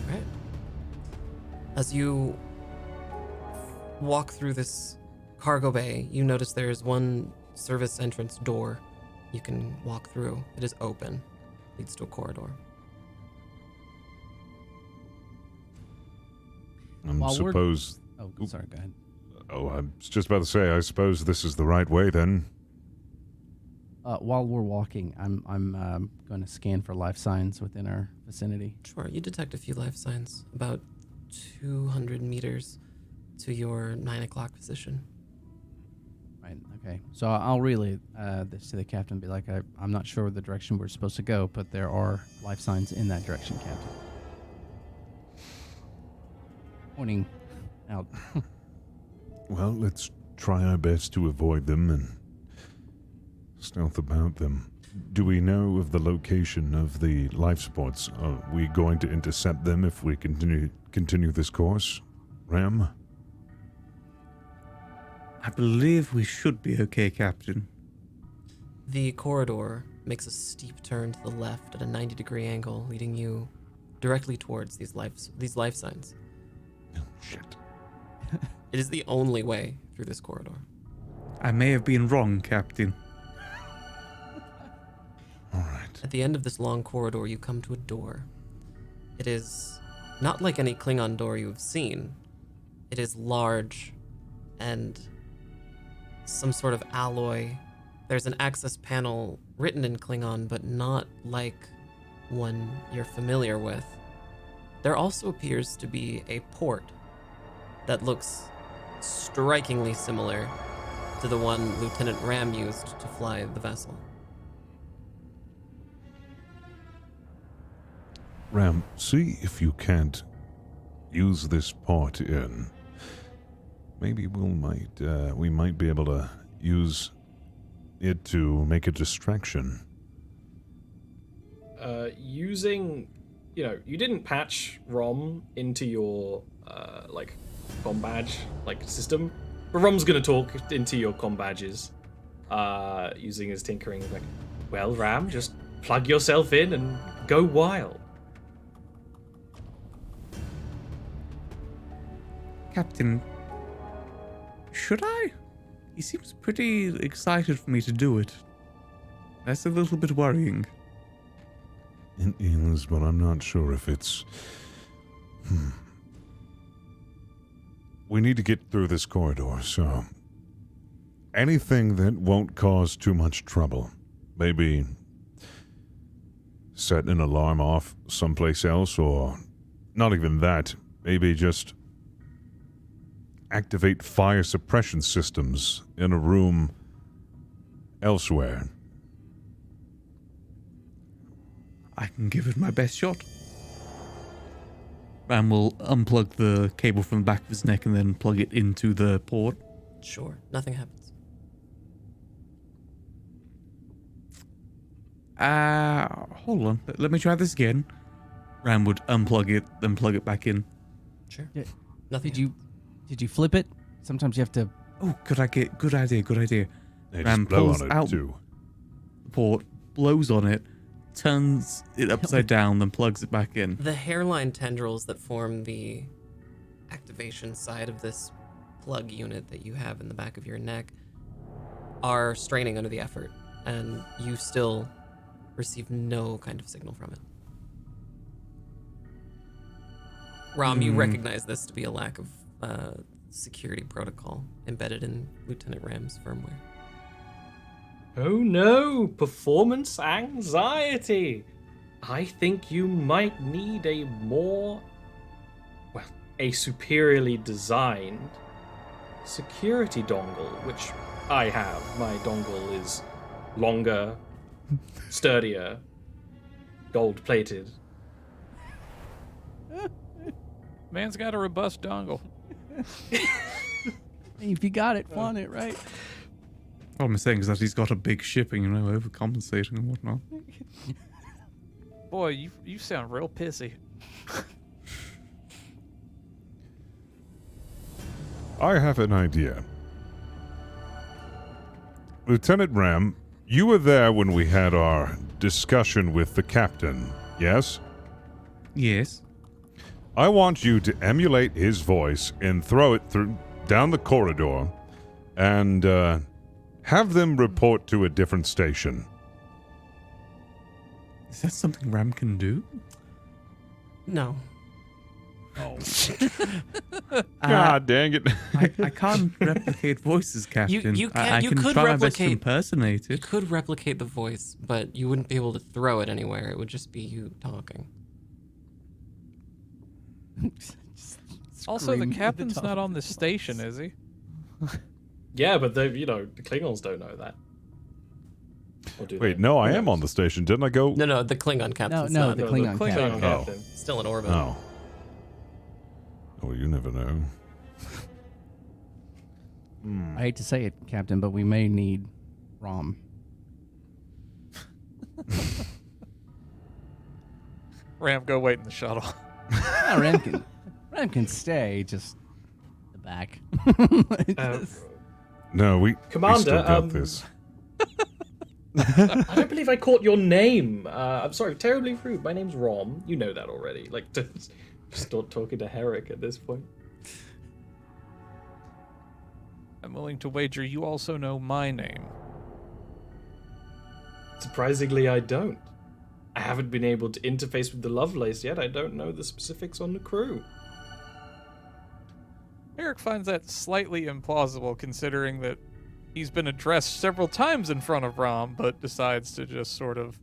Right. As you walk through this cargo bay, you notice there is one service entrance door you can walk through. It is open. Leads to a corridor. Suppose... Oh, sorry, go ahead. Oh, I was just about to say, I suppose this is the right way, then. While we're walking, I'm going to scan for life signs within our vicinity. Sure, you detect a few life signs about 200 meters to your 9 o'clock position. Right, okay. So I'll relay this to the captain and be like, I'm not sure the direction we're supposed to go, but there are life signs in that direction, Captain. Pointing out. Well, let's try our best to avoid them and stealth about them. Do we know of the location of the life supports? Are we going to intercept them if we continue this course, Ram? I believe we should be okay, Captain. The corridor makes a steep turn to the left at a 90-degree angle, leading you directly towards these life signs. Oh, shit. It is the only way through this corridor. I may have been wrong, Captain. All right. At the end of this long corridor, you come to a door. It is not like any Klingon door you have seen. It is large and some sort of alloy. There's an access panel written in Klingon, but not like one you're familiar with. There also appears to be a port that looks strikingly similar to the one Lieutenant Ram used to fly the vessel. Ram, see if you can't use this port in. Maybe we might be able to use it to make a distraction. You didn't patch ROM into your, comm badge, system. But ROM's gonna talk into your comm badges, using his tinkering, well, Ram, just plug yourself in and go wild. Captain, should I? He seems pretty excited for me to do it. That's a little bit worrying. It is, but I'm not sure if it's... We need to get through this corridor, so... Anything that won't cause too much trouble. Maybe set an alarm off someplace else, or not even that. Maybe just activate fire suppression systems in a room elsewhere. I can give it my best shot. Ram will unplug the cable from the back of his neck and then plug it into the port. Sure, nothing happens. Hold on. Let me try this again. Ram would unplug it, then plug it back in. Sure. Yeah. Nothing. Did you flip it? Sometimes you have to. Oh, good idea. They Ram just blow pulls on it out too. the port, blows on it, turns it upside down, then plugs it back in. The hairline tendrils that form the activation side of this plug unit that you have in the back of your neck are straining under the effort, and you still receive no kind of signal from it. Ram, you recognize this to be a lack of security protocol embedded in Lieutenant Ram's firmware. Oh no, performance anxiety. I think you might need a superiorly designed security dongle, which I have. My dongle is longer, sturdier, gold-plated. Man's got a robust dongle. If you got it, flaunt it, right? What I'm saying is that he's got a big shipping, overcompensating and whatnot. Boy, you sound real pissy. I have an idea. Lieutenant Ram, You were there when we had our discussion with the captain, yes? Yes. I want you to emulate his voice and throw it down the corridor and have them report to a different station. Is that something Ram can do? No. God dang it. I can't replicate voices, Captain. You I you can could try my best to replicate- impersonate You it. could replicate the voice, but you wouldn't be able to throw it anywhere. It would just be you talking. Also, the Scream at captain's top not of on the this station, is he? Yeah, but the Klingons don't know that. Or do Wait, they? no, Who I am knows? on the station. Didn't I go? No, the Klingon captain's no, not. the Klingon Klingon captain. captain. Still in orbit. Oh. Oh, you never know. I hate to say it, Captain, but we may need Rom. Ram, go wait in the shuttle. No, Ram can stay, just the back. No, we Commander, still got this. I don't believe I caught your name. I'm sorry, terribly rude. My name's Rom. You know that already. Like, just not talking to Herrick at this point. I'm willing to wager you also know my name. Surprisingly, I don't. I haven't been able to interface with the Lovelace yet. I don't know the specifics on the crew. Eric finds that slightly implausible, considering that he's been addressed several times in front of Rom, but decides to just sort of...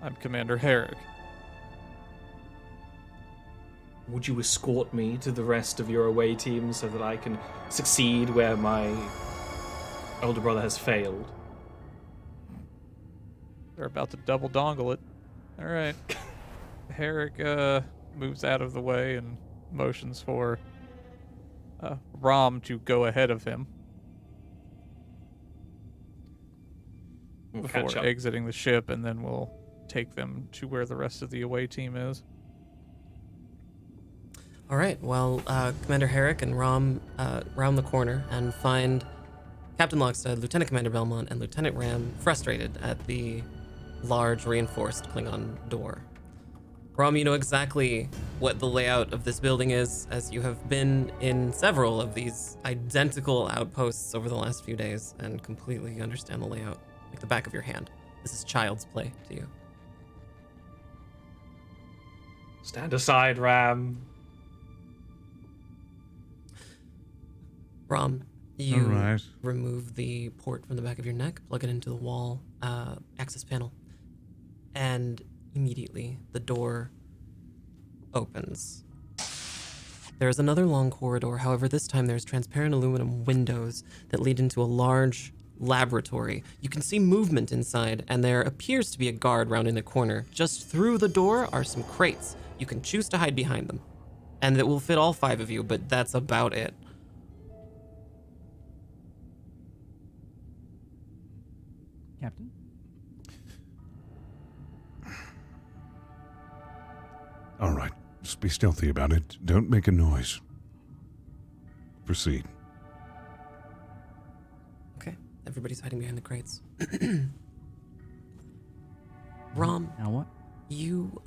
I'm Commander Herrick. Would you escort me to the rest of your away team so that I can succeed where my older brother has failed? They're about to double dongle it. Alright. Herrick moves out of the way and motions for Rom to go ahead of him We'll before catch up. exiting the ship, and then we'll take them to where the rest of the away team is. All right. Well, Commander Herrick and Rom round the corner and find Captain Lockstead, Lieutenant Commander Belmont, and Lieutenant Ram frustrated at the large reinforced Klingon door. Rom, you know exactly what the layout of this building is, as you have been in several of these identical outposts over the last few days and completely understand the layout like the back of your hand. This is child's play to you. Stand aside, Ram. Rom, you Alright. remove the port from the back of your neck, plug it into the wall access panel, and immediately the door opens. There is another long corridor. However, this time there's transparent aluminum windows that lead into a large laboratory. You can see movement inside, and there appears to be a guard rounding the corner. Just through the door are some crates. You can choose to hide behind them, and it will fit all 5 of you, but that's about it. Captain? All right, just be stealthy about it. Don't make a noise. Proceed. Okay, everybody's hiding behind the crates. Rom, Now what? you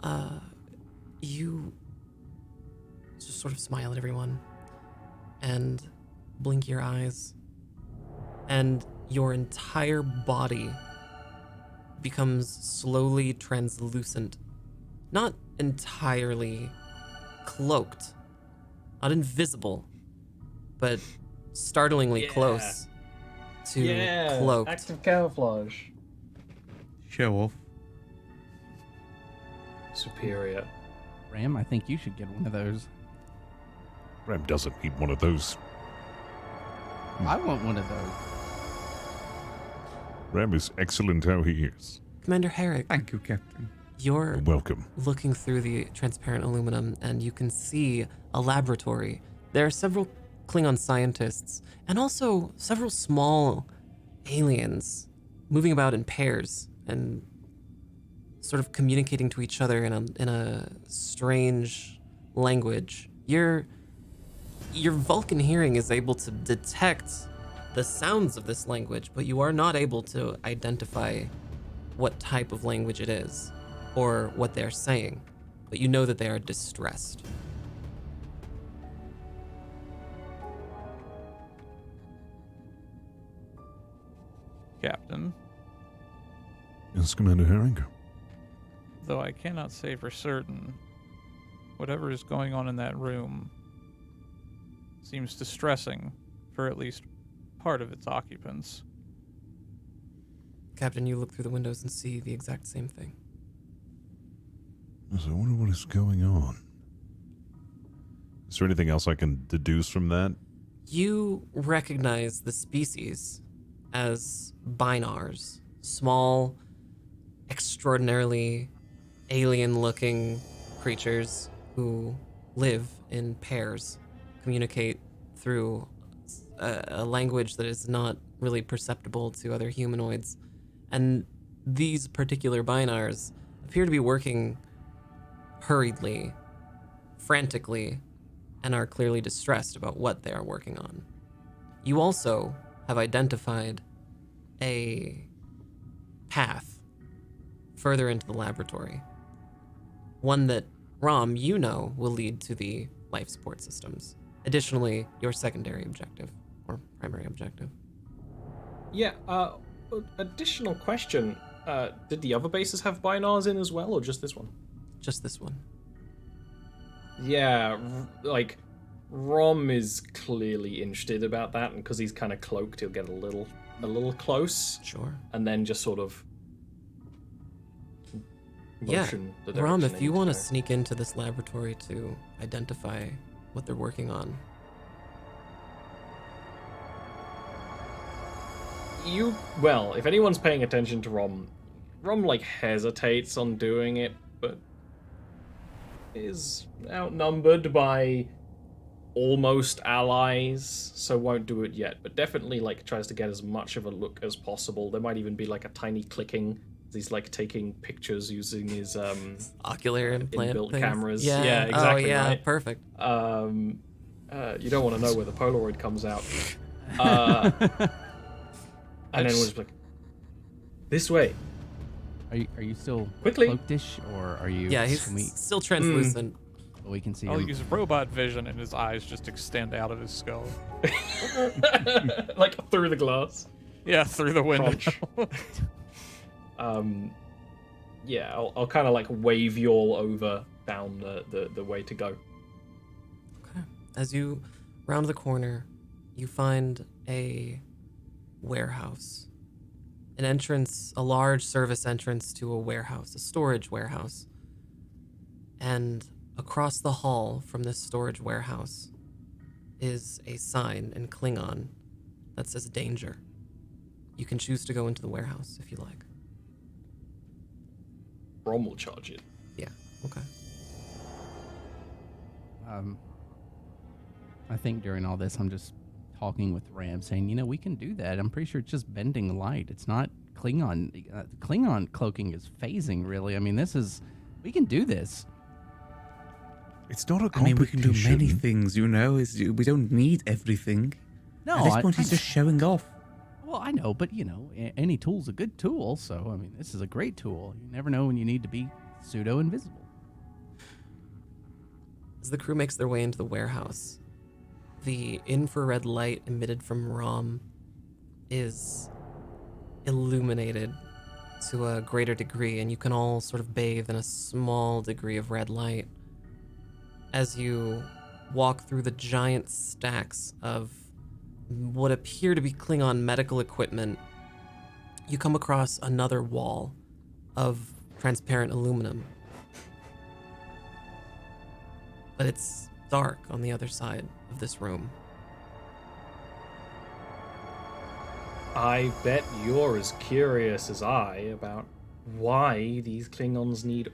just sort of smile at everyone and blink your eyes, and your entire body becomes slowly translucent. Not entirely cloaked, not invisible, but startlingly Yeah. close to cloaked. Active camouflage. Show off. Superior. Ram, I think you should get one of those. Ram doesn't need one of those. I want one of those. Ram is excellent how he is. Commander Herrick, Thank you, Captain. you're Welcome. looking through the transparent aluminum, and you can see a laboratory. There are several Klingon scientists and also several small aliens moving about in pairs and sort of communicating to each other in a strange language. Your Vulcan hearing is able to detect the sounds of this language, but you are not able to identify what type of language it is or what they're saying. But you know that they are distressed. Captain, Yes, Commander Herring. though I cannot say for certain, whatever is going on in that room seems distressing for at least part of its occupants. Captain, you look through the windows and see the exact same thing. Yes, I wonder what is going on. Is there anything else I can deduce from that? You recognize the species as binars, small, extraordinarily alien-looking creatures who live in pairs, communicate through a language that is not really perceptible to other humanoids. And these particular binars appear to be working hurriedly, frantically, and are clearly distressed about what they are working on. You also have identified a path further into the laboratory. One that, Rom, you know will lead to the life support systems. Additionally, your secondary objective, or primary objective. Yeah, additional question. Did the other bases have binars in as well, or just this one? Just this one. Yeah, like, Rom is clearly interested about that, and because he's kind of cloaked, he'll get a little close, Sure. and then just sort of motion the direction Rom, they if you need want to go. sneak into this laboratory to identify what they're working on. Well, if anyone's paying attention to Rom like hesitates on doing it, but is outnumbered by almost allies, so won't do it yet, but definitely like tries to get as much of a look as possible. There might even be like a tiny clicking. He's like taking pictures using his Ocular implant inbuilt things? cameras. Yeah. Yeah, exactly. Oh, yeah, right? perfect. You don't want to know where the Polaroid comes out. And then we'll just be like, this way. Are you still Quickly. cloaked-ish, or are you? Yeah, he's Can we, still translucent. we can see I'll him. use robot vision and his eyes just extend out of his skull. Like through the glass. Yeah, through the window. Crunch. Yeah, I'll kind of like wave you all over down the way to go. Okay. As you round the corner, you find a warehouse. An entrance, a large service entrance to a warehouse, a storage warehouse. And across the hall from this storage warehouse is a sign in Klingon that says danger. You can choose to go into the warehouse if you like. Rom will charge it. Yeah, okay. I think during all this, I'm just talking with Ram, saying, we can do that. I'm pretty sure it's just bending light. It's not Klingon. Klingon cloaking is phasing, really. I mean, we can do this. It's not a I mean, we can do many competition. things, we don't need everything. No, At this point, he's just showing off. Well, I know, but any tool's a good tool. So, I mean, this is a great tool. You never know when you need to be pseudo-invisible. As the crew makes their way into the warehouse, the infrared light emitted from Rom is illuminated to a greater degree, and you can all sort of bathe in a small degree of red light. As you walk through the giant stacks of what appear to be Klingon medical equipment, you come across another wall of transparent aluminum. But it's dark on the other side of this room. I bet you're as curious as I about why these Klingons need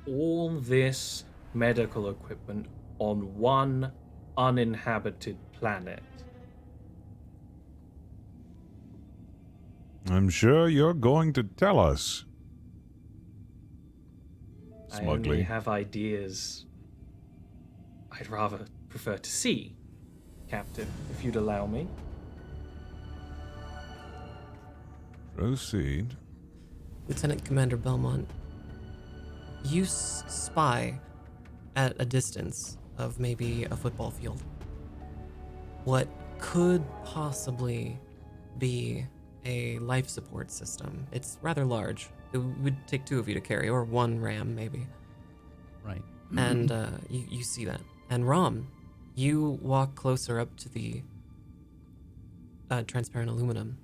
all this medical equipment on one uninhabited planet. I'm sure you're going to tell us. I only Smugly. have ideas I'd rather prefer to see, Captain, if you'd allow me. Proceed. Lieutenant Commander Belmont, you spy at a distance of maybe a football field what could possibly be a life support system. It's rather large. It would take 2 of you to carry, or 1 ram maybe. Right. And you see that. And Rom, you walk closer up to the transparent aluminum,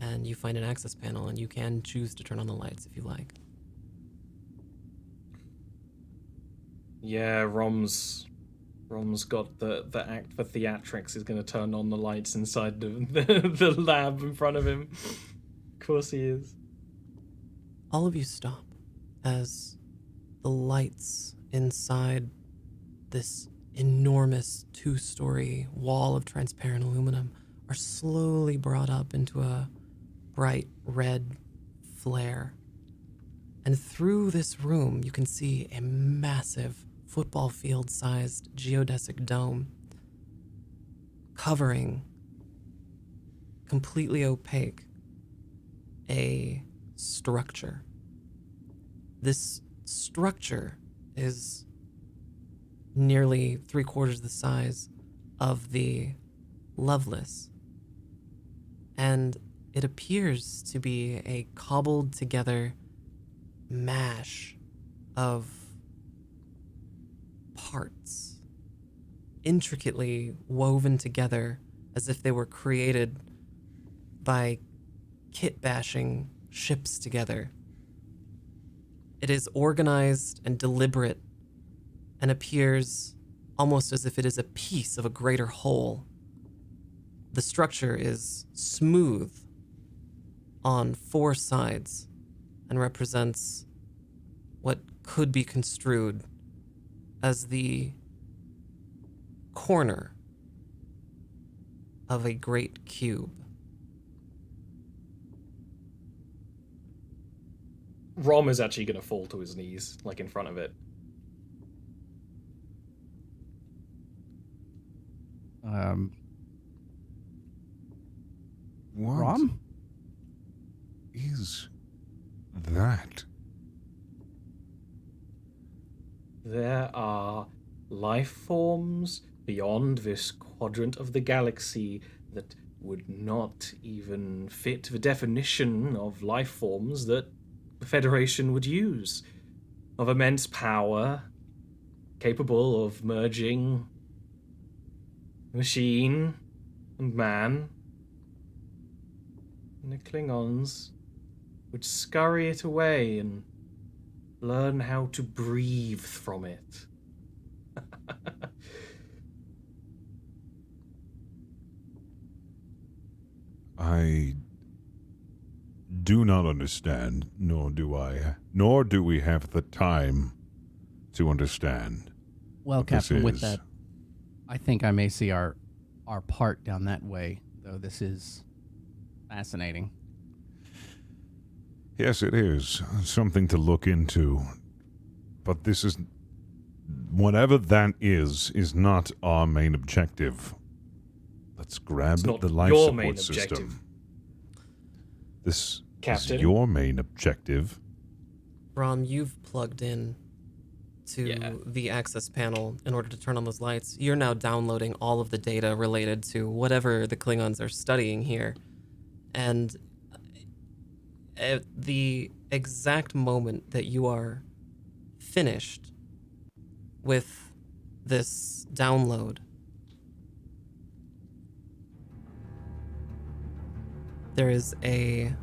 and you find an access panel, and you can choose to turn on the lights if you like. Yeah, Rom's got the act for theatrics. He's going to turn on the lights inside the lab in front of him. Of course he is. All of you stop as the lights inside this enormous 2-story wall of transparent aluminum are slowly brought up into a bright red flare. And through this room, you can see a massive football field-sized geodesic dome covering, completely opaque, a structure. This structure is nearly 3/4 the size of the Lovelace, and it appears to be a cobbled together mash of parts, intricately woven together as if they were created by kit bashing ships together. It is organized and deliberate and appears almost as if it is a piece of a greater whole. The structure is smooth on 4 sides and represents what could be construed as the corner of a great cube. Rom is actually going to fall to his knees, like in front of it. What Rom? is that? There are life forms beyond this quadrant of the galaxy that would not even fit the definition of life forms that the Federation would use. Of immense power, capable of merging machine and man. And the Klingons would scurry it away and learn how to breathe from it. I do not understand, nor do we have the time to understand. Well, what this Captain, with is. that, I think I may see our part down that way, though this is fascinating. Yes, it is something to look into. But this is, whatever that is not our main objective. Let's grab It's not the life your support main system. objective. This Captain? is your main objective. Rom, you've plugged in to Yeah. the access panel in order to turn on those lights. You're now downloading all of the data related to whatever the Klingons are studying here. And at the exact moment that you are finished with this download, there is a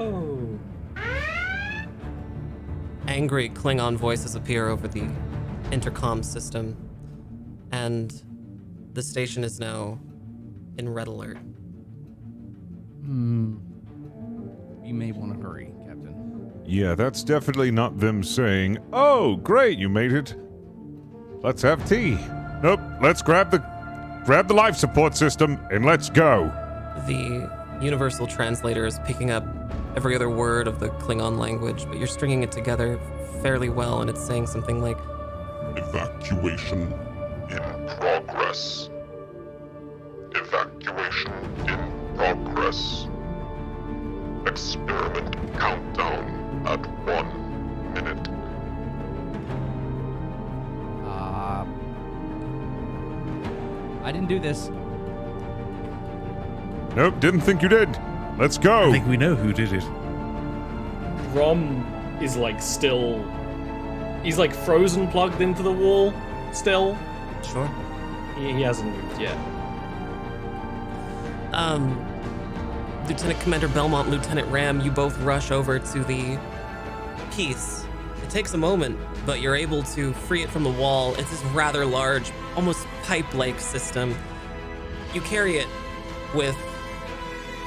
Oh. angry Klingon voices appear over the intercom system, and the station is now in red alert. You may want to hurry, Captain. Yeah, that's definitely not them saying, "Oh, great, you made it. Let's have tea." Nope, let's grab the life support system and let's go. The universal translator is picking up every other word of the Klingon language, but you're stringing it together fairly well, and it's saying something like, Evacuation in progress. Evacuation in progress. Experiment countdown at 1 minute. I didn't do this. Nope, didn't think you did. Let's go. I think we know who did it. Rom is like still. He's like frozen plugged into the wall still. Sure. He hasn't moved yet. Lieutenant Commander Belmont, Lieutenant Ram, you both rush over to the piece. It takes a moment, but you're able to free it from the wall. It's this rather large, almost pipe-like system. You carry it with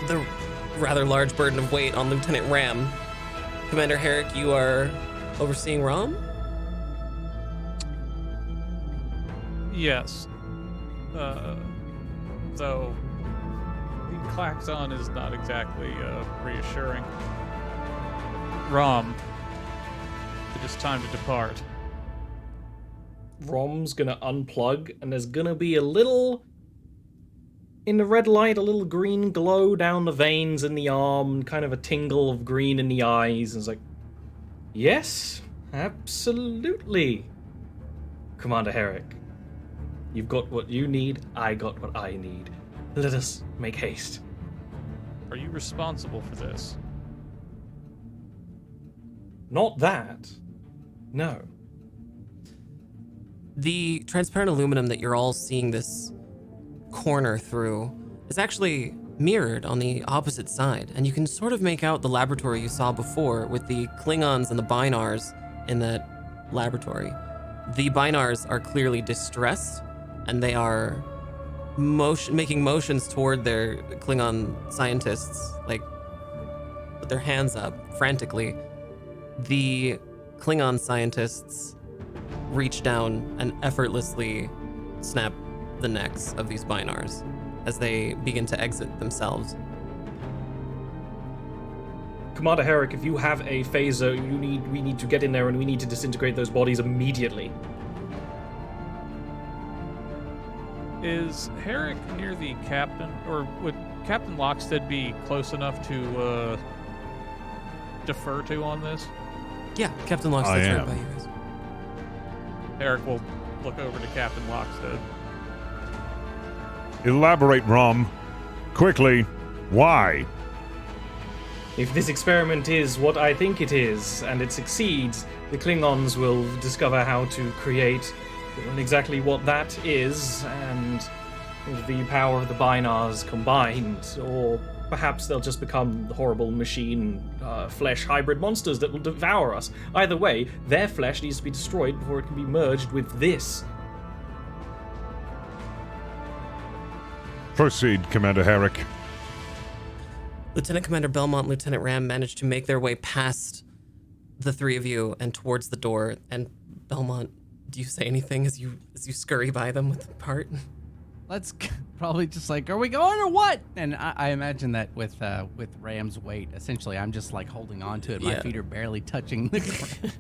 the rather large burden of weight on Lieutenant Ram. Commander Herrick, you are overseeing Rom? Yes. Though the klaxon is not exactly reassuring. Rom, it is time to depart. Rom's gonna unplug, and there's gonna be a little. In the red light, a little green glow down the veins in the arm, kind of a tingle of green in the eyes, and it's like, yes, absolutely. Commander Herrick, you've got what you need, I got what I need. Let us make haste. Are you responsible for this? Not that. No. The transparent aluminum that you're all seeing this corner through is actually mirrored on the opposite side, and you can sort of make out the laboratory you saw before with the Klingons and the Binars in that laboratory. The Binars are clearly distressed, and they are making motions toward their Klingon scientists, like with their hands up frantically. The Klingon scientists reach down and effortlessly snap the necks of these Binars as they begin to exit themselves. Commander Herrick, if you have a phaser, we need to get in there and we need to disintegrate those bodies immediately. Is Herrick near the captain, or would Captain Lockstead be close enough to defer to on this? Yeah, Captain Lockstead's I right am. by you guys. Herrick will look over to Captain Lockstead. Elaborate, Rom. Quickly. Why? If this experiment is what I think it is, and it succeeds, the Klingons will discover how to create exactly what that is, and the power of the Binars combined, or perhaps they'll just become horrible machine flesh hybrid monsters that will devour us. Either way, their flesh needs to be destroyed before it can be merged with this. Proceed, Commander Herrick. Lieutenant Commander Belmont, Lieutenant Ram managed to make their way past the three of you and towards the door. And Belmont, do you say anything as you scurry by them with the cart? Let's probably just like, are we going or what? And I imagine that with Ram's weight, essentially, I'm just like holding on to it. My Yeah. feet are barely touching the ground.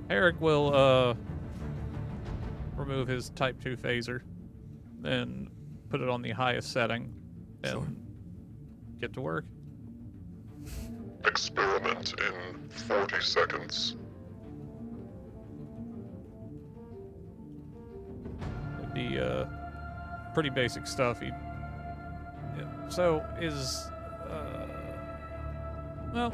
Herrick will remove his Type 2 phaser, then put it on the highest setting, and get to work. Experiment in 40 seconds. It'd be pretty basic stuff. So is well,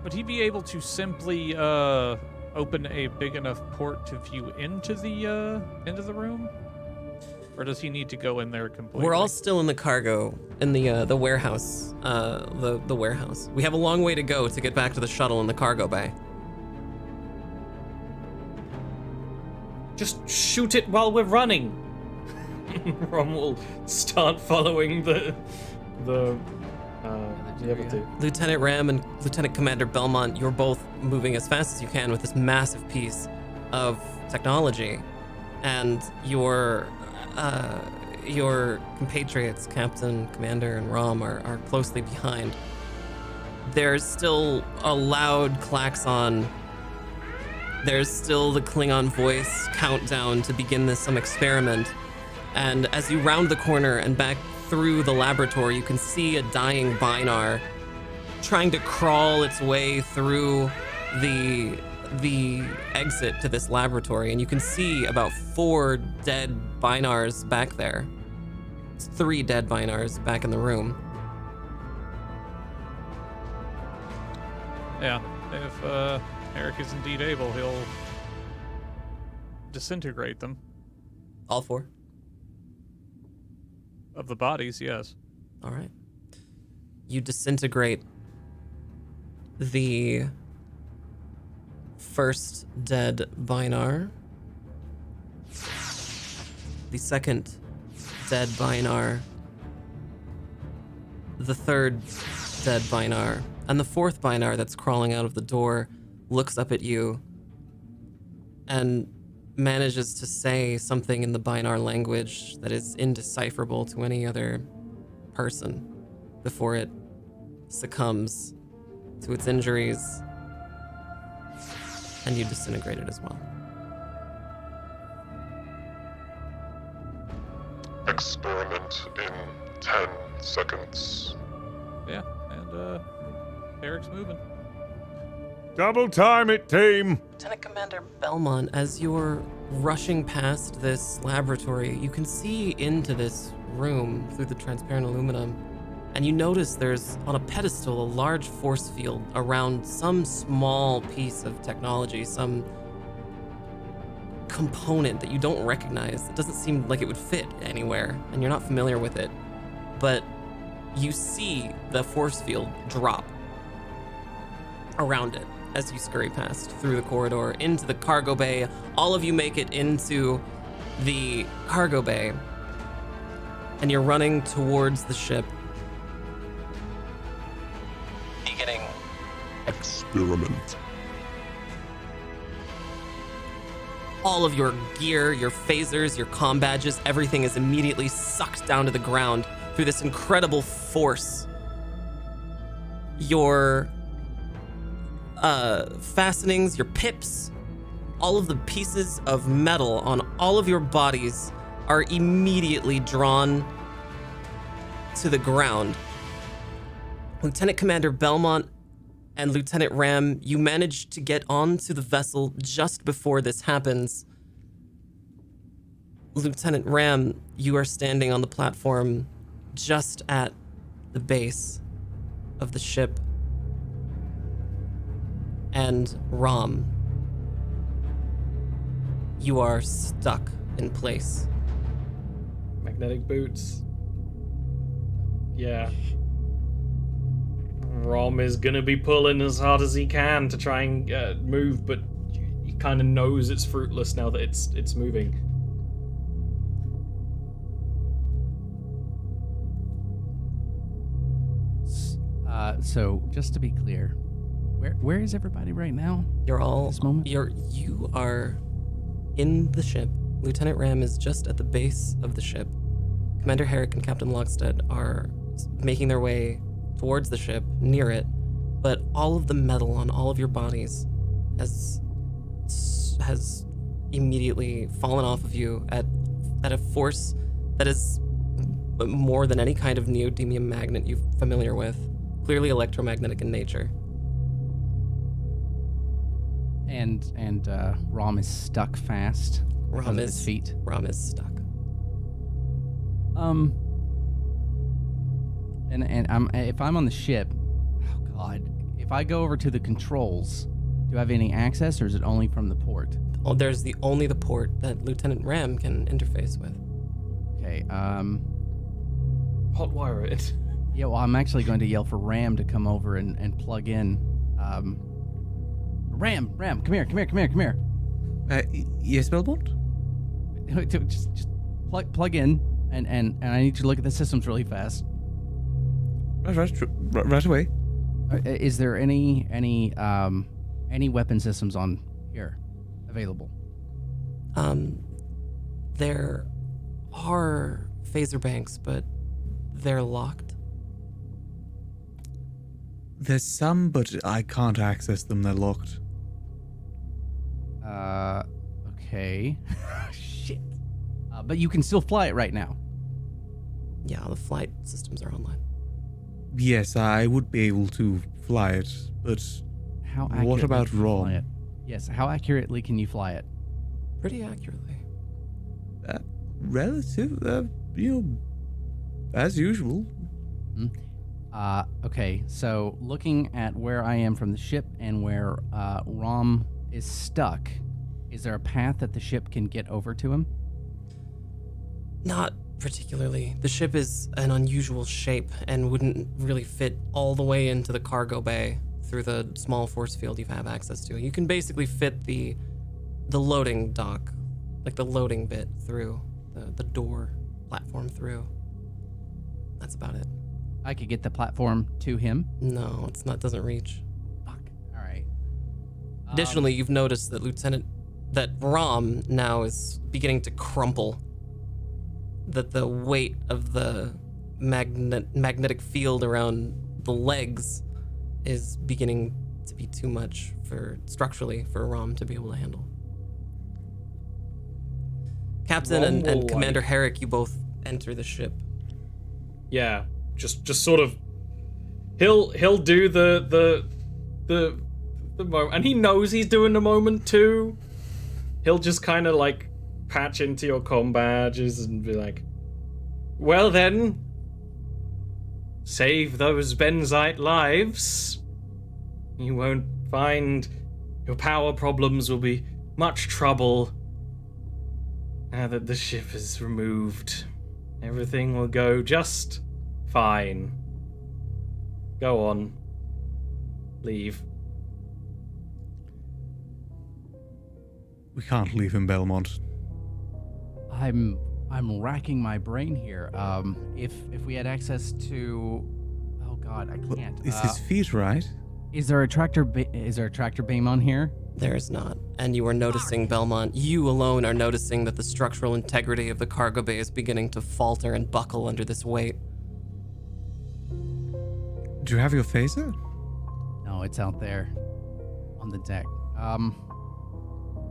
would he be able to simply open a big enough port to view into the room? Or does he need to go in there completely? We're all still in the cargo, in the warehouse, the warehouse. We have a long way to go to get back to the shuttle in the cargo bay. Just shoot it while we're running. Rom will start following the other two. Lieutenant Ram and Lieutenant Commander Belmont, you're both moving as fast as you can with this massive piece of technology, and your compatriots, Captain, Commander, and Rom, are closely behind. There's still a loud klaxon There's still the Klingon voice countdown to begin some experiment. And as you round the corner and back through the laboratory, you can see a dying Binar trying to crawl its way through the exit to this laboratory. And you can see about 4 dead Binars back there. It's 3 dead Binars back in the room. Yeah, if Eric is indeed able, he'll disintegrate them. All 4? Of the bodies, yes. All right. You disintegrate the first dead Binar, the second dead Binar, the third dead Binar, and the fourth Binar that's crawling out of the door looks up at you and manages to say something in the Binar language that is indecipherable to any other person before it succumbs to its injuries, and you disintegrate it as well. Experiment in 10 seconds. Yeah, and Eric's moving. Double time it, team! Lieutenant Commander Belmont, as you're rushing past this laboratory, you can see into this room through the transparent aluminum, and you notice there's, on a pedestal, a large force field around some small piece of technology, some component that you don't recognize. It doesn't seem like it would fit anywhere, and you're not familiar with it. But you see the force field drop around it as you scurry past through the corridor into the cargo bay. All of you make it into the cargo bay, and you're running towards the ship. Beginning Experiment. all of your gear, your phasers, your comm badges, everything is immediately sucked down to the ground through this incredible force. Your fastenings, your pips, all of the pieces of metal on all of your bodies are immediately drawn to the ground. Lieutenant Commander Belmont and Lieutenant Ram, you manage to get onto the vessel just before this happens. Lieutenant Ram, you are standing on the platform just at the base of the ship. And Ram, you are stuck in place. Magnetic boots. Yeah. Rom is gonna be pulling as hard as he can to try and move, but he kind of knows it's fruitless now that it's moving. So just to be clear, where is everybody right now? You're all This moment? you are in the ship. Lieutenant Ram is just at the base of the ship. Commander Herrick and Captain Lockstead are making their way towards the ship, near it, but all of the metal on all of your bodies has immediately fallen off of you at a force that is more than any kind of neodymium magnet you're familiar with, clearly electromagnetic in nature. And Rom is stuck fast because of his feet. Ram is stuck. And if I'm on the ship, oh god, if I go over to the controls, do I have any access, or is it only from the port? Oh, there's only the port that Lieutenant Ram can interface with. Okay. Hotwire it. Yeah. Well, I'm actually going to yell for Ram to come over and plug in. Ram, come here. Yes, Belmont? just plug in, and I need you to look at the systems really fast. Right away. Is there any weapon systems on here available? There are phaser banks, but they're locked. There's some, but I can't access them. They're locked. Okay. Shit. But you can still fly it right now. Yeah, the flight systems are online. Yes, I would be able to fly it, but How what accurately about can you fly Rom? it? Yes, how accurately can you fly it? Pretty accurately. Relative, as usual. Okay, so looking at where I am from the ship and where Rom is stuck, is there a path that the ship can get over to him? Not particularly. The ship is an unusual shape and wouldn't really fit all the way into the cargo bay through the small force field you have access to. You can basically fit the loading dock, like the loading bit through the door platform through. That's about it. I could get the platform to him. No, it's not. Doesn't reach. Fuck. All right. Additionally, you've noticed that Rom now is beginning to crumple. That the weight of the magnetic field around the legs is beginning to be too much structurally for Rom to be able to handle. Captain Rom will, and Commander Herrick, you both enter the ship. Yeah, just sort of. He'll do the moment, and he knows he's doing the moment too. He'll just kind of like patch into your comm badges and be like, "Well then, save those Benzite lives. You won't find your power problems will be much trouble now that the ship is removed. Everything will go just fine. Go on. Leave." We can't leave him, Belmont. I'm racking my brain here. If we had access to, oh god, I can't. It's his feet, right? Is there a tractor beam on here? There is not. And you are noticing, Belmont, you alone are noticing that the structural integrity of the cargo bay is beginning to falter and buckle under this weight. Do you have your phaser? No, it's out there on the deck.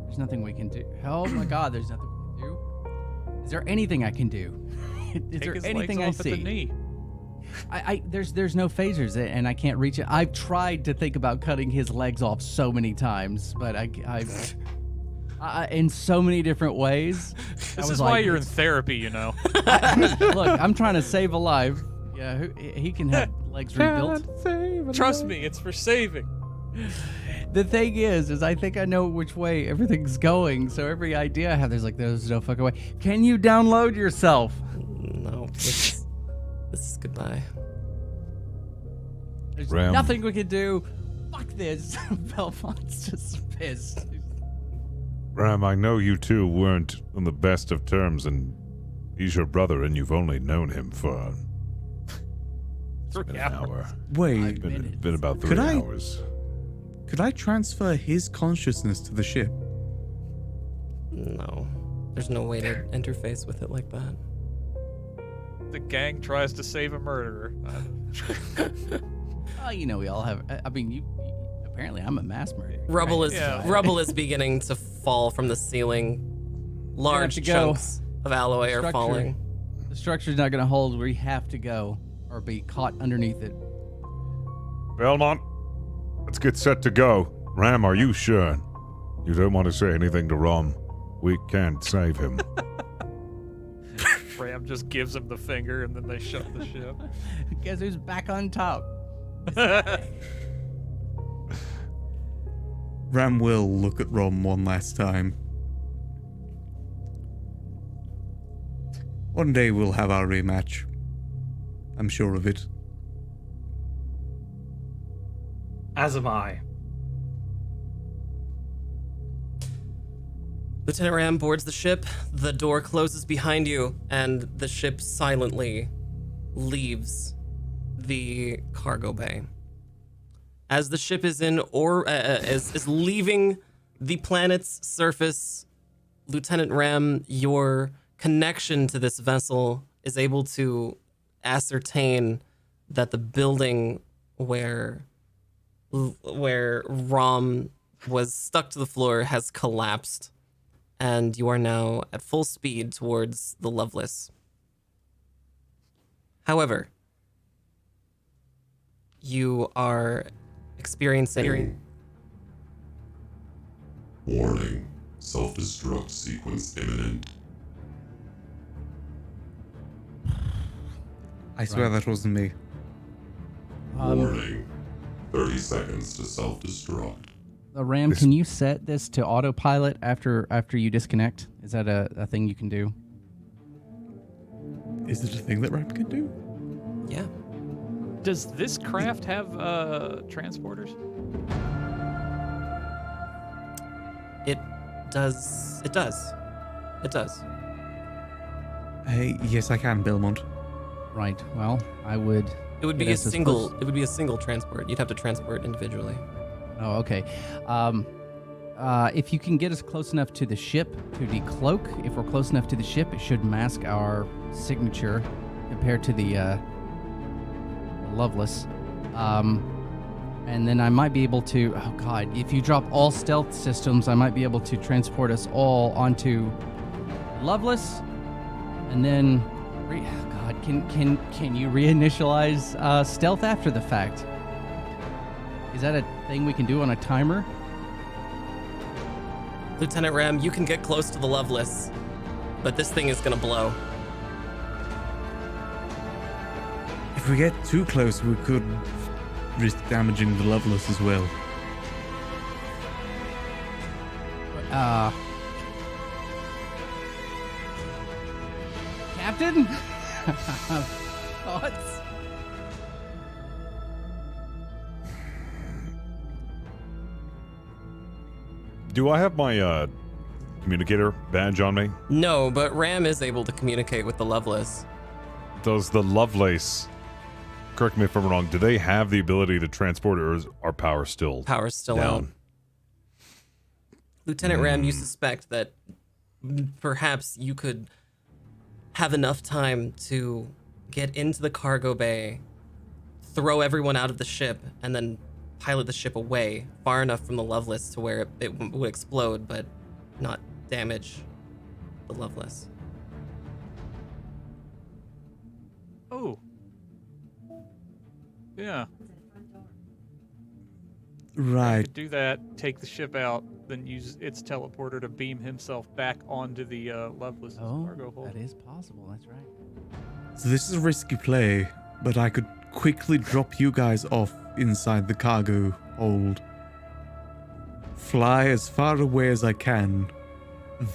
There's nothing we can do. Oh my god, there's nothing we can do. Is there anything I can do? Is Take there his anything I legs off at the see? knee. There's no phasers and I can't reach it. I've tried to think about cutting his legs off so many times, but I've in so many different ways. This is why you're in therapy, you know. Look, I'm trying to save a life. Yeah, he can have legs rebuilt. Trust me, it's for saving. The thing is I think I know which way everything's going. So every idea I have, there's no fucking way. Can you download yourself? No, this is goodbye. There's Ram. nothing we can do. Fuck this. Belmont's just pissed. Ram, I know you two weren't on the best of terms, and he's your brother, and you've only known him for an hour. Wait, Been about 3 hours. could I transfer his consciousness to the ship? No. There's no way to interface with it like that. The gang tries to save a murderer. Oh, we all have. I mean, you apparently I'm a mass murderer. Rubble right? is rubble is beginning to fall from the ceiling. Large to go. chunks of alloy are Structure. falling. The structure's not going to hold. We have to go or be caught underneath it. Belmont, let's get set to go. Ram, are you sure? You don't want to say anything to Rom. We can't save him. Ram just gives him the finger and then they shut the ship. Guess who's back on top? Ram will look at Rom one last time. One day we'll have our rematch. I'm sure of it. As am I. Lieutenant Ram boards the ship, the door closes behind you, and the ship silently leaves the cargo bay. As the ship is is leaving the planet's surface, Lieutenant Ram, your connection to this vessel is able to ascertain that the building where Rom was stuck to the floor has collapsed, and you are now at full speed towards the Loveless. However, you are experiencing... Warning. Self-destruct sequence imminent. I swear that wasn't me. Warning. 30 seconds to self-destruct. Ram, can you set this to autopilot after you disconnect? Is that a thing you can do? Is it a thing that Ram can do? Yeah. Does this craft have transporters? It does. It does. It does. Yes, I can, Belmont. Right. Well, I would. It would be get a us as single. close- It would be a single transport. You'd have to transport individually. Oh, okay. If you can get us close enough to the ship to decloak, if we're close enough to the ship, it should mask our signature compared to the Loveless. And then I might be able to. Oh God! If you drop all stealth systems, I might be able to transport us all onto Loveless, and then. God, can you reinitialize stealth after the fact? Is that a thing we can do on a timer? Lieutenant Ram, you can get close to the Loveless, but this thing is gonna blow. If we get too close, we could risk damaging the Loveless as well. Captain? Thoughts? Do I have my communicator badge on me? No, but Ram is able to communicate with the Loveless. Does the Lovelace, correct me if I'm wrong, do they have the ability to transport, or is our power still Power's still down? out. Lieutenant Ram, you suspect that perhaps you could have enough time to get into the cargo bay, throw everyone out of the ship, and then pilot the ship away far enough from the Loveless to where it would explode, but not damage the Loveless. Oh. Yeah. Right. Could do that, take the ship out, then use its teleporter to beam himself back onto the Loveless cargo hold. That is possible. That's right. So this is a risky play, but I could quickly drop you guys off inside the cargo hold. Fly as far away as I can,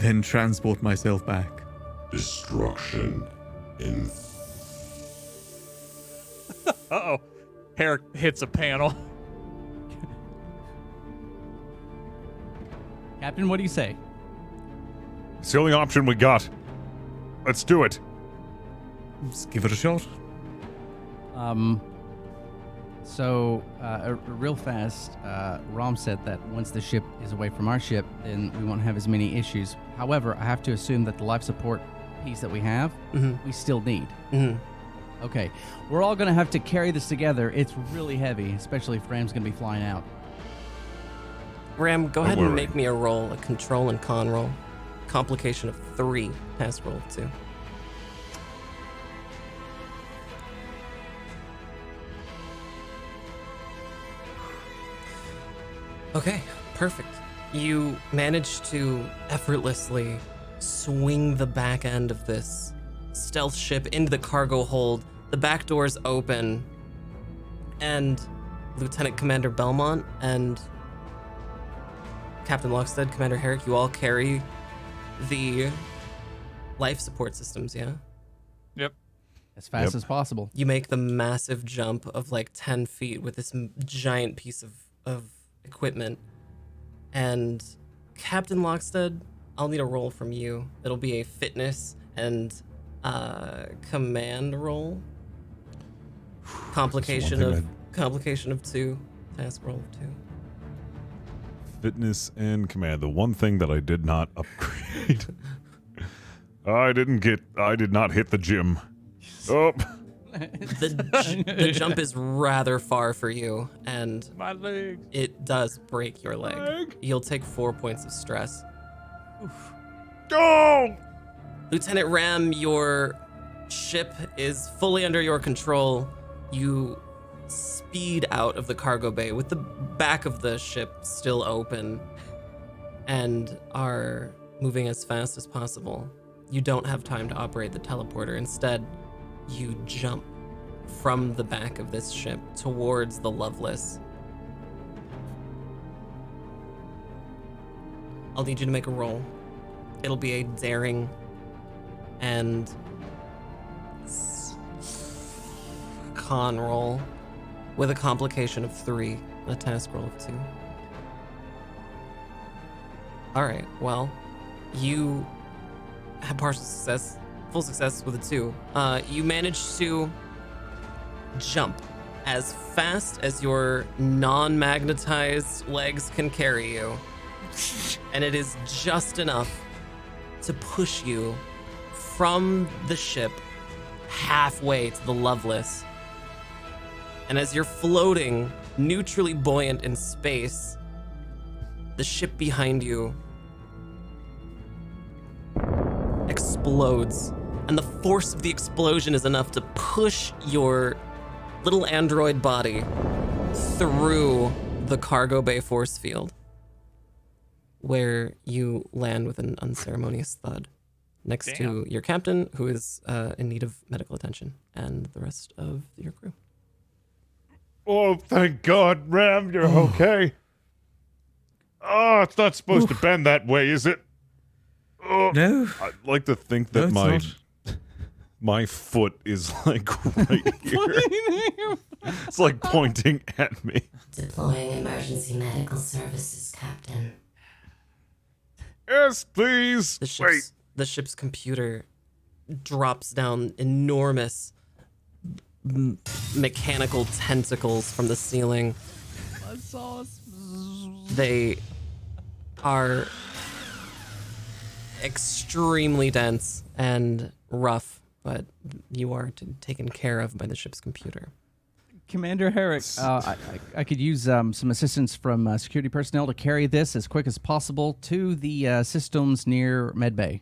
then transport myself back. Destruction in Uh-oh. Hair hits a panel. Captain, what do you say? It's the only option we got. Let's do it. Let's give it a shot. So, real fast, Rom said that once the ship is away from our ship, then we won't have as many issues. However, I have to assume that the life support piece that we have, we still need. Okay, we're all going to have to carry this together. It's really heavy, especially if Ram's going to be flying out. Ram, go Don't ahead and worry. make me a roll, a control and con roll. Complication of 3, task roll 2. Okay, perfect. You managed to effortlessly swing the back end of this stealth ship into the cargo hold. The back doors open, and Lieutenant Commander Belmont and Captain Lockstead, Commander Herrick, you all carry the life support systems, yeah? Yep. As fast Yep. as possible. You make the massive jump of like 10 feet with this giant piece of equipment. And Captain Lockstead, I'll need a roll from you. It'll be a fitness and command roll. Complication of 2. Task roll of 2. Fitness and command. The one thing that I did not upgrade. I did not hit the gym. Oh, The jump is rather far for you, and My leg. it does break your leg. You'll take 4 points of stress. Go! Lieutenant Ram, your ship is fully under your control. You speed out of the cargo bay with the back of the ship still open and are moving as fast as possible. You don't have time to operate the teleporter. Instead, you jump from the back of this ship towards the Loveless. I'll need you to make a roll. It'll be a daring and con roll with a complication of 3, a task roll of 2. All right, well, you have partial success, full success with a 2. You managed to jump as fast as your non-magnetized legs can carry you. And it is just enough to push you from the ship halfway to the Loveless. And as you're floating, neutrally buoyant in space, the ship behind you explodes. And the force of the explosion is enough to push your little android body through the cargo bay force field, where you land with an unceremonious thud next to your captain, who is in need of medical attention, and the rest of your crew. Oh, thank God, Ram, you're okay. Oh, it's not supposed to bend that way, is it? Oh, No. I'd like to think that No, it's not. my foot is like right here. It's like pointing at me. Deploying emergency medical services, Captain. Yes, please. The ship's computer drops down enormous mechanical tentacles from the ceiling. They are extremely dense and rough, but you are taken care of by the ship's computer. Commander Herrick, I could use some assistance from security personnel to carry this as quick as possible to the systems near Medbay.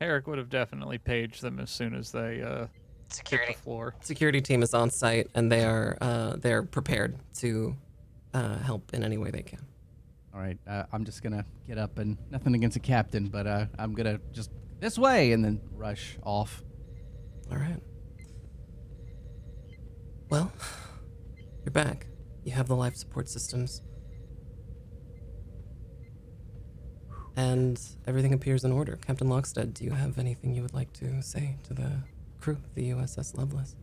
Eric would have definitely paged them as soon as they hit the floor. Security team is on site, and they're prepared to help in any way they can. All right, I'm just gonna get up, and nothing against the captain, but I'm gonna just this way and then rush off. All right. Well, you're back. You have the life support systems. And everything appears in order. Captain Lockstead, do you have anything you would like to say to the crew of the USS Loveless?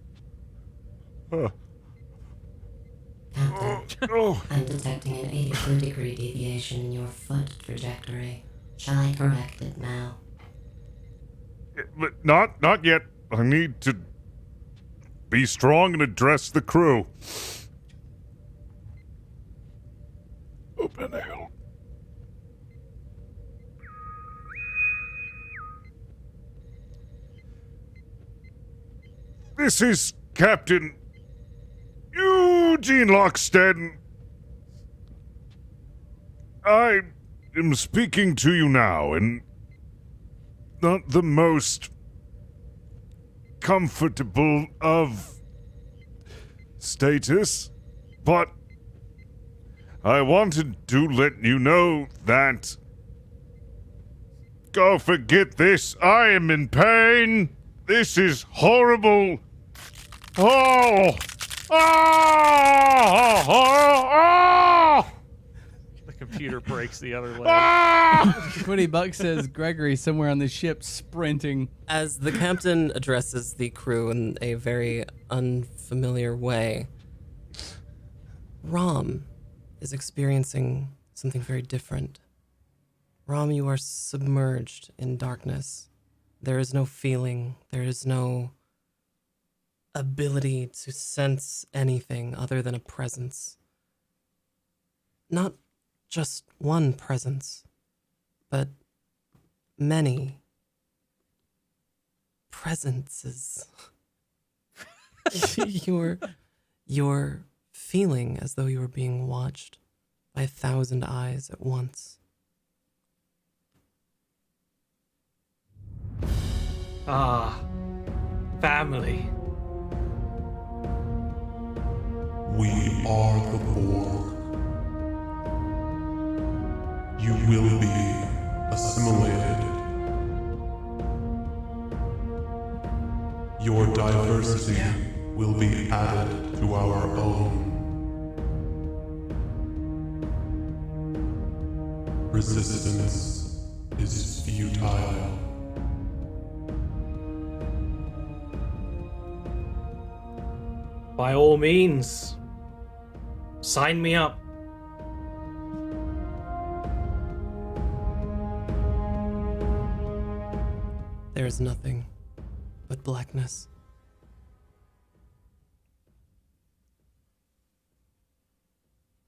Captain, I'm detecting an 82-degree deviation in your foot trajectory. Shall I correct it now? But not yet. I need to be strong and address the crew. Open hell. This is Captain Eugene Lockstead. I am speaking to you now, and not the most comfortable of status, but I wanted to let you know that, go forget this, I am in pain. This is horrible. Oh! Ah! Ah! The computer breaks the other leg. Ah! 20 bucks says Gregory somewhere on the ship sprinting. As the captain addresses the crew in a very unfamiliar way, Rom is experiencing something very different. Rom, you are submerged in darkness. There is no feeling. There is no ability to sense anything other than a presence. Not just one presence, but many presences. You're feeling as though you were being watched by 1,000 eyes at once. Ah, family. We are the Borg. You will be assimilated. Your diversity will be added to our own. Resistance is futile. By all means, sign me up. There is nothing but blackness.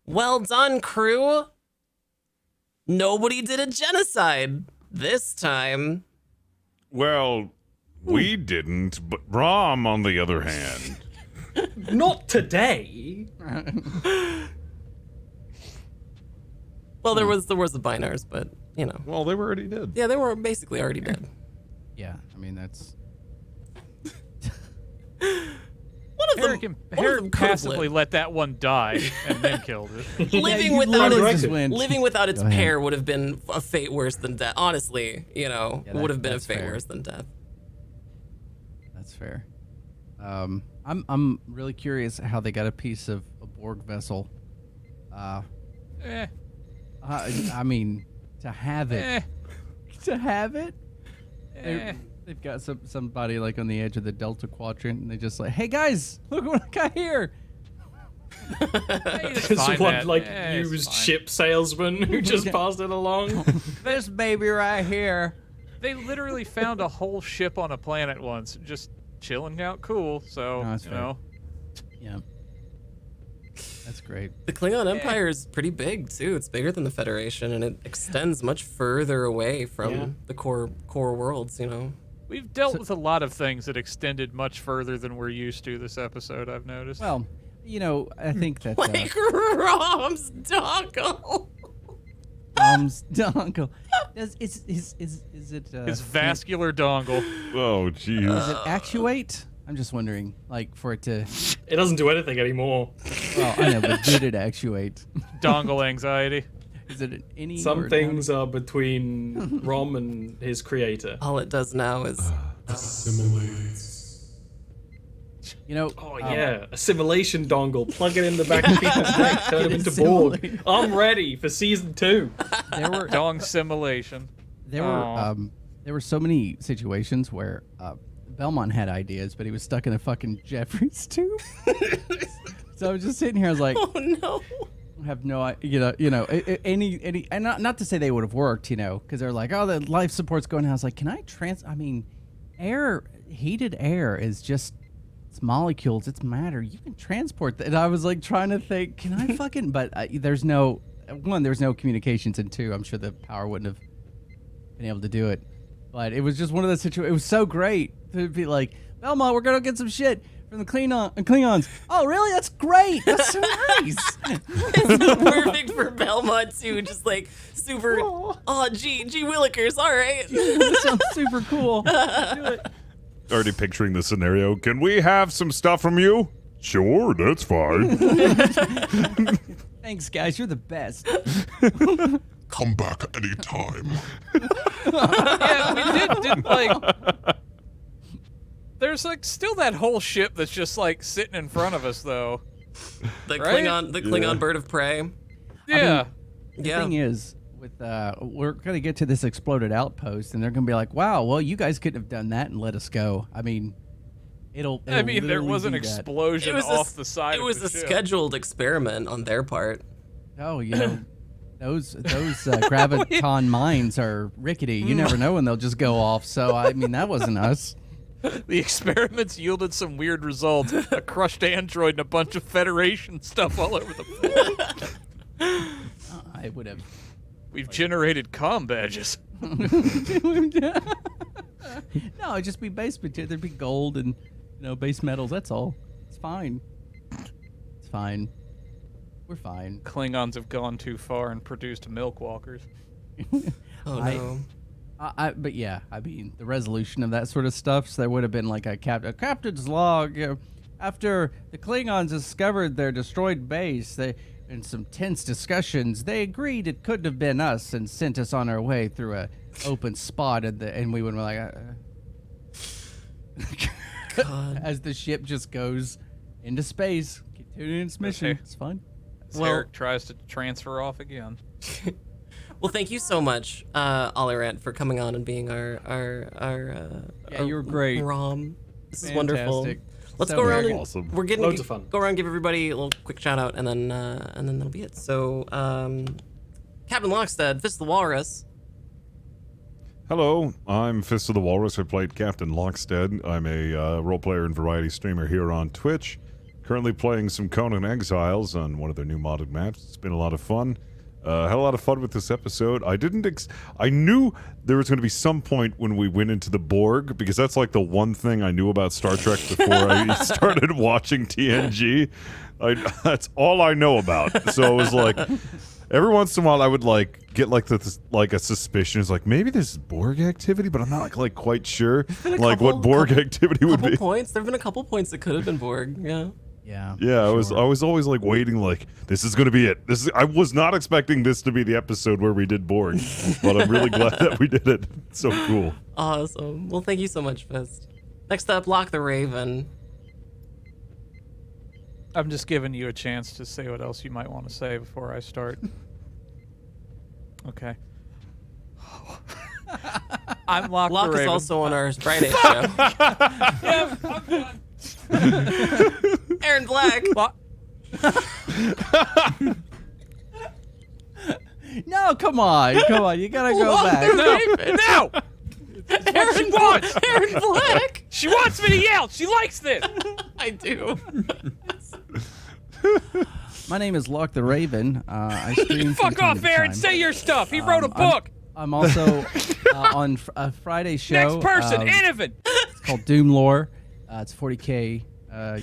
Well done, crew! Nobody did a genocide this time. Well, we didn't, but Rom, on the other hand. Not today. Well, there was the Binars, but you know. Well, they were already dead. Yeah, they were basically already dead. Yeah, I mean that's. One of them, Eric could have passively lived. let that one die and then killed it. Living you without literally its just went- living without its Go ahead. pair would have been a fate worse than death. Honestly, you know, Yeah, would have been a that's fate fair. worse than death. That's fair. I'm really curious how they got a piece of a Borg vessel. Eh, I mean, to have it, eh, to have it. eh. They've got somebody like on the edge of the Delta Quadrant, and they just like, hey guys, look what I got here. It's There's fine, one man. like It's used fine. ship salesman who just passed it along. This baby right here. They literally found a whole ship on a planet once, just chilling out cool. So No, that's you fair. know, Yeah, that's great. The Klingon Empire is pretty big too. It's bigger than the Federation, and it extends much further away from the core worlds. You know. we've dealt with a lot of things that extended much further than we're used to this episode. I've noticed. Well, you know, I think that Like Rom's doggo. dongle. Is it his vascular dongle. Oh, Does jeez. it actuate? I'm just wondering, like, for it to. It doesn't do anything anymore. Well, I know, but did it actuate? Dongle anxiety. Is it an any? or Some an things are between Rom and his creator. All it does now is Assimilates. You know. Oh yeah, assimilation dongle. Plug it in the back of people's neck. Turn them into Borg. Assimilate. I'm ready for season 2. There were Dong simulation. Aw. there were so many situations where Belmont had ideas, but he was stuck in a fucking Jeffries tube. So I was just sitting here. I was like, oh no. I have no idea. Any, and not to say they would have worked, because they're like, oh, the life support's going down. I was like, can I I mean, heated air is just. It's molecules, it's matter. You can transport that. And I was like trying to think, can I fucking? But there's no communications, and 2, I'm sure the power wouldn't have been able to do it. But it was just one of those situations. It was so great to be like, Belmont, we're gonna get some shit from the Klingons. Oh, really? That's great. That's so nice. It's so perfect for Belmont too. Just like super. Oh, gee Willikers. All right. That sounds super cool. Do it. Already picturing the scenario. Can we have some stuff from you? Sure, that's fine. Thanks, guys. You're the best. Come back anytime. Yeah, we did like. There's like still that whole ship that's just like sitting in front of us though. The Right? Klingon bird of prey. Yeah. The Yeah. thing is, with we're gonna get to this exploded outpost, and they're gonna be like, "Wow, well, you guys couldn't have done that and let us go." I mean, it'll I mean, there literally was an do that. explosion off the side. It was of a the ship. scheduled experiment on their part. Oh, those graviton mines are rickety. You never know when they'll just go off. So I mean, that wasn't us. The experiments yielded some weird results. A crushed android and a bunch of Federation stuff all over the floor. I would have. We've generated comm badges. No, it'd just be base material. There'd be gold and base metals. That's all. It's fine. It's fine. We're fine. Klingons have gone too far and produced milk walkers. Oh no. But yeah, I mean, the resolution of that sort of stuff, so there would have been like a captain's log. After the Klingons discovered their destroyed base, in some tense discussions, they agreed it couldn't have been us and sent us on our way through a open spot, and we went like, God. as the ship just goes into space, continuing its mission. Okay. It's fun. Well- Eric tries to transfer off again. Well, thank you so much, Olirant, for coming on and being our Yeah, you were great. Rom. This is wonderful. Fantastic. Let's So go around great. and Awesome. we're getting Loads of fun. Go around, give everybody a little quick shout out, and then that'll be it. So, Captain Lockstead, Fist of the Walrus. Hello, I'm Fist of the Walrus. I played Captain Lockstead. I'm a role player and variety streamer here on Twitch. Currently playing some Conan Exiles on one of their new modded maps. It's been a lot of fun. Had a lot of fun with this episode. I knew there was going to be some point when we went into the Borg, because that's like the one thing I knew about Star Trek before I started watching TNG. That's all I know about. So it was like, every once in a while I would like get like a suspicion. It's like, maybe this is Borg activity, but I'm not like quite sure like what Borg activity would be. Points. There've been a couple points that could have been Borg. Yeah. Yeah. Yeah, I sure. was always like waiting, like this is gonna be it. I was not expecting this to be the episode where we did Borg, but I'm really glad that we did it. It's so cool. Awesome. Well, thank you so much, Fist. Next up, Lock the Raven. I'm just giving you a chance to say what else you might want to say before I start. Okay. I'm Lock the Lock is Raven. also on our Friday show. Yeah, I'm done. Aaron Black. No, come on. You gotta go Lock back. the Raven. No! Aaron wants. Aaron Black. She wants me to yell. She likes this. I do. My name is Lock the Raven. I stream. from Fuck time off, to Aaron. time. Say your stuff. He wrote a book. I'm also on a Friday show. Next person, Inovan. It's called Doom Lore. It's 40k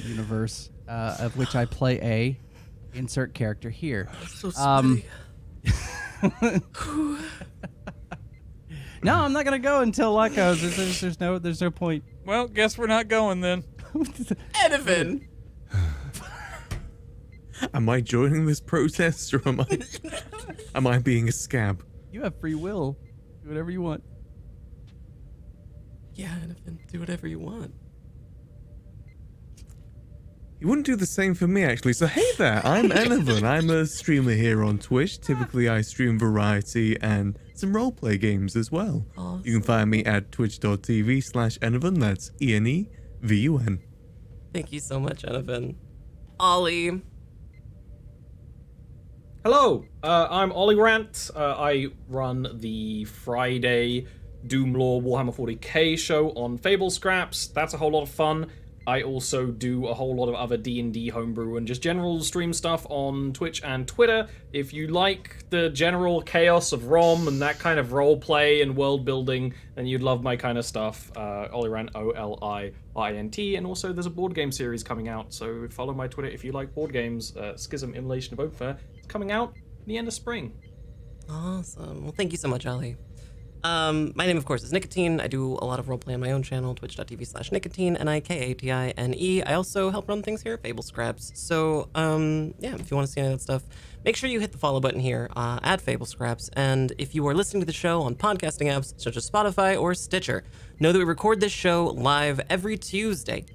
universe, of which I play a insert character here. So sweaty. No, I'm not gonna go until Luck goes. There's no point. Well, guess we're not going then. Edovan. Am I joining this protest, or am I being a scab? You have free will. Do whatever you want. Yeah, Edovan. Do whatever you want. You wouldn't do the same for me, actually. So hey there, I'm Enovan. I'm a streamer here on Twitch. Typically, I stream variety and some roleplay games as well. Awesome. You can find me at twitch.tv/Enovan. That's ENEVUN. Thank you so much, Edovan. Ollie. Hello, I'm Ollie Rant. I run the Friday Doomlore Warhammer 40k show on Fable Scraps. That's a whole lot of fun. I also do a whole lot of other D&D homebrew and just general stream stuff on Twitch and Twitter. If you like the general chaos of ROM and that kind of role play and world building, then you'd love my kind of stuff. Olirant, OLIRINT, and also there's a board game series coming out, so follow my Twitter if you like board games. Schism Immolation of Oathfare. It's coming out the end of spring. Awesome. Well, thank you so much, Ollie. My name, of course, is Nicotine. I do a lot of roleplay on my own channel, twitch.tv/Nicotine, Nikatine. I also help run things here at Fable Scraps. So, yeah, if you want to see any of that stuff, make sure you hit the follow button here at Fable Scraps. And if you are listening to the show on podcasting apps such as Spotify or Stitcher, know that we record this show live every Tuesday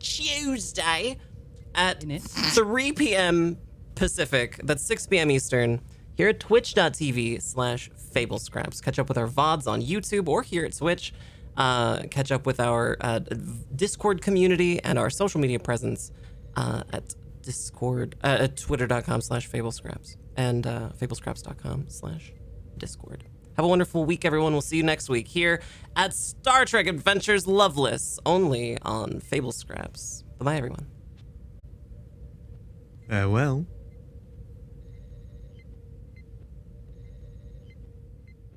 at 3 p.m. Pacific. That's 6 p.m. Eastern. Here at twitch.tv/Fable Scraps. Catch up with our VODs on YouTube or here at Twitch. Catch up with our Discord community and our social media presence at Discord, at twitter.com/FableScraps and fablescraps.com/Discord. Have a wonderful week, everyone. We'll see you next week here at Star Trek Adventures Loveless, only on Fable Scraps. Bye-bye, everyone. Farewell.